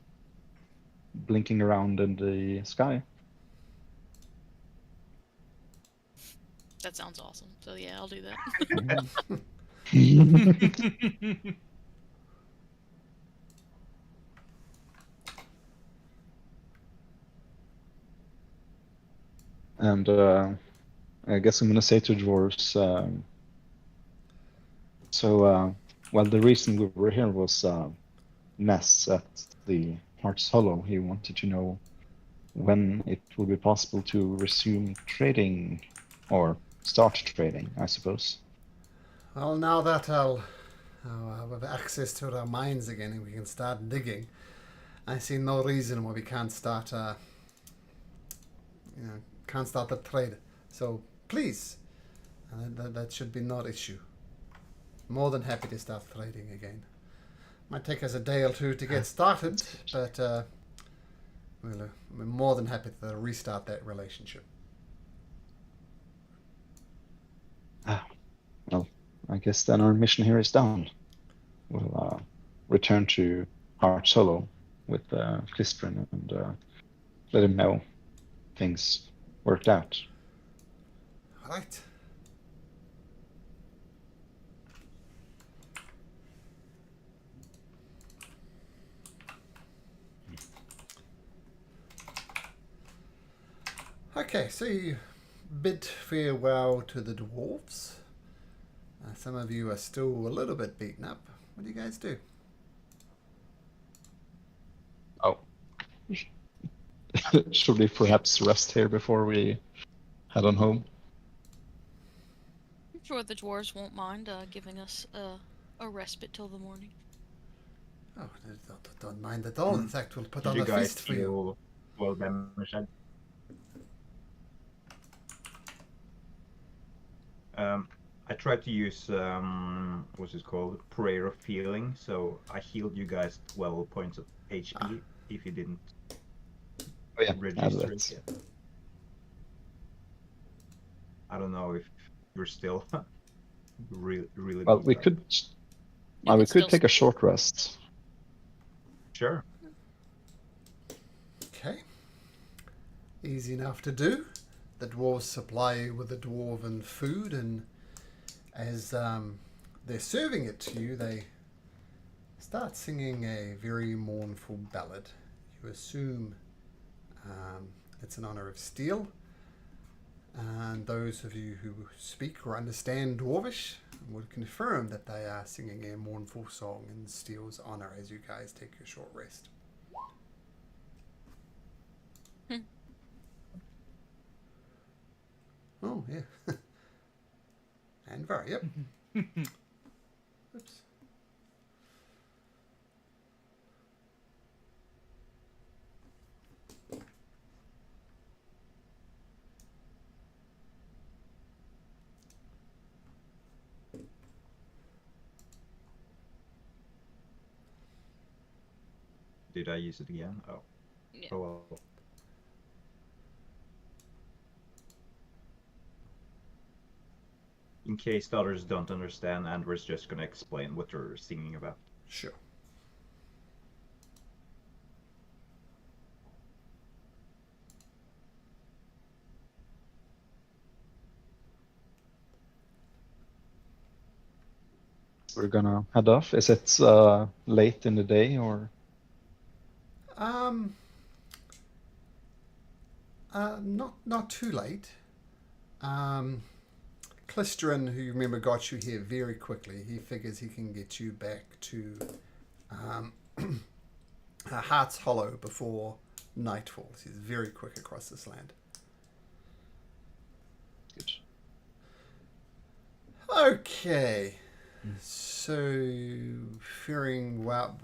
blinking around in the sky. That sounds awesome. So yeah, I'll do that. And I guess I'm gonna say to dwarves. Well, the reason we were here was Ness at the Heart's Hollow. He wanted to know when it would be possible to resume trading, or start trading, I suppose. Well, now that I'll have access to our mines again and we can start digging, I see no reason why we can't start, can't start the trade. So please, that should be no issue. More than happy to start trading again. Might take us a day or two to get started, but we're more than happy to restart that relationship. I guess then our mission here is done. We'll return to Heart Hollow with Klistrin and let him know things worked out. Right. Okay, so you bid farewell to the dwarves. Some of you are still a little bit beaten up. What do you guys do? Oh. Should we perhaps rest here before we head on home? I'm sure the dwarves won't mind giving us a respite till the morning. Oh, don't mind at all. In fact, we'll put Did on you a guys feast for you. feel well damaged? I tried to use what's it called? Prayer of healing. So I healed you guys 12 points of HP if you didn't Oh yeah, register it yet. I don't know if you're still really well, beat we up. could. You We could still could take a speak. short rest. Sure. Okay. Easy enough to do. The dwarves supply you with the dwarven food, and as they're serving it to you, they start singing a very mournful ballad. You assume it's in honor of Steele, and those of you who speak or understand Dwarvish would confirm that they are singing a mournful song in Steele's honor as you guys take your short rest. Oh, yeah. Anvar, yep. Oops. Did I use it again? Oh. Yeah. Oh well. In case the others don't understand, Andrew's just gonna explain what they're singing about. Sure. We're gonna head off. Is it late in the day or? Not too late. Clisterin, who you remember got you here very quickly, he figures he can get you back to Heart's Hollow before night falls. He's very quick across this land. Good. Okay. So, farewell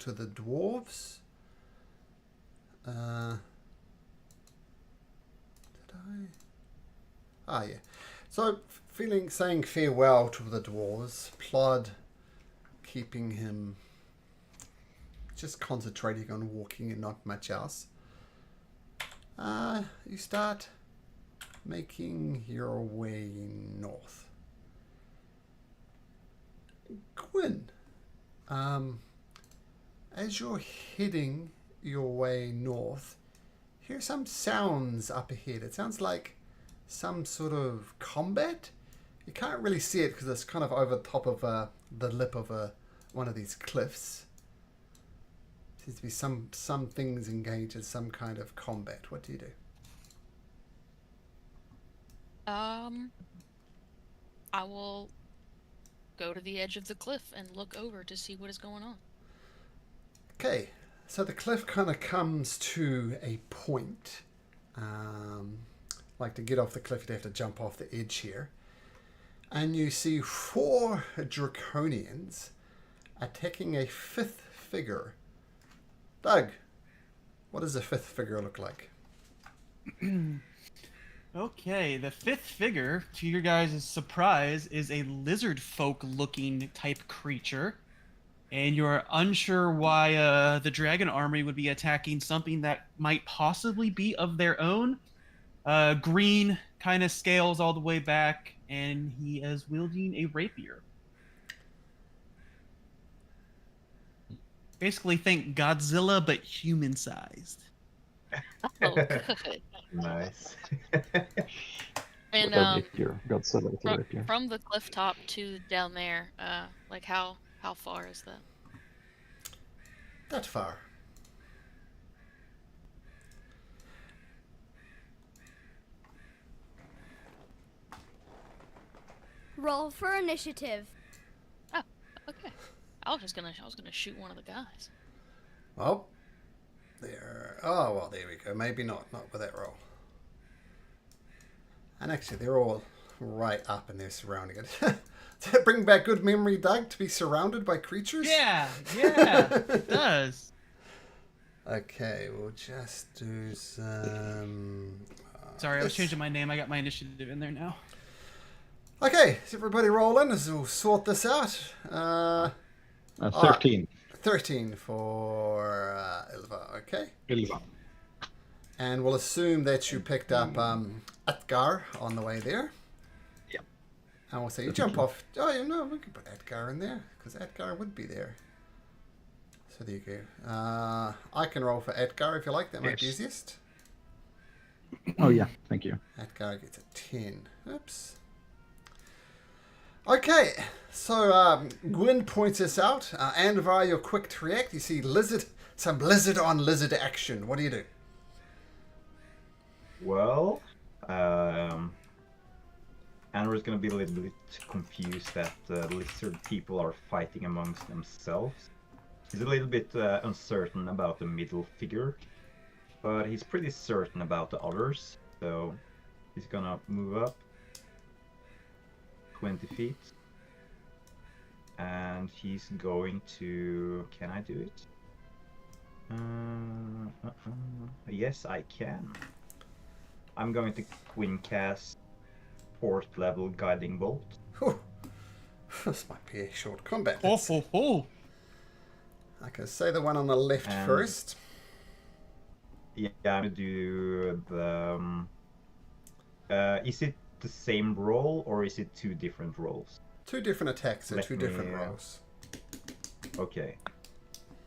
to the dwarves. Did I? Ah, yeah. So, saying farewell to the dwarves, Plod keeping him just concentrating on walking and not much else. You start making your way north. Gwyn, as you're heading your way north, hear some sounds up ahead. It sounds like some sort of combat. You can't really see it because it's kind of over top of the lip of one of these cliffs. Seems to be some things engaged in some kind of combat. What do you do? I will go to the edge of the cliff and look over to see what is going on. Okay, so the cliff kind of comes to a point. Like to get off the cliff, you'd have to jump off the edge here. And you see 4 draconians attacking a 5th figure. Doug, what does the 5th figure look like? Okay, the 5th figure, to your guys' surprise, is a lizard folk-looking type creature. And you're unsure why the dragon army would be attacking something that might possibly be of their own. green kind of scales all the way back, and he is wielding a rapier. Basically, think Godzilla, but human-sized. Oh, good. Nice. And With a rapier. Godzilla with a rapier. from the cliff top to down there, like how far is that? That far. Roll for initiative. Oh, okay. I was gonna shoot one of the guys. Oh. There. Oh, well, there we go. Maybe not. Not with that roll. And actually, they're all right up and they're surrounding it. Does that bring back good memory, Doug, to be surrounded by creatures? Yeah, it does. Okay, we'll just do some... Sorry, I was changing my name. I got my initiative in there now. Okay, is everybody rolling? We'll sort this out. 13. 13 for Ilva, okay? Ilva. And we'll assume that you picked up Edgar on the way there. Yeah. And we'll say you jump off. Oh, you know, we can put Edgar in there because Edgar would be there. So there you go. I can roll for Edgar if you like. That might be Yes. easiest. Oh yeah, thank you. Edgar gets a 10. Oops. Okay, so Gwyn points us out. Anvar, you're quick to react. You see some lizard on lizard action. What do you do? Well, Andrew's gonna be a little bit confused that lizard people are fighting amongst themselves. He's a little bit uncertain about the middle figure, but he's pretty certain about the others. So he's gonna move up 20 feet, and he's going to. Can I do it? Yes, I can. I'm going to Queen cast 4th level Guiding Bolt. Whew. This might be a short combat. Oh. I can say the one on the left And- first. Yeah, I'm gonna do the. Is it the same roll or is it 2 different rolls? 2 different attacks and Let 2 different me, rolls. Okay.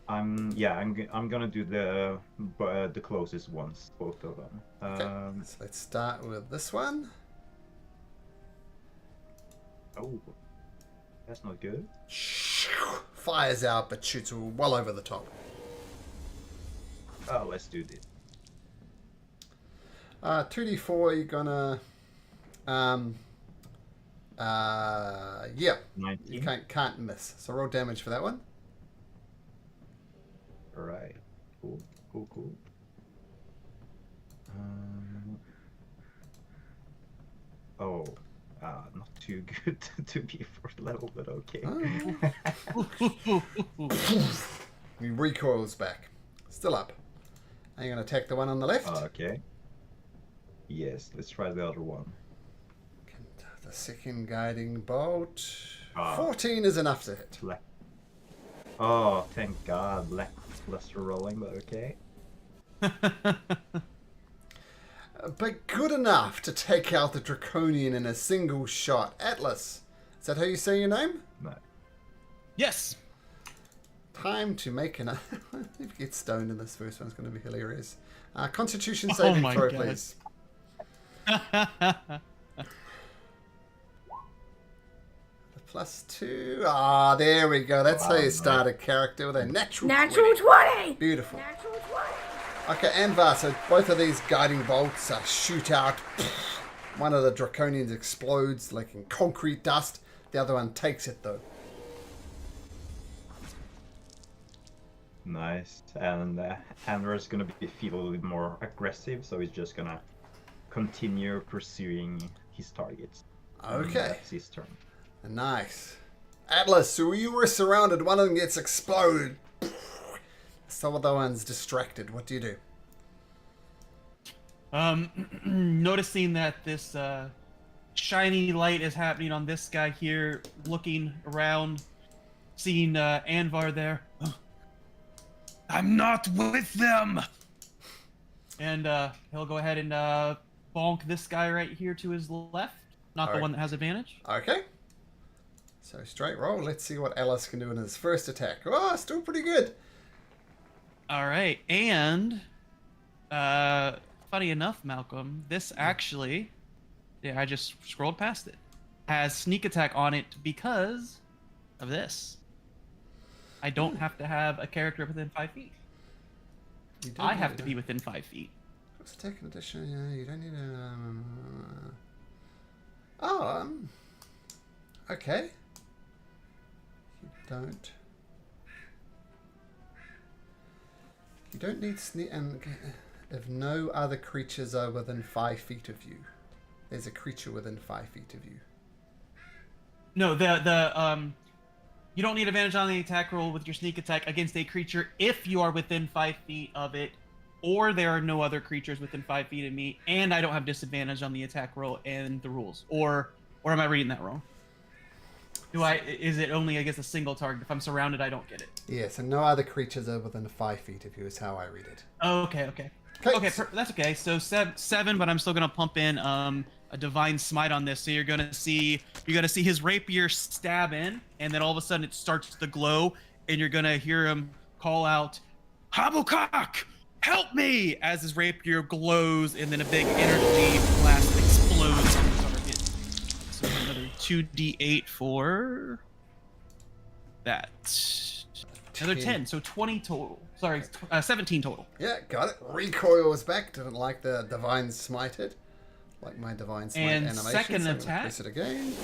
I'm gonna do the closest ones, both of them. Okay, so let's start with this one. Oh, that's not good. Fires out but shoots well over the top. Oh, let's do this. 2d4, you're gonna... yeah, 19. you can't miss. So roll damage for that one. All right. Cool. Not too good to be 4th level, but okay. He recoils back. Still up. And you're gonna attack the one on the left. Okay. Yes, let's try the other one. The second guiding bolt. Ah. 14 is enough to hit. Oh, thank God. Lackluster rolling, but okay. But good enough to take out the Draconian in a single shot. Atlas, is that how you say your name? No. Yes. Time to make an... if you get stoned in this first one, it's going to be hilarious. Constitution saving my throw, God. please. +2. Ah, there we go. That's how you start a character with a natural 20. Beautiful. Natural 20. Okay, Anvar, so both of these guiding bolts shoot out. One of the Draconians explodes like in concrete dust. The other one takes it, though. Nice. And Andrew's gonna feel a little bit more aggressive, so he's just gonna continue pursuing his targets. Okay. That's his turn. Nice. Atlas, so you were surrounded. One of them gets exploded. Some of the one's distracted. What do you do? Noticing that this shiny light is happening on this guy here, looking around, seeing Anvar there. I'm not with them. And he'll go ahead and bonk this guy right here to his left, not the Alright. one that has advantage. Okay. So straight roll. Let's see what Ellis can do in his first attack. Oh, still pretty good. All right, and funny enough, Malcolm, this actually, yeah, I just scrolled past it, has sneak attack on it because of this. I don't have to have a character within 5 feet. You don't I need have it, to though. be within 5 feet. Let's take an addition. Yeah, you don't need a. Oh, okay. You don't. You don't need sneak. And if no other creatures are within 5 feet of you, there's a creature within 5 feet of you. No, you don't need advantage on the attack roll with your sneak attack against a creature if you are within 5 feet of it, or there are no other creatures within 5 feet of me, and I don't have disadvantage on the attack roll and the rules. Or am I reading that wrong? Is it only against a single target? If I'm surrounded, I don't get it. Yes, and no other creatures are within 5 feet of you is how I read it. Oh, okay. That's okay. So 7, but I'm still gonna pump in a divine smite on this. So you're gonna see his rapier stab in, and then all of a sudden it starts to glow, and you're gonna hear him call out, "Habukak, help me!" as his rapier glows, and then a big energy blast explodes on the target. So another 2d8 for that. Another 10, so 20 total. Sorry, 17 total. Yeah, got it. Recoils back. Didn't like the divine smited. Like my divine smite And animation. second so I'm gonna attack. press it again.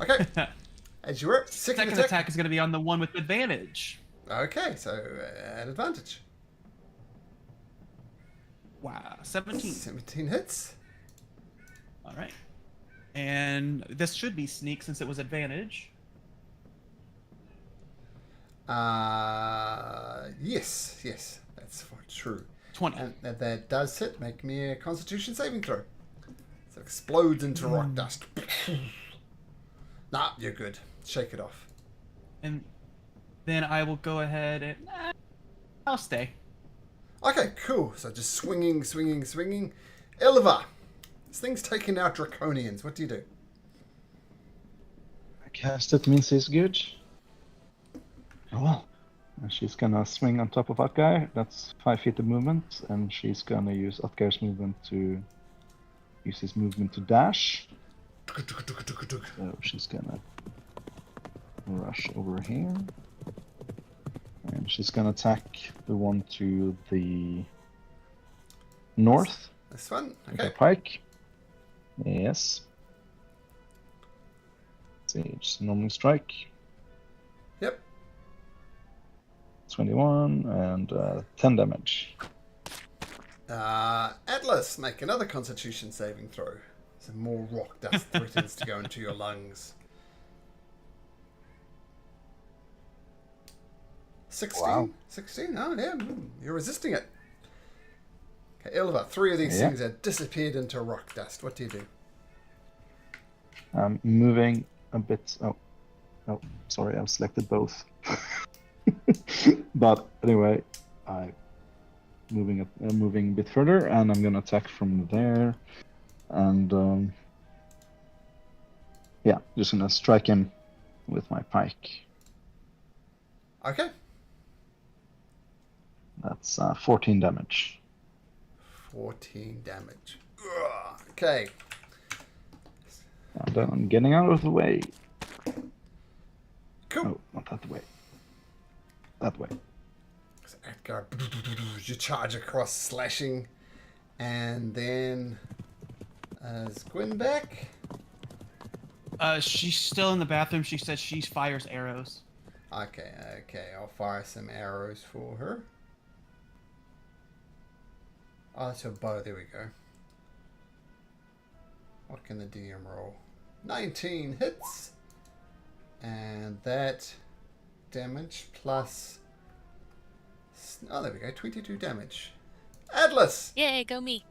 Okay. As you were. Second Attack is going to be on the one with advantage. Okay, so at advantage. Wow, 17. 17 hits. All right. And this should be sneak since it was advantage. Yes, that's true. 20. And that does hit. Make me a Constitution saving throw. So it explodes into rock dust. Nah, you're good. Shake it off. And then I will go ahead and I'll stay. Okay, cool. So just swinging. Ilva, this thing's taking out Draconians. What do you do? I cast it means he's good. Oh well. And she's gonna swing on top of Utgar. That's 5 feet of movement, and she's gonna use Utgar's movement to use his movement to dash. So she's gonna rush over here. And she's gonna attack the one to the north. This one? With the Okay. pike. Yes. See, just normal strike. Yep. 21 and 10 damage. Atlas, make another Constitution saving throw. Some more rock dust threatens to go into your lungs. 16? Wow. 16? Oh, yeah. You're resisting it. Okay, Ilva, 3 of these Yeah. things have disappeared into rock dust. What do you do? I'm moving a bit. Oh, sorry, I've selected both. But anyway, I'm moving a bit further, and I'm gonna attack from there, and yeah, just gonna strike him with my pike. Okay. That's 14 damage. 14 damage. Ugh. Okay. And then I'm getting out of the way. Cool. Oh, not that way. That way. So Edgar, you charge across, slashing, and then is Gwen back? She's still in the bathroom. She says she fires arrows. Okay, I'll fire some arrows for her. Oh, that's her bow. There we go. What can the DM roll? 19 hits, and that damage plus. Oh, there we go. 22 damage. Atlas, Yay, go me.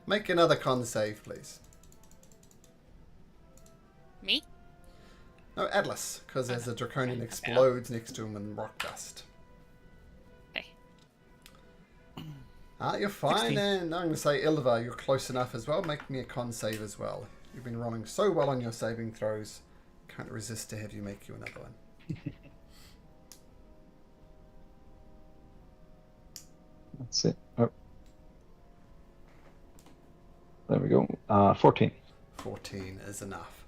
make another con save, please. Me? No, Atlas, because as a draconian explodes next to him in rock dust. Okay. You're fine, 16. and I'm going to say, Ilva, you're close enough as well. Make me a con save as well. You've been rolling so well on your saving throws. Can't resist to have you make you another one. That's it. Oh. There we go. 14. 14 is enough.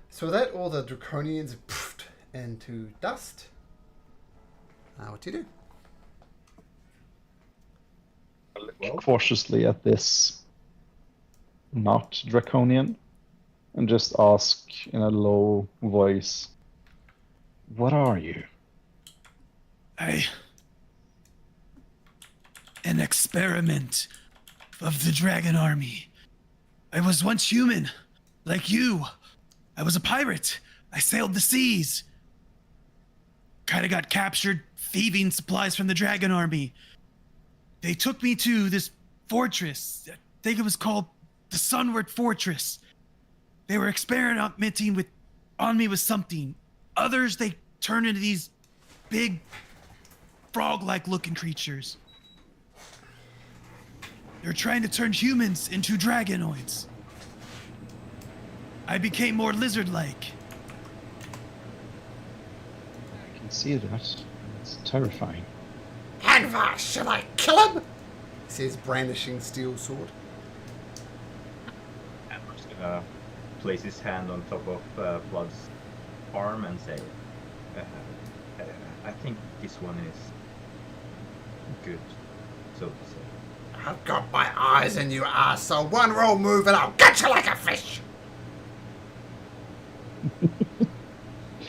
So with that, all the draconians poofed into dust. What do you do? I look cautiously at this not draconian and just ask in a low voice, "What are you?" An experiment of the dragon army. I was once human, like you. I was a pirate. I sailed the seas. Kinda got captured thieving supplies from the dragon army. They took me to this fortress. I think it was called the Sunward Fortress. They were experimenting on me with something. Others, they turned into these big frog-like looking creatures. They're trying to turn humans into dragonoids. I became more lizard-like. I can see that. It's terrifying. Anvar, shall I kill him? He says, brandishing Steele's sword. Amber's gonna place his hand on top of Blood's arm and say, I think this one is good, so to say. I've got my eyes in you, ass, so one roll move and I'll get you like a fish.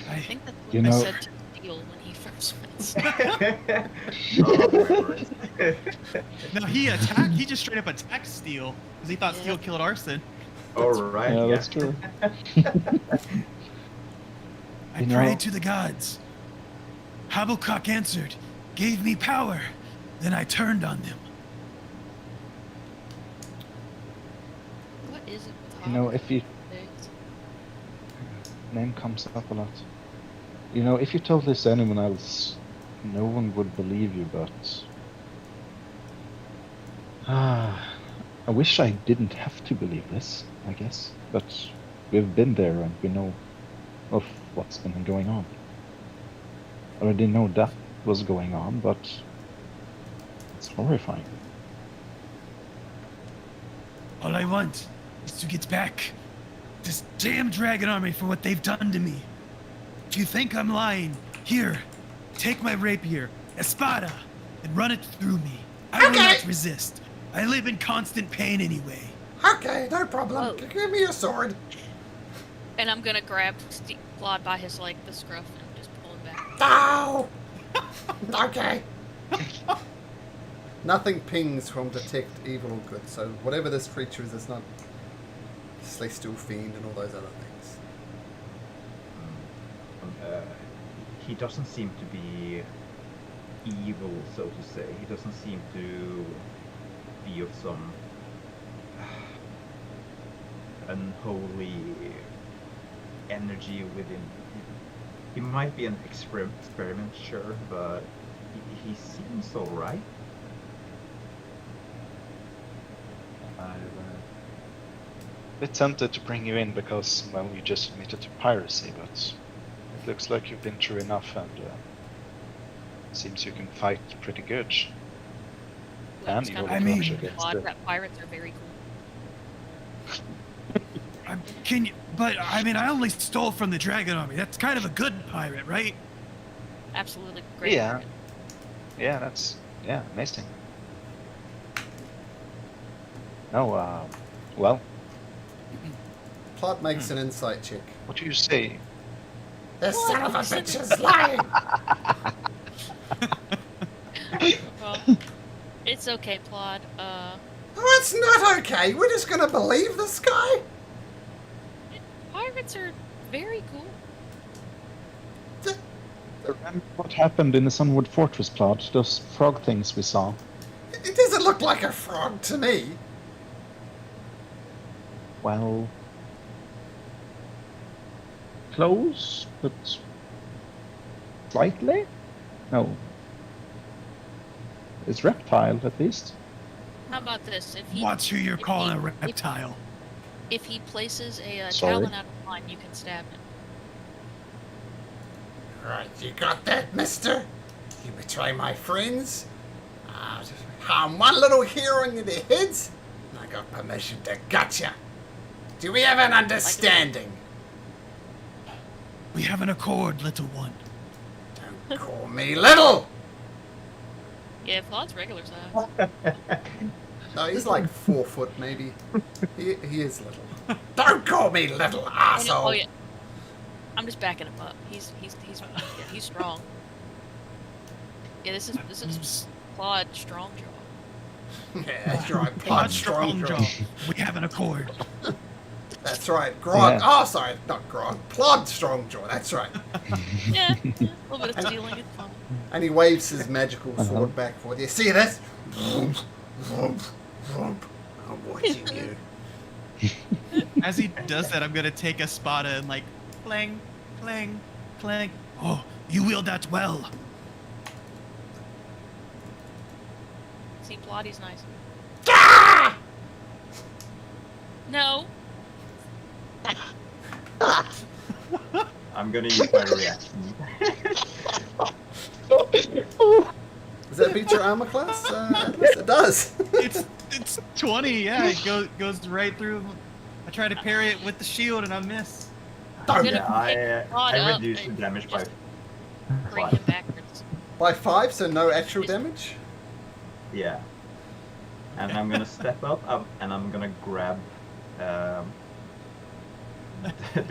I think that's what You I know- said to Steele when he first went. No, he attacked. He just straight up attacked Steele because he thought Yeah. Steele killed Arson. All right. Yeah, that's true. I You know- prayed to the gods. Havelcock answered, gave me power. Then I turned on them. What is it with You know, Hobbit if you days? name comes up a lot. You know, if you told this to anyone else, no one would believe you, but I wish I didn't have to believe this, I guess. But we've been there and we know of what's been going on. I already know that was going on, but it's horrifying. All I want is to get back this damn dragon army for what they've done to me. If you think I'm lying, here, take my rapier, espada, and run it through me. I will Okay. not resist. I live in constant pain anyway. Okay, no problem. Whoa. Give me your sword. And I'm gonna grab Claude by his like the scruff and just pull him back. No! Okay. Nothing pings from detect evil or good, so whatever this creature is, it's not celestial fiend and all those other things. He doesn't seem to be evil, so to say. He doesn't seem to be of some unholy energy within. He might be an experiment, sure, but he seems alright. I'm a bit tempted to bring you in because, well, you just admitted to piracy, but it looks like you've been through enough and seems you can fight pretty good. Well, And it's you kinda will I mean- crush against odd it. that pirates are very cool. I only stole from the dragon army. That's kind of a good pirate, right? Absolutely great. Yeah. pirate. Yeah, that's amazing. No, well, Plot makes an insight check. what do you say? This son of a bitch is lying! Well, it's okay, Claude. Oh, it's not okay. We're just gonna believe this guy? Pirates are very cool. Remember what happened in the Sunwood Fortress plot? Those frog things we saw. It doesn't look like a frog to me. Well, close, but slightly? No. It's reptile, at least. How about this? If he Watch who you're if calling he- a reptile. If he places a Sorry. talon out of line, you can stab him. Right, you got that, mister? You betray my friends? Harm one little hair on your heads? And I got permission to gut ya. Do we have an understanding? We have an accord, little one. Don't call me little! Yeah, Claude's regular size. No, he's like 4 foot, maybe. He is little. Don't call me little, Oh, asshole! yeah. I'm just backing him up. He's strong. Yeah, this is Claude Strongjaw. Yeah, that's right. Plod Plod Strongjaw. We have an accord. That's right. Grog. Yeah. Oh, sorry, not Grog. Plod Strongjaw. That's right. Yeah, a little bit of stealing is fun. And he waves his magical sword back and forth. You see this? Vroom, vroom, vroom. I'm watching you. As he does that, I'm gonna take a spada and like, clang, clang, clang. Oh, you wield that well. See, Plotty's nice. Ah! No. I'm gonna use my reaction. Does that beat your armor class? Yes, it does. It's 20. Yeah, it goes right through. I try to parry it with the shield and I miss. Don't. Gonna Yeah, pick Claude I up reduced the and damage by just bring him backwards. By 5, so no actual damage? yeah. And I'm gonna step up and I'm gonna grab the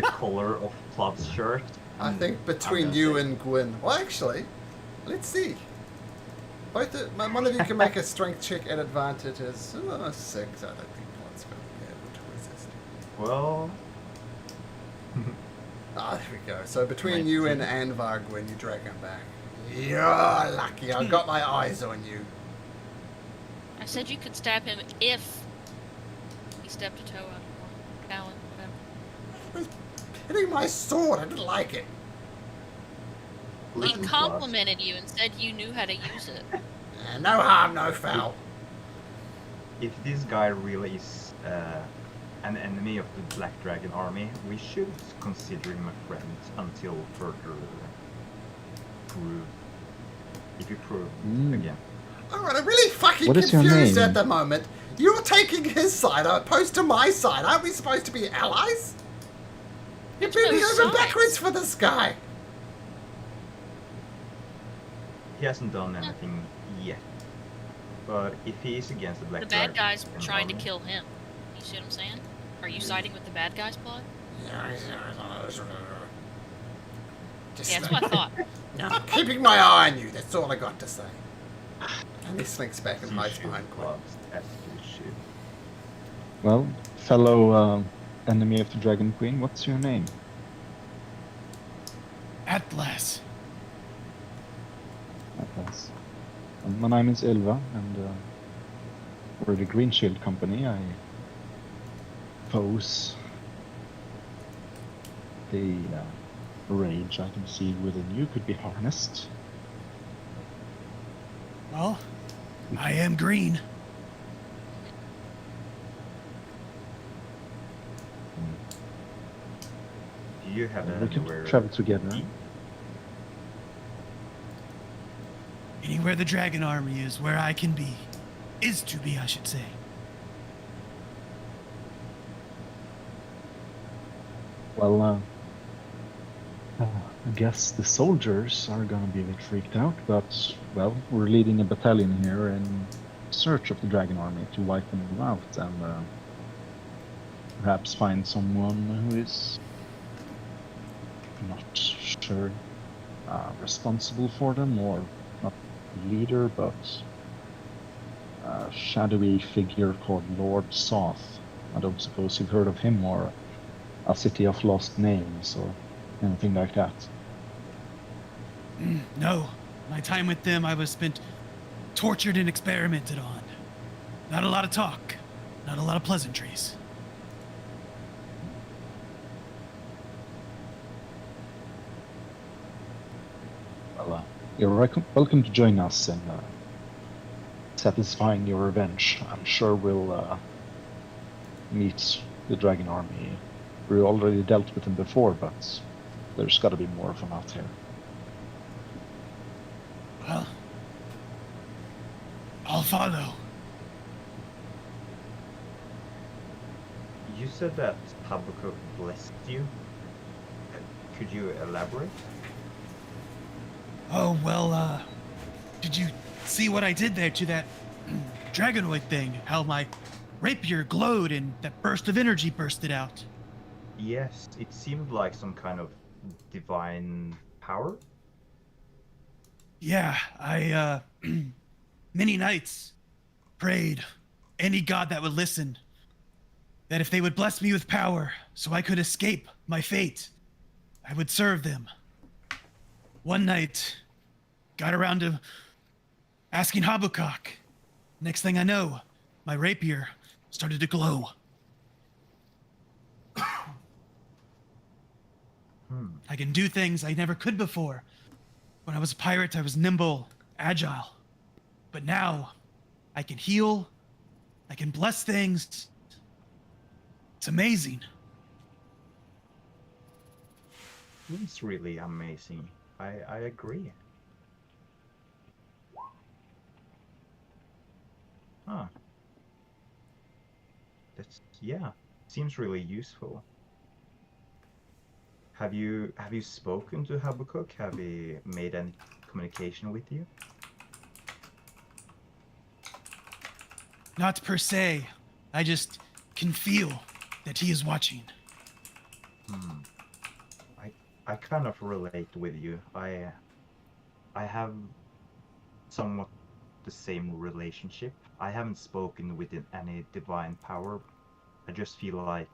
collar of Plod's shirt. I think between gonna you say- and Gwyn. Well, actually, let's see. One of you can make a strength check at advantages. 6. I don't think Plod's going to be able to resist. Well, Ah, there we go. So between you and Anvar, Gwyn, you drag him back. You're lucky. I've got my eyes on you. I said you could stab him if he stepped a toe out of one. Talon, whatever. Hitting my sword. I didn't like it. He Listen, Plod. complimented you and said you knew how to use it. No harm, no foul. If this guy really is an enemy of the Black Dragon army, we should consider him a friend until further proof. If you prove again. Alright, I'm really fucking What is your confused name? at the moment. You're taking his side opposed to my side. Aren't we supposed to be allies? You're There's no bending over sides. backwards for this guy. He hasn't done anything yet. But if he is against the Black The Dragon bad guys army- trying to kill him. You see what I'm saying? Are you siding with the bad guys, Plot? Just Yeah, that's what I thought. I'm keeping my eye on you. That's all I got to say. And he slinks back and you hides should, behind Gwyn. Plod, as you should. Well, fellow enemy of the Dragon Queen, what's your name? Atlas. Atlas. My name is Ylva, and we're the Green Shield Company. I suppose the rage I can see within you could be harnessed. Well, I am green. Do you have We can anywhere? travel together. Anywhere the dragon army is, where I can be. Is to be, I should say. Well, I guess the soldiers are gonna be a bit freaked out, but, well, we're leading a battalion here in search of the Dragon Army to wipe them all out and perhaps find someone who is not sure responsible for them, or not leader, but a shadowy figure called Lord Soth. I don't suppose you've heard of him, or a city of lost names, or anything like that. No. My time with them, I was spent tortured and experimented on. Not a lot of talk. Not a lot of pleasantries. Well, you're welcome to join us in satisfying your revenge, I'm sure we'll meet the dragon army. We already dealt with them before, but there's got to be more of them out here. Well, I'll follow. You said that Habakkuk blessed you. Could you elaborate? Oh, well, did you see what I did there to that dragonoid thing? How my rapier glowed and that burst of energy bursted out. Yes, it seemed like some kind of divine power. Yeah, I, many nights prayed any god that would listen that if they would bless me with power so I could escape my fate, I would serve them. One night, got around to asking Habakkuk. Next thing I know, my rapier started to glow. I can do things I never could before. When I was a pirate, I was nimble, agile. But now, I can heal, I can bless things. It's amazing. It's really amazing. I agree. Huh. Yeah, seems really useful. Have you spoken to Habakkuk? Have he made any communication with you? Not per se. I just can feel that he is watching. I kind of relate with you. I have somewhat the same relationship. I haven't spoken with any divine power. I just feel like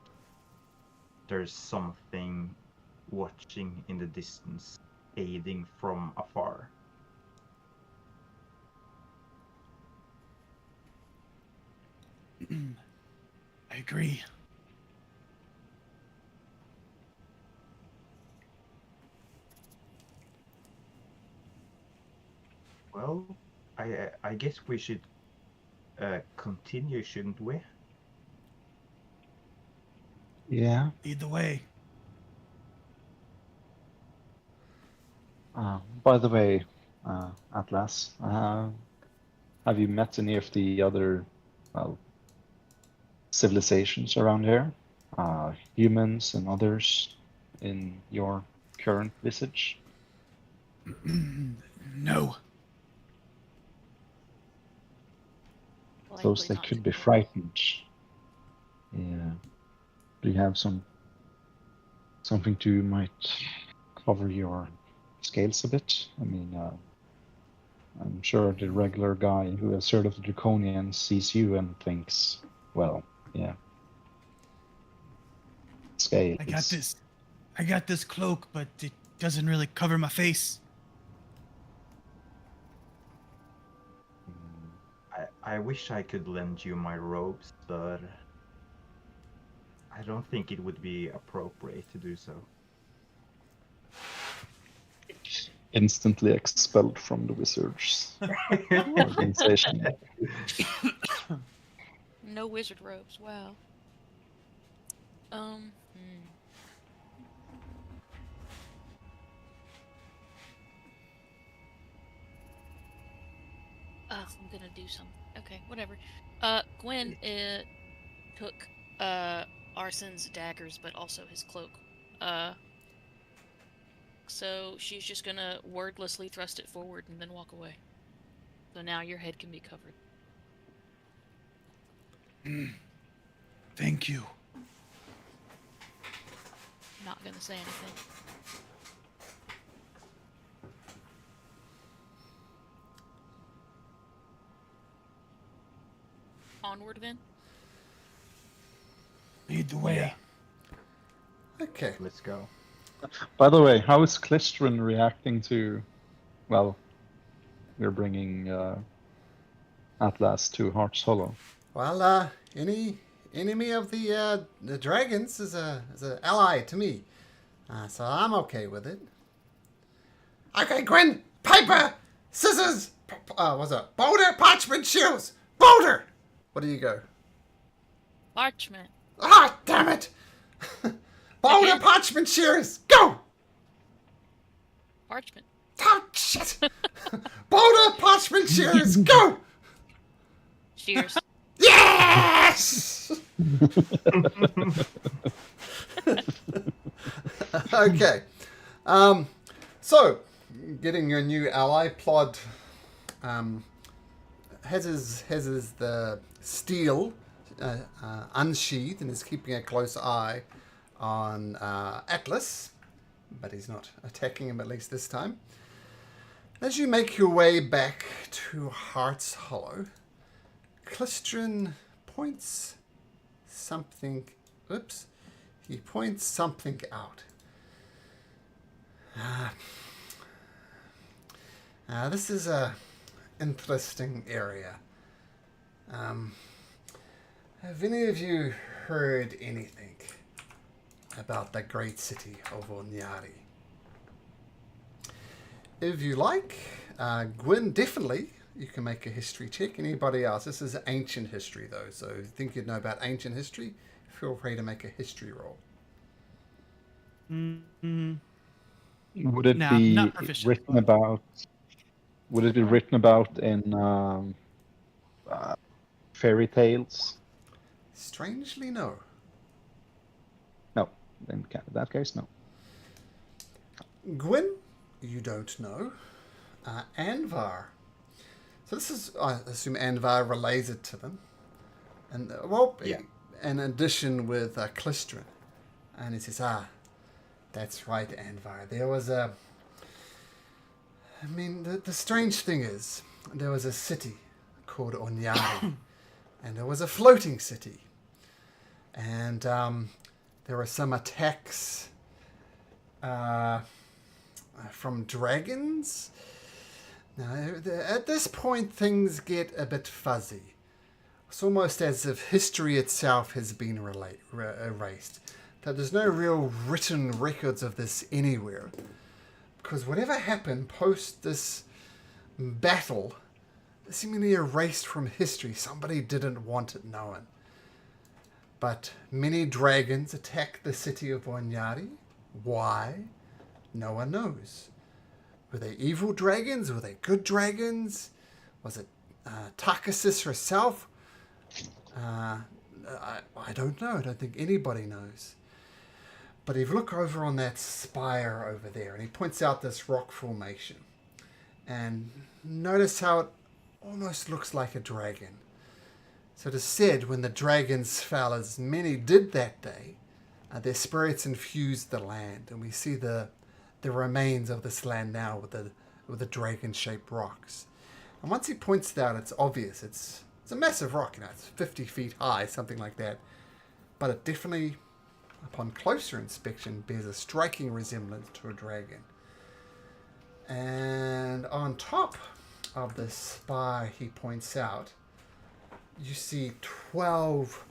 there's something watching in the distance, aiding from afar. I agree. Well, I guess we should continue, shouldn't we? Yeah. Lead the way. By the way, Atlas, have you met any of the other, well, civilizations around here? Humans and others in your current visage? No. Those Likely they not could be to go. frightened. Yeah. Do you have something to might cover your scales a bit? I mean, I'm sure the regular guy who has heard of the Draconians sees you and thinks, well, yeah, scales. I got this cloak, but it doesn't really cover my face. I wish I could lend you my robes, but I don't think it would be appropriate to do so. Instantly expelled from the wizards organization. No wizard robes. Wow. I'm gonna do something. Okay, whatever. Gwen took Arson's daggers, but also his cloak. So she's just gonna wordlessly thrust it forward and then walk away. So now your head can be covered. Thank you. Not gonna say anything. Onward then. Lead the way. Yeah. Okay. Let's go. By the way, how is Klistrin reacting to, well, we're bringing Atlas to Heart's Hollow? Well, any enemy of the dragons is an ally to me, so I'm okay with it. Okay, Gwen, paper, scissors, what's that? Boulder, parchment, shoes! Boulder! What do you go? Parchment. Ah, damn it! Boulder, Again? parchment, shears, go! Parchment. Oh, shit! Boulder, parchment, shears, go! Cheers. Yes! Okay. So, getting your new ally, Plod has the Steele unsheathed and is keeping a close eye on Atlas, but he's not attacking him, at least this time. As you make your way back to Heart's Hollow, Clistrin points something. Oops. He points something out. This is a interesting area. Have any of you heard anything about the great city of Onyari? If you like, Gwyn, definitely, you can make a history check. Anybody else? This is ancient history, though, so if you think you'd know about ancient history, feel free to make a history roll. Mm-hmm. Would it Nah, be not proficient. written about? Would it be written about in fairy tales? Strangely, no. No. In that case, no. Gwyn, you don't know. Anvar. So this is, I assume Anvar relays it to them. And, Yeah. in addition with Clistrin. And he says, that's right, Anvar. There was a... I mean, the strange thing is, there was a city called Onyari. And it was a floating city. And there were some attacks from dragons. Now, at this point, things get a bit fuzzy. It's almost as if history itself has been erased. That there's no real written records of this anywhere. Because whatever happened post this battle, seemingly erased from history. Somebody didn't want it known. But many dragons attacked the city of Onyari. Why? No one knows. Were they evil dragons? Were they good dragons? Was it Takasis herself? I don't know. I don't think anybody knows. But if you look over on that spire over there, and he points out this rock formation, and notice how it almost looks like a dragon. So it is said when the dragons fell, as many did that day, their spirits infused the land, and we see the remains of this land now with the dragon-shaped rocks. And once he points it out, it's obvious. It's a massive rock, it's 50 feet high, something like that. But it definitely, upon closer inspection, bears a striking resemblance to a dragon. And on top of the spire, he points out, you see 12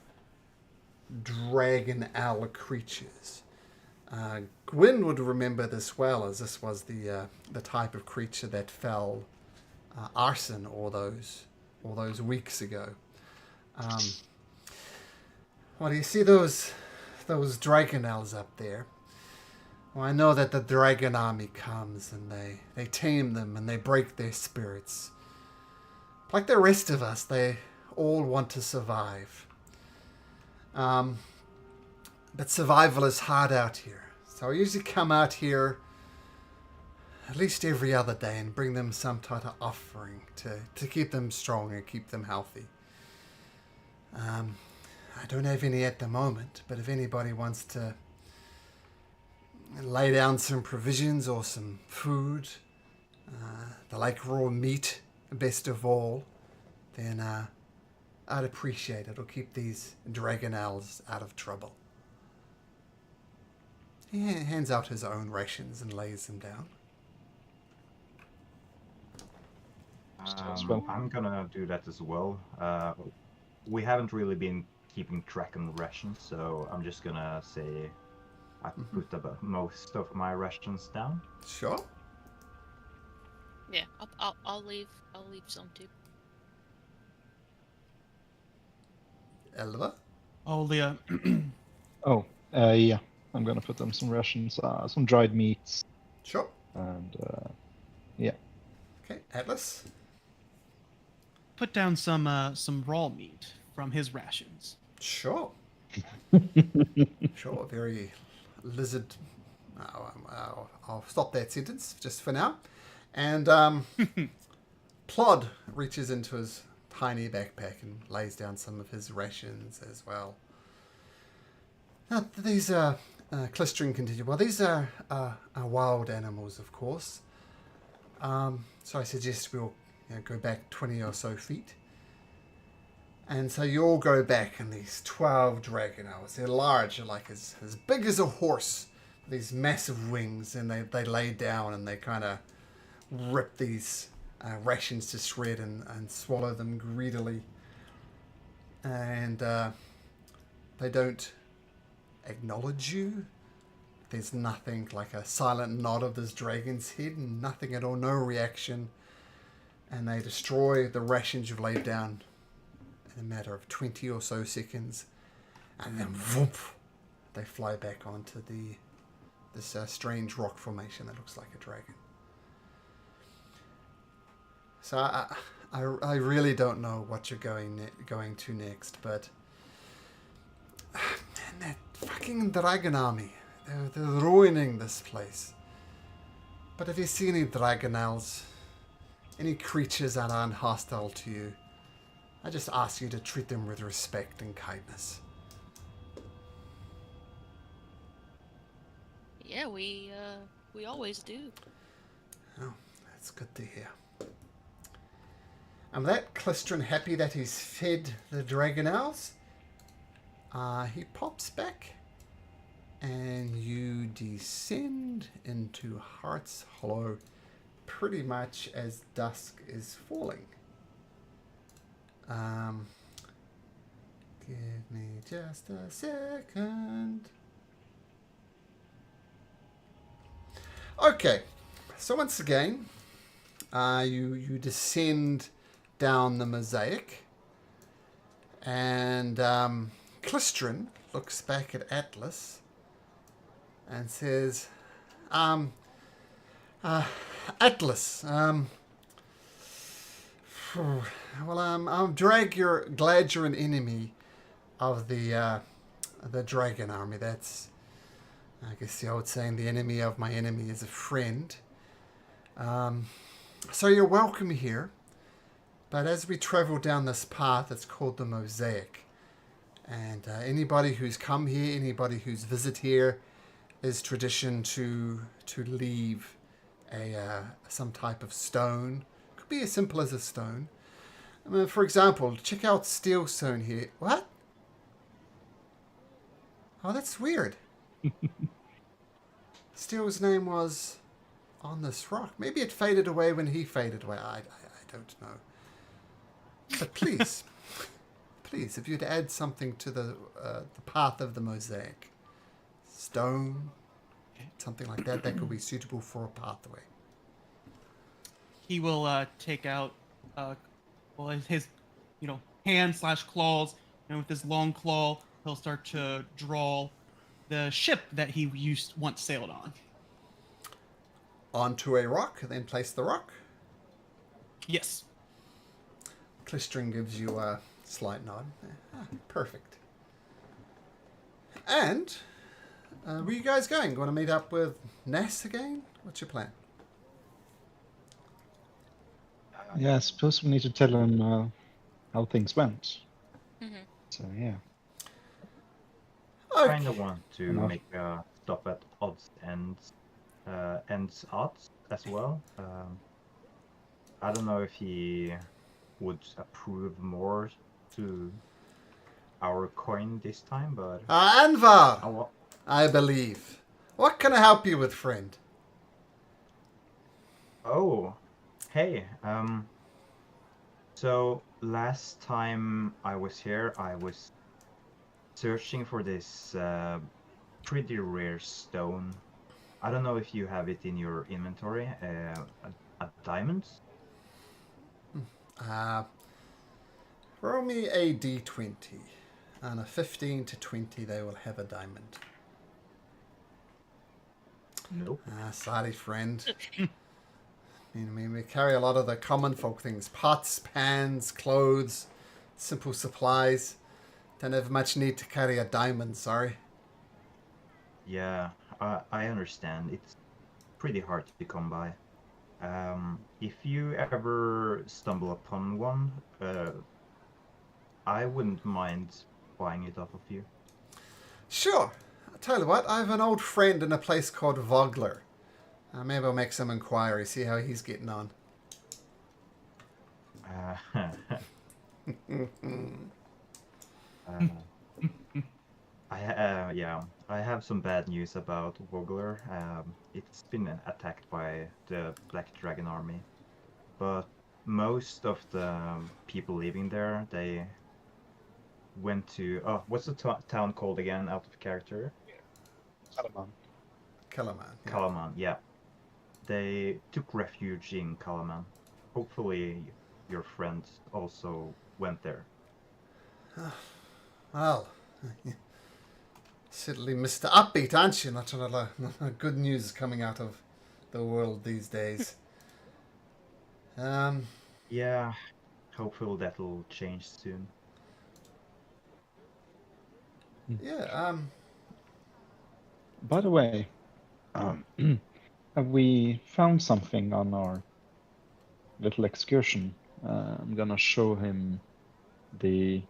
dragon owl creatures. Gwyn would remember this well, as this was the type of creature that fell arson all those weeks ago. Well, do you see those dragon owls up there? Well, I know that the dragon army comes and they tame them and they break their spirits. Like the rest of us, they all want to survive. But survival is hard out here. So I usually come out here at least every other day and bring them some type of offering to keep them strong and keep them healthy. I don't have any at the moment, but if anybody wants to lay down some provisions or some food, they like raw meat, best of all, then I'd appreciate it. It'll keep these dragon owls out of trouble. He hands out his own rations and lays them down. I'm gonna do that as well. We haven't really been keeping track on rations, so I'm just gonna say I put about most of my rations down. Sure. Yeah, I'll leave some too. Elva? Oh, Leah. Oh, yeah. I'm gonna put them some rations, some dried meats, Sure. and yeah. Okay, Atlas? Put down some raw meat from his rations. Sure. Sure, very lizard. I'll stop that sentence just for now. And Plod reaches into his tiny backpack and lays down some of his rations as well. Now, these are clustering continue. Well, these are wild animals, of course. So I suggest we'll go back 20 or so feet. And so you all go back, and these 12 dragonels, they're large, they're like as big as a horse, these massive wings, and they lay down and they kind of rip these rations to shred and swallow them greedily. And they don't acknowledge you. There's nothing like a silent nod of this dragon's head, and nothing at all, no reaction. And they destroy the rations you've laid down in a matter of 20 or so seconds, and then whoop, they fly back onto this strange rock formation that looks like a dragon. So I really don't know what you're going to next, but man, that fucking dragon army, they're ruining this place. But if you see any dragonels, any creatures that aren't hostile to you, I just ask you to treat them with respect and kindness. Yeah, we always do. Oh, that's good to hear. And that Clistrin happy that he's fed the dragonels. He pops back, and you descend into Heart's Hollow pretty much as dusk is falling. Give me just a second. Okay, so once again, you descend down the mosaic, and Clistrin looks back at Atlas and says, Atlas, well, I'm glad you're an enemy of the dragon army. That's, I guess, the old saying, the enemy of my enemy is a friend. So you're welcome here. But as we travel down this path, it's called the Mosaic. And anybody who's come here, anybody who's visit here, is tradition to leave some type of stone. Could be as simple as a stone. I mean, for example, check out Steele stone here. What? Oh, that's weird. Steele's name was on this rock. Maybe it faded away when he faded away. I don't know. But please, please, if you'd add something to the path of the mosaic, stone, something like that, that could be suitable for a pathway. He will take out his hand/claws, and with his long claw, he'll start to draw the ship that he once sailed on. Onto a rock, then place the rock. Yes. Clistrin gives you a slight nod. Perfect. And where are you guys going? Want to meet up with Ness again? What's your plan? Yeah, I suppose we need to tell him how things went. Mm-hmm. So yeah. I kind of want to Enough. make a stop at odds ends as well. I don't know if he would approve more to our coin this time, but Anvar, I believe. What can I help you with, friend? Oh, hey. So last time I was here, I was searching for this pretty rare stone. I don't know if you have it in your inventory. A diamond? Roll me a d20. On a 15 to 20, they will have a diamond. Nope. Sorry, friend. I mean, we carry a lot of the common folk things. Pots, pans, clothes, simple supplies. Don't have much need to carry a diamond, sorry. Yeah, I understand. It's pretty hard to come by. If you ever stumble upon one, I wouldn't mind buying it off of you. Sure. I'll tell you what, I have an old friend in a place called Vogler. Maybe I'll make some inquiry, see how he's getting on. I have some bad news about Vogler. It's been attacked by the Black Dragon Army, but most of the people living there, they went to what's the town called again? Out of character. Kalaman. Yeah. Kalaman. Yeah, they took refuge in Kalaman. Hopefully, your friend also went there. Well, certainly Mr. Upbeat, aren't you? Not a lot of good news coming out of the world these days. Yeah, hopefully that'll change soon. Yeah, By the way, have we found something on our little excursion? I'm gonna show him the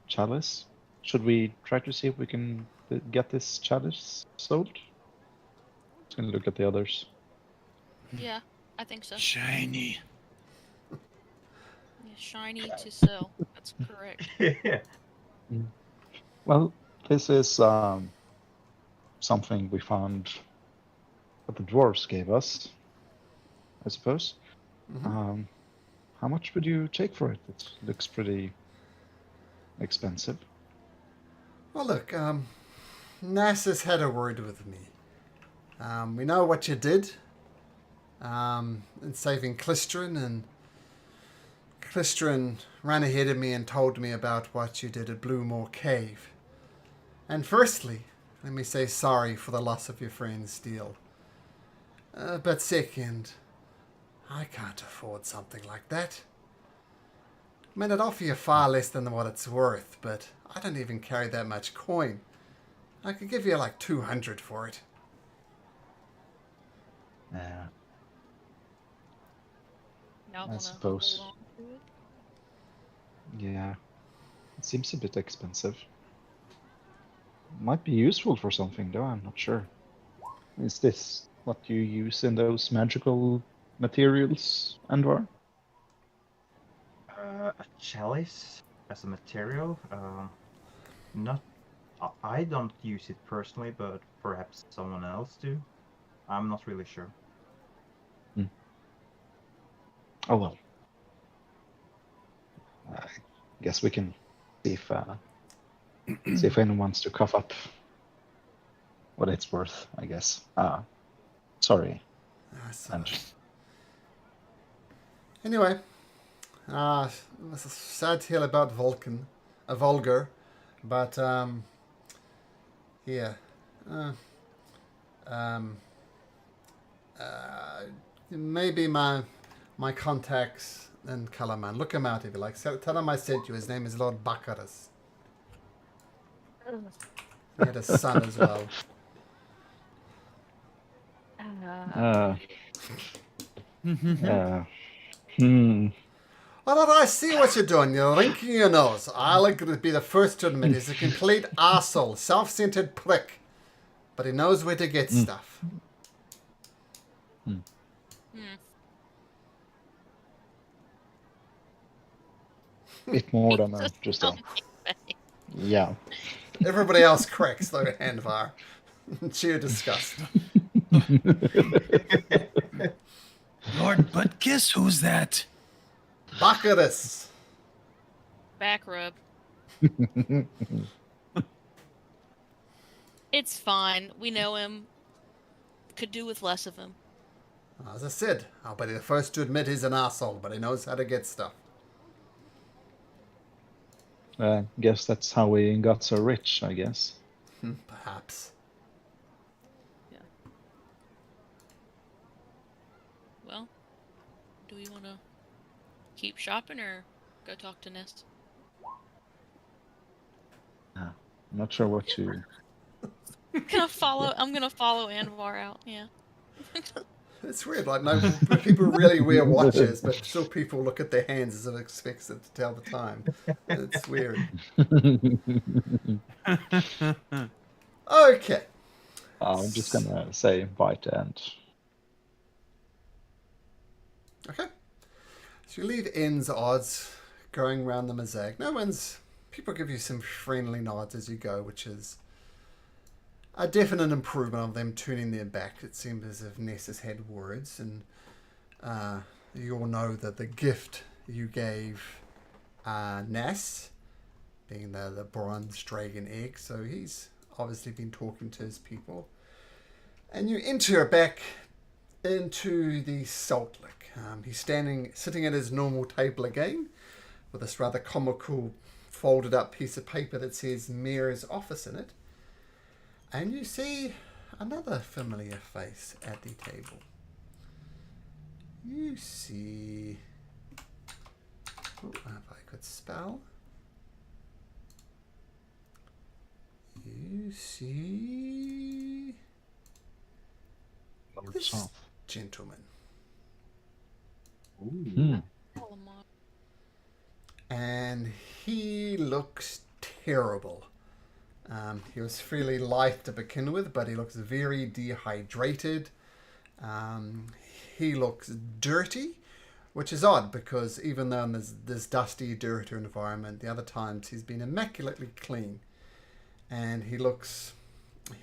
chalice. Should we try to see if we can get this chalice sold? Just gonna look at the others. Yeah, I think so. Shiny. Yeah, shiny to sell. That's correct. Well, this is something we found that the dwarves gave us, I suppose. How much would you take for it? It looks pretty expensive. well, look, NASA's had a word with me. We know what you did in saving Clistrin, and Clistrin ran ahead of me and told me about what you did at Bluemore Cave. And firstly, let me say sorry for the loss of your friend Steele. But second, I can't afford something like that. I mean, I'd offer you far less than what it's worth, but I don't even carry that much coin. I could give you like 200 for it. Yeah. Y'all I wanna suppose. hold on to it? Yeah. It seems a bit expensive. Might be useful for something though, I'm not sure. Is this what you use in those magical materials, Andvar? A chalice as a material? Not. I don't use it personally, but perhaps someone else do. I'm not really sure. Oh well. I guess we can see if anyone wants to cough up what it's worth, I guess. Sorry. Andrew. Anyway, it's a sad tale about Volgar, but yeah, maybe my contacts in Kalaman. Look him out if you like. Tell him I sent you. His name is Lord Baccharis. He had a son as well. Well, I see what you're doing. You're wrinking your nose. I'll be the first to admit he's a complete arsehole, self-centered prick. But he knows where to get stuff. Bit more than just a... Yeah. Everybody else cracks though, Handvar. Sheer disgust. Lord Buttkiss, who's that? Baccharis. Back rub. It's fine. We know him. Could do with less of him. As I said, I'll be the first to admit he's an asshole, but he knows how to get stuff. Guess that's how we got so rich, I guess. Perhaps. Yeah. Well, do we want to keep shopping or go talk to Nest? I'm not sure what you... I'm gonna follow Anvar out. Yeah. It's weird, like no people really wear watches, but still people look at their hands as if it expects it to tell the time. It's weird. Okay. I'm just gonna say bye to end. Okay. So you leave N's odds going around the mosaic. People give you some friendly nods as you go, which is a definite improvement of them turning their back. It seems as if Ness has had words, and you all know that the gift you gave Ness, being the bronze dragon egg, so he's obviously been talking to his people. And you enter back into the Salt Lick. He's sitting at his normal table again, with this rather comical folded up piece of paper that says Mayor's office in it. And you see another familiar face at the table. You see... Oh, if I could spell. You see... this gentleman. Hmm. And he looks terrible. He was fairly lithe to begin with, but he looks very dehydrated. He looks dirty, which is odd because even though in this dusty, dirty environment, the other times he's been immaculately clean. And he looks,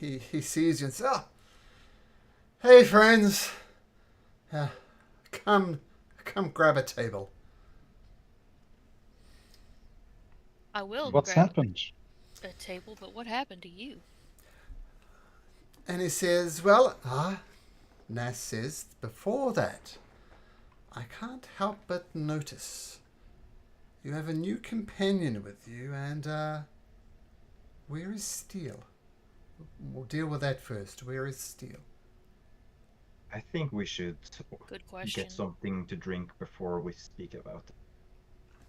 he sees you and says, "Oh, hey friends, come grab a table." I will. What's grab happened? a table, but what happened to you? And he says, well, Nass says, before that, I can't help but notice you have a new companion with you, and where is Steele? We'll deal with that first. Where is Steele? I think we should Good question. get something to drink before we speak about it.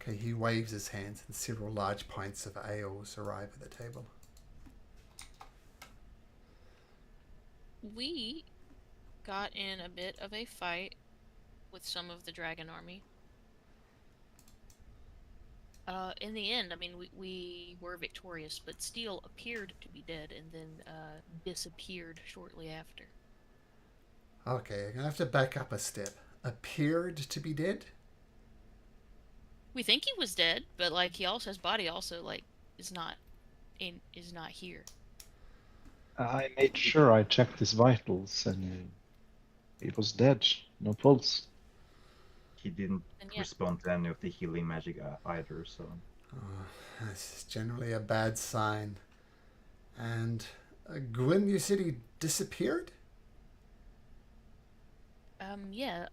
Okay, he waves his hands and several large pints of ales arrive at the table. We got in a bit of a fight with some of the dragon army. In the end, I mean, we were victorious, but Steele appeared to be dead and then disappeared shortly after. Okay, you're gonna have to back up a step. Appeared to be dead? We think he was dead, but like his body also like is not here. I made sure I checked his vitals, and he was dead. No pulse. He didn't And yeah. respond to any of the healing magic either, so... Oh, that's generally a bad sign. And Gwyn, you said he disappeared? Yeah.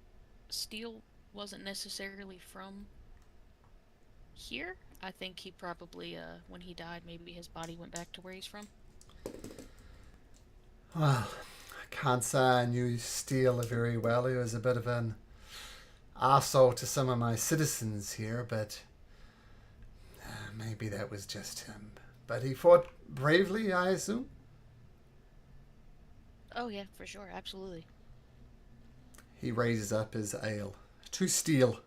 Steele wasn't necessarily from here. I think he probably, when he died, maybe his body went back to where he's from. Well, I can't say I knew Steele very well. He was a bit of an arsehole to some of my citizens here, but maybe that was just him. But he fought bravely, I assume? Oh yeah, for sure, absolutely. He raises up his ale. To Steele.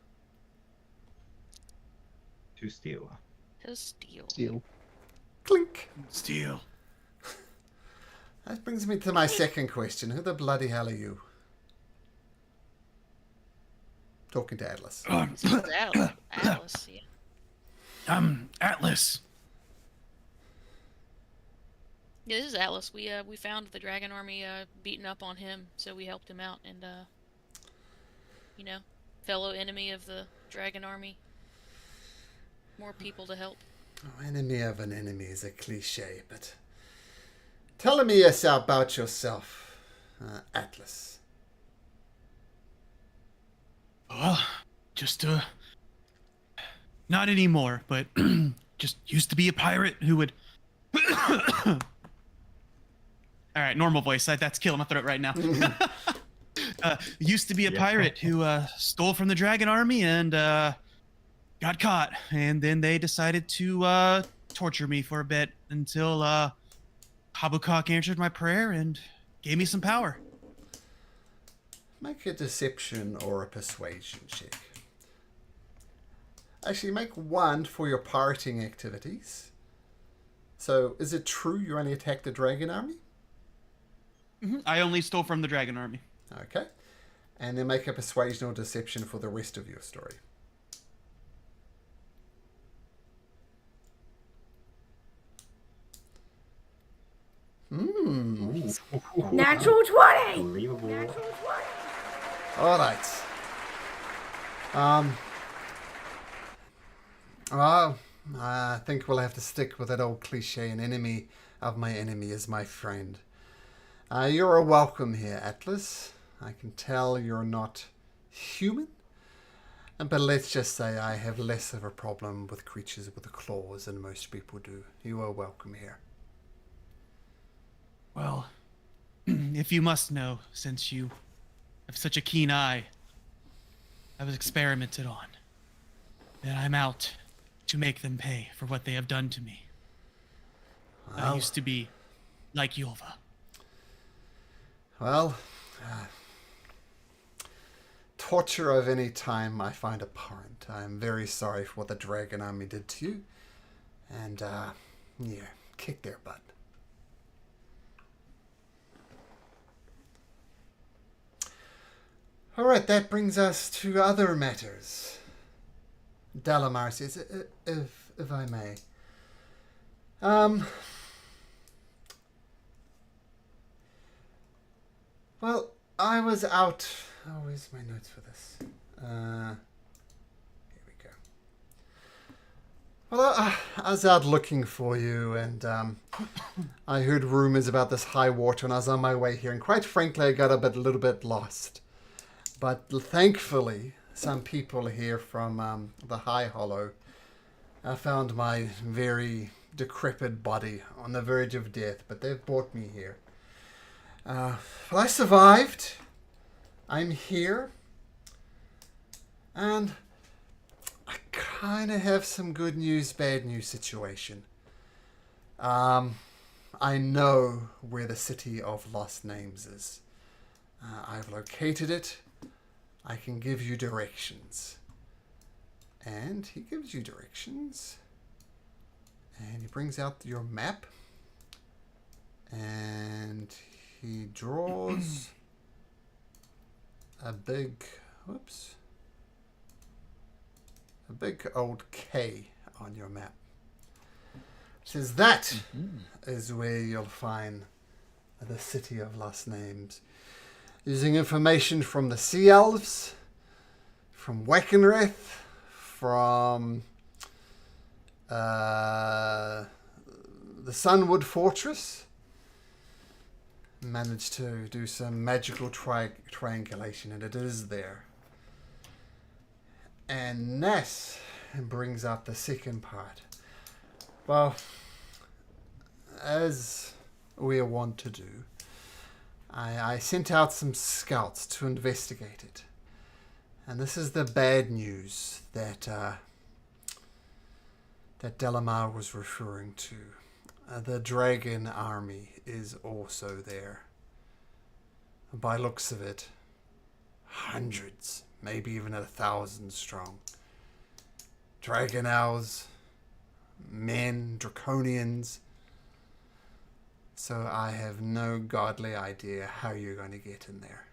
To Steele. To Steele. Steele. Clink. Steele. That brings me to my second question. Who the bloody hell are you? Talking to Atlas. This is Atlas, yeah. I'm Atlas. Yeah, this is Atlas. We found the dragon army beating up on him, so we helped him out, and you know, fellow enemy of the dragon army. More people to help. Oh, enemy of an enemy is a cliche, but tell me about yourself, Atlas. Well, just not anymore, but just used to be a pirate who would. All right, normal voice. That's killing my throat right now. Used to be a Yeah. pirate who stole from the dragon army and got caught, and then they decided to torture me for a bit until Habukak answered my prayer and gave me some power. Make a deception or a persuasion check. Actually, make one for your pirating activities. So, is it true you only attacked the dragon army? I only stole from the dragon army. Okay. And then make a persuasion or deception for the rest of your story. Natural 20! Unbelievable. All right. Well, I think we'll have to stick with that old cliche, an enemy of my enemy is my friend. You're welcome here, Atlas. I can tell you're not human, but let's just say I have less of a problem with creatures with claws than most people do. You are welcome here. Well, if you must know, since you have such a keen eye, I was experimented on. And I'm out to make them pay for what they have done to me. I Well, used to be like Yulva. Well, torture of any time I find abhorrent. I am very sorry for what the Dragon Army did to you. And, yeah, kick their butt. Alright, that brings us to other matters. Dalamar says, if I may. Well, I was out. Oh, where's my notes for this? Here we go. Well, I was out looking for you, and I heard rumors about this high water, and I was on my way here. And quite frankly, I got a little bit lost. But thankfully, some people here from the High Hollow found my very decrepit body on the verge of death, but they've brought me here. Well, I survived. I'm here. And I kind of have some good news, bad news situation. I know where the City of Lost Names is. I've located it. I can give you directions. And he gives you directions. And he brings out your map. And he draws a big old K on your map. It says that is where you'll find the City of Lost Names. Using information from the Sea Elves, from Weckenreth, from the Sunwood Fortress, managed to do some magical triangulation, and it is there. And Ness brings up the second part. Well, as we are wont to do, I sent out some scouts to investigate it. And this is the bad news that that Delamar was referring to. The dragon army is also there. By looks of it, hundreds, maybe even 1,000 strong. Dragon owls, men, draconians. So I have no godly idea how you're going to get in there.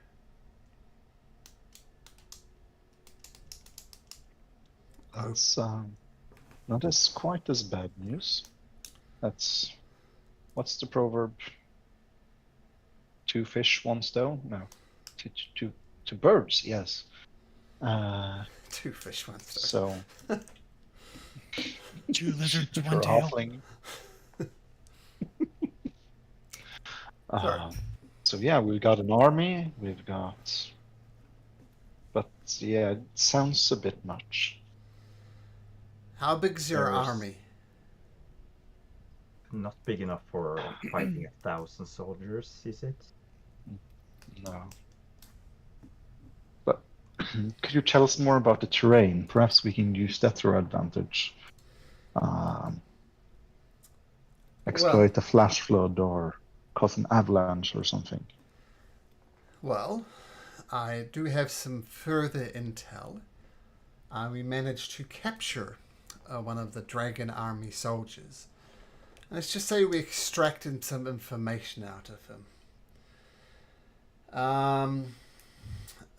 That's not as quite as bad news. That's what's the proverb? 2 fish, 1 stone? No, two birds. Yes. 2 fish, 1 stone. So 2 lizards, for 1 a tail. halfling. Sorry. So yeah, we've got an army. We've got but yeah, it sounds a bit much. How big's your There's- army? Not big enough for fighting 1,000 soldiers, is it? No. But could you tell us more about the terrain? Perhaps we can use that to our advantage. Exploit a flash flood or cause an avalanche or something. Well, I do have some further intel. We managed to capture one of the Dragon Army soldiers. Let's just say we extracted some information out of him.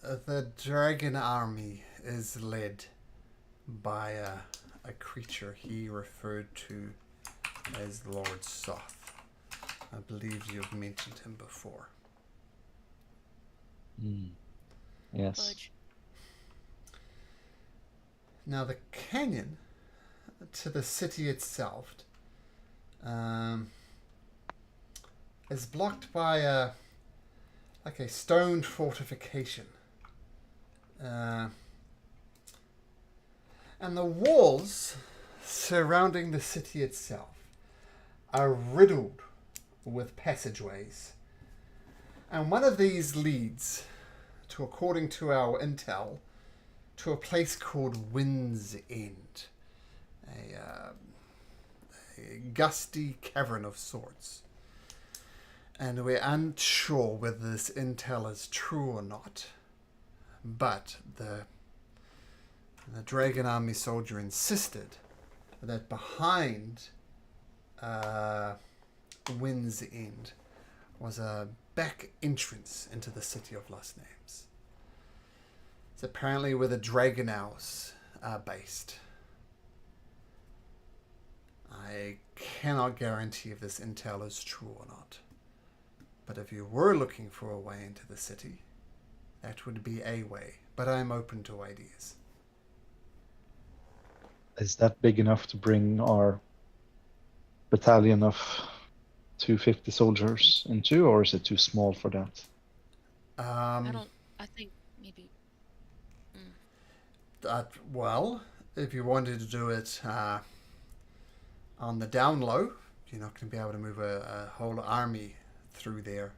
The Dragon Army is led by a creature he referred to as Lord Soth. I believe you've mentioned him before. Yes. Fudge. Now the canyon to the city itself is blocked by a stone fortification, and the walls surrounding the city itself are riddled with passageways, and one of these leads to, according to our intel, to a place called Wind's End, a gusty cavern of sorts. And we're unsure whether this intel is true or not, but the Dragon Army soldier insisted that behind Wind's End was a back entrance into the city of Lost Names. It's apparently where the Dragon Owls are based. I cannot guarantee if this intel is true or not. But if you were looking for a way into the city, that would be a way. But I'm open to ideas. Is that big enough to bring our battalion of 250 soldiers into, or is it too small for that? I think maybe. Well, if you wanted to do it on the down low, you're not going to be able to move a whole army through there.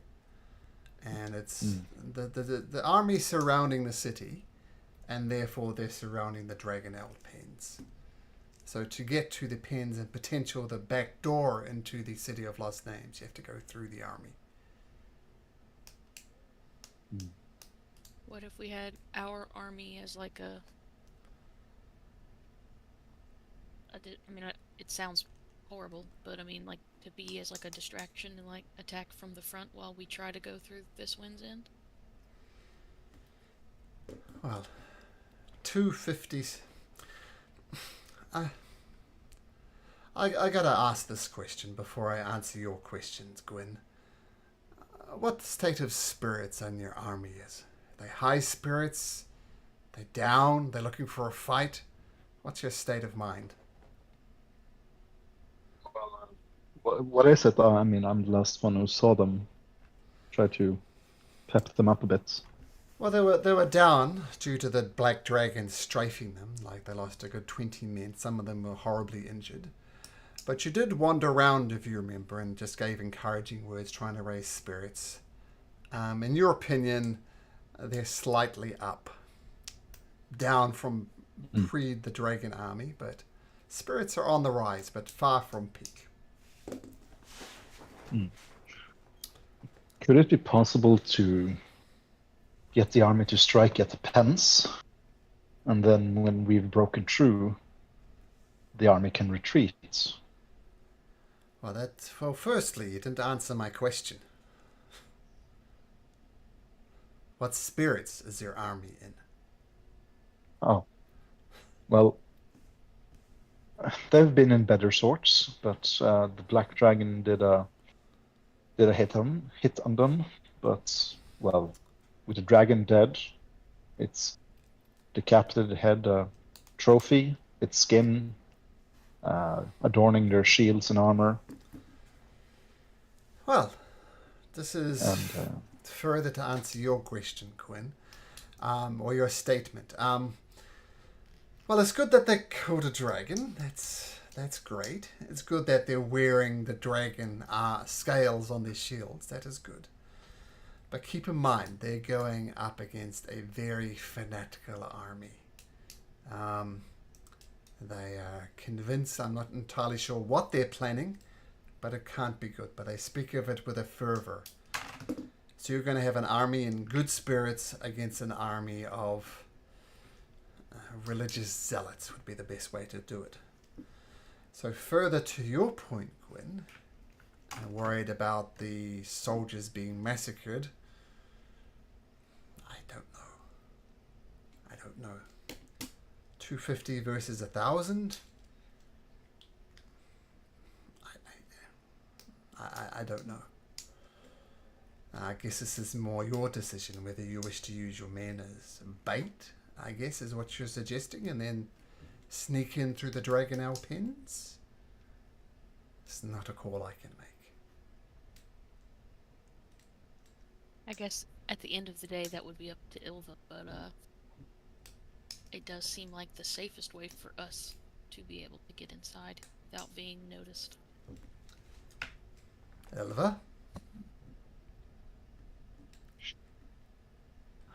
And it's the army surrounding the city, and therefore they're surrounding the Dragon Owl pens. So to get to the pens and potential the back door into the city of Lost Names, you have to go through the army. What if we had our army as like it sounds horrible, but I mean, like, to be as like a distraction and like attack from the front while we try to go through this Wind's End? Well, 250s. I gotta ask this question before I answer your questions, Gwyn. What state of spirits on your army is? Are they high spirits? Are they down? They're looking for a fight? What's your state of mind? What is it? I mean, I'm the last one who saw them. Try to pep them up a bit. Well, they were down due to the Black Dragon strafing them. Like, they lost a good 20 men. Some of them were horribly injured. But you did wander around, if you remember, and just gave encouraging words, trying to raise spirits. In your opinion, they're slightly up. Down from pre the Dragon Army, but spirits are on the rise, but far from peak. Could it be possible to get the army to strike at the pens, and then when we've broken through, the army can retreat? Well, firstly, you didn't answer my question. What spirits is your army in? Oh, well, they've been in better sorts, but the Black Dragon did a hit on them. But well, with the dragon dead, its decapitated head a trophy, its skin adorning their shields and armor. Well, this is And further to answer your question, Quinn. or your statement. Well, it's good that they killed a dragon. That's great. It's good that they're wearing the dragon scales on their shields. That is good. But keep in mind, they're going up against a very fanatical army. They are convinced. I'm not entirely sure what they're planning, but it can't be good. But they speak of it with a fervor. So you're going to have an army in good spirits against an army of religious zealots would be the best way to do it. So further to your point, Gwyn, I'm worried about the soldiers being massacred. I don't know. 250 versus 1,000? I don't know. I guess this is more your decision whether you wish to use your men as bait, I guess is what you're suggesting, and then sneak in through the Dragonel pens. It's not a call I can make. I guess at the end of the day that would be up to Ilva, but it does seem like the safest way for us to be able to get inside without being noticed. Elva?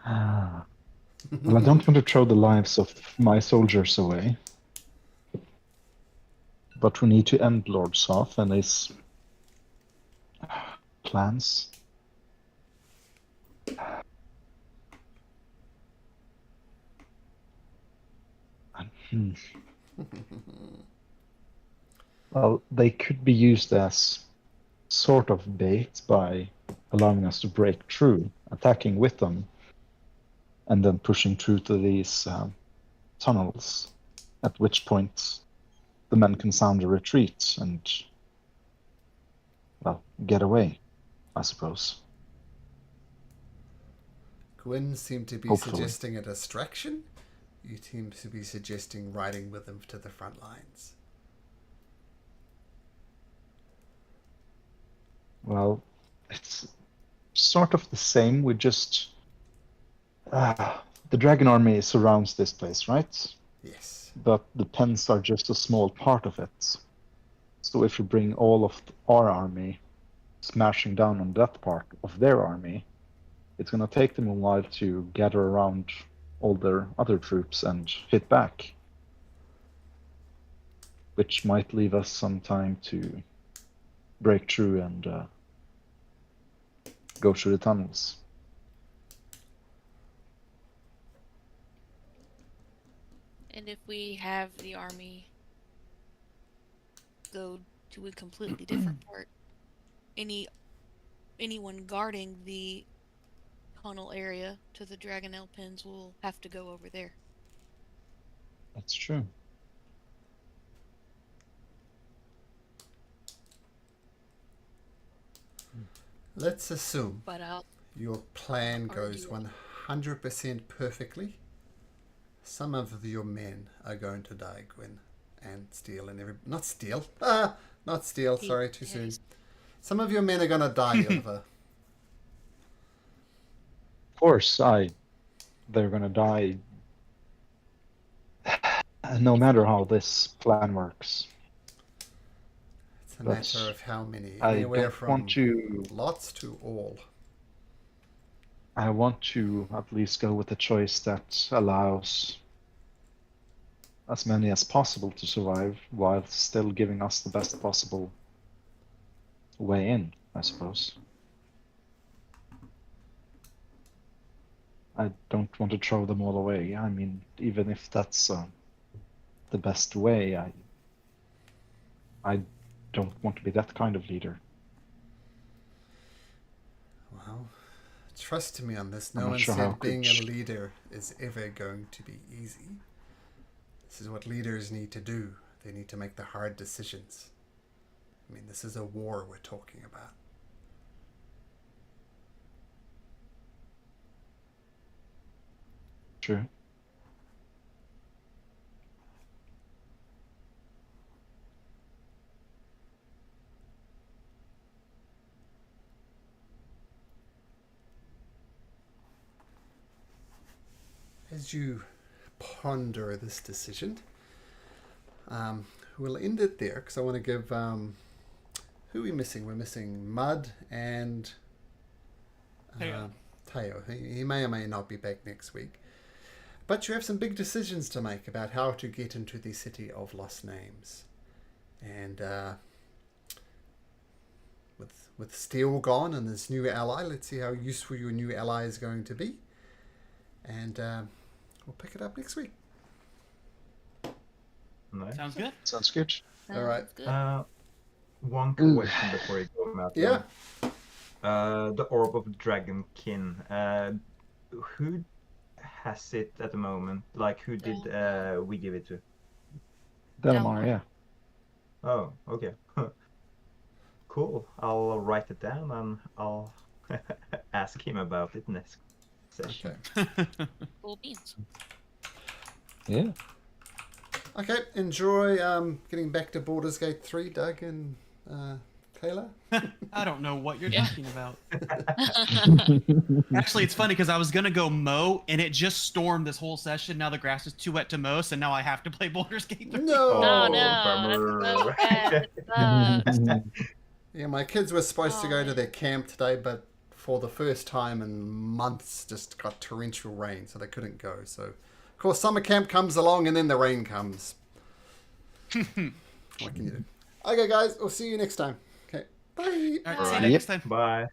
Well, I don't want to throw the lives of my soldiers away. But we need to end Lord Soth and his plans. Well, they could be used as sort of bait by allowing us to break through, attacking with them, and then pushing through to these tunnels, at which point the men can sound a retreat and, well, get away, I suppose. Gwyn seemed to be Hopefully. suggesting a distraction. You seem to be suggesting riding with them to the front lines. Well, it's sort of the same. We just... the Dragon Army surrounds this place, right? Yes. But the pens are just a small part of it. So if you bring all of our army smashing down on that part of their army, it's going to take them a while to gather around all their other troops and hit back. Which might leave us some time to break through and go through the tunnels. And if we have the army go to a completely different part, anyone guarding the tunnel area to the Dragonel pens will have to go over there. That's true. Let's assume But your plan goes argue 100% perfectly. Some of your men are going to die, Gwyn, and Steele and not Steele. Not Steele. Sorry, too soon. Some of your men are going to die, Ilva. Of course, they're gonna die no matter how this plan works. It's a But matter of how many. I Anywhere don't from want to. lots to all. I want to at least go with a choice that allows as many as possible to survive while still giving us the best possible way in, I suppose. I don't want to throw them all away. I mean, even if that's the best way, I don't want to be that kind of leader. Well, trust me on this. No I'm not one sure how said being a good- leader is ever going to be easy. This is what leaders need to do. They need to make the hard decisions. I mean, this is a war we're talking about. True. as you ponder this decision, we'll end it there because I want to give. Who are we missing? We're missing Mud and Teo. Teo. He may or may not be back next week. But you have some big decisions to make about how to get into the City of Lost Names. And with Steele gone and this new ally, let's see how useful your new ally is going to be. And we'll pick it up next week. Nice. Sounds good. Sounds good. All right. Good. One question before you go, Matt. Yeah. The Orb of Dragonkin. Who has it at the moment? Like, who did we give it to? Delmar, yeah. Oh, okay. Cool. I'll write it down and I'll ask him about it next session. Okay. Cool beans. Yeah. Okay. Enjoy getting back to Baldur's Gate 3, Doug and Kayla. I don't know what you're Yeah. talking about. Actually, it's funny because I was gonna go mow, and it just stormed this whole session. Now the grass is too wet to mow, so now I have to play Baldur's Gate 3. No. No, bummer. that's so bad. It sucks. Yeah, my kids were supposed to go to man. their camp today, but for the first time in months, just got torrential rain, so they couldn't go. So, of course, summer camp comes along, and then the rain comes. What can you do? Okay, guys, we'll see you next time. Okay, bye. All right, see you next time. Bye.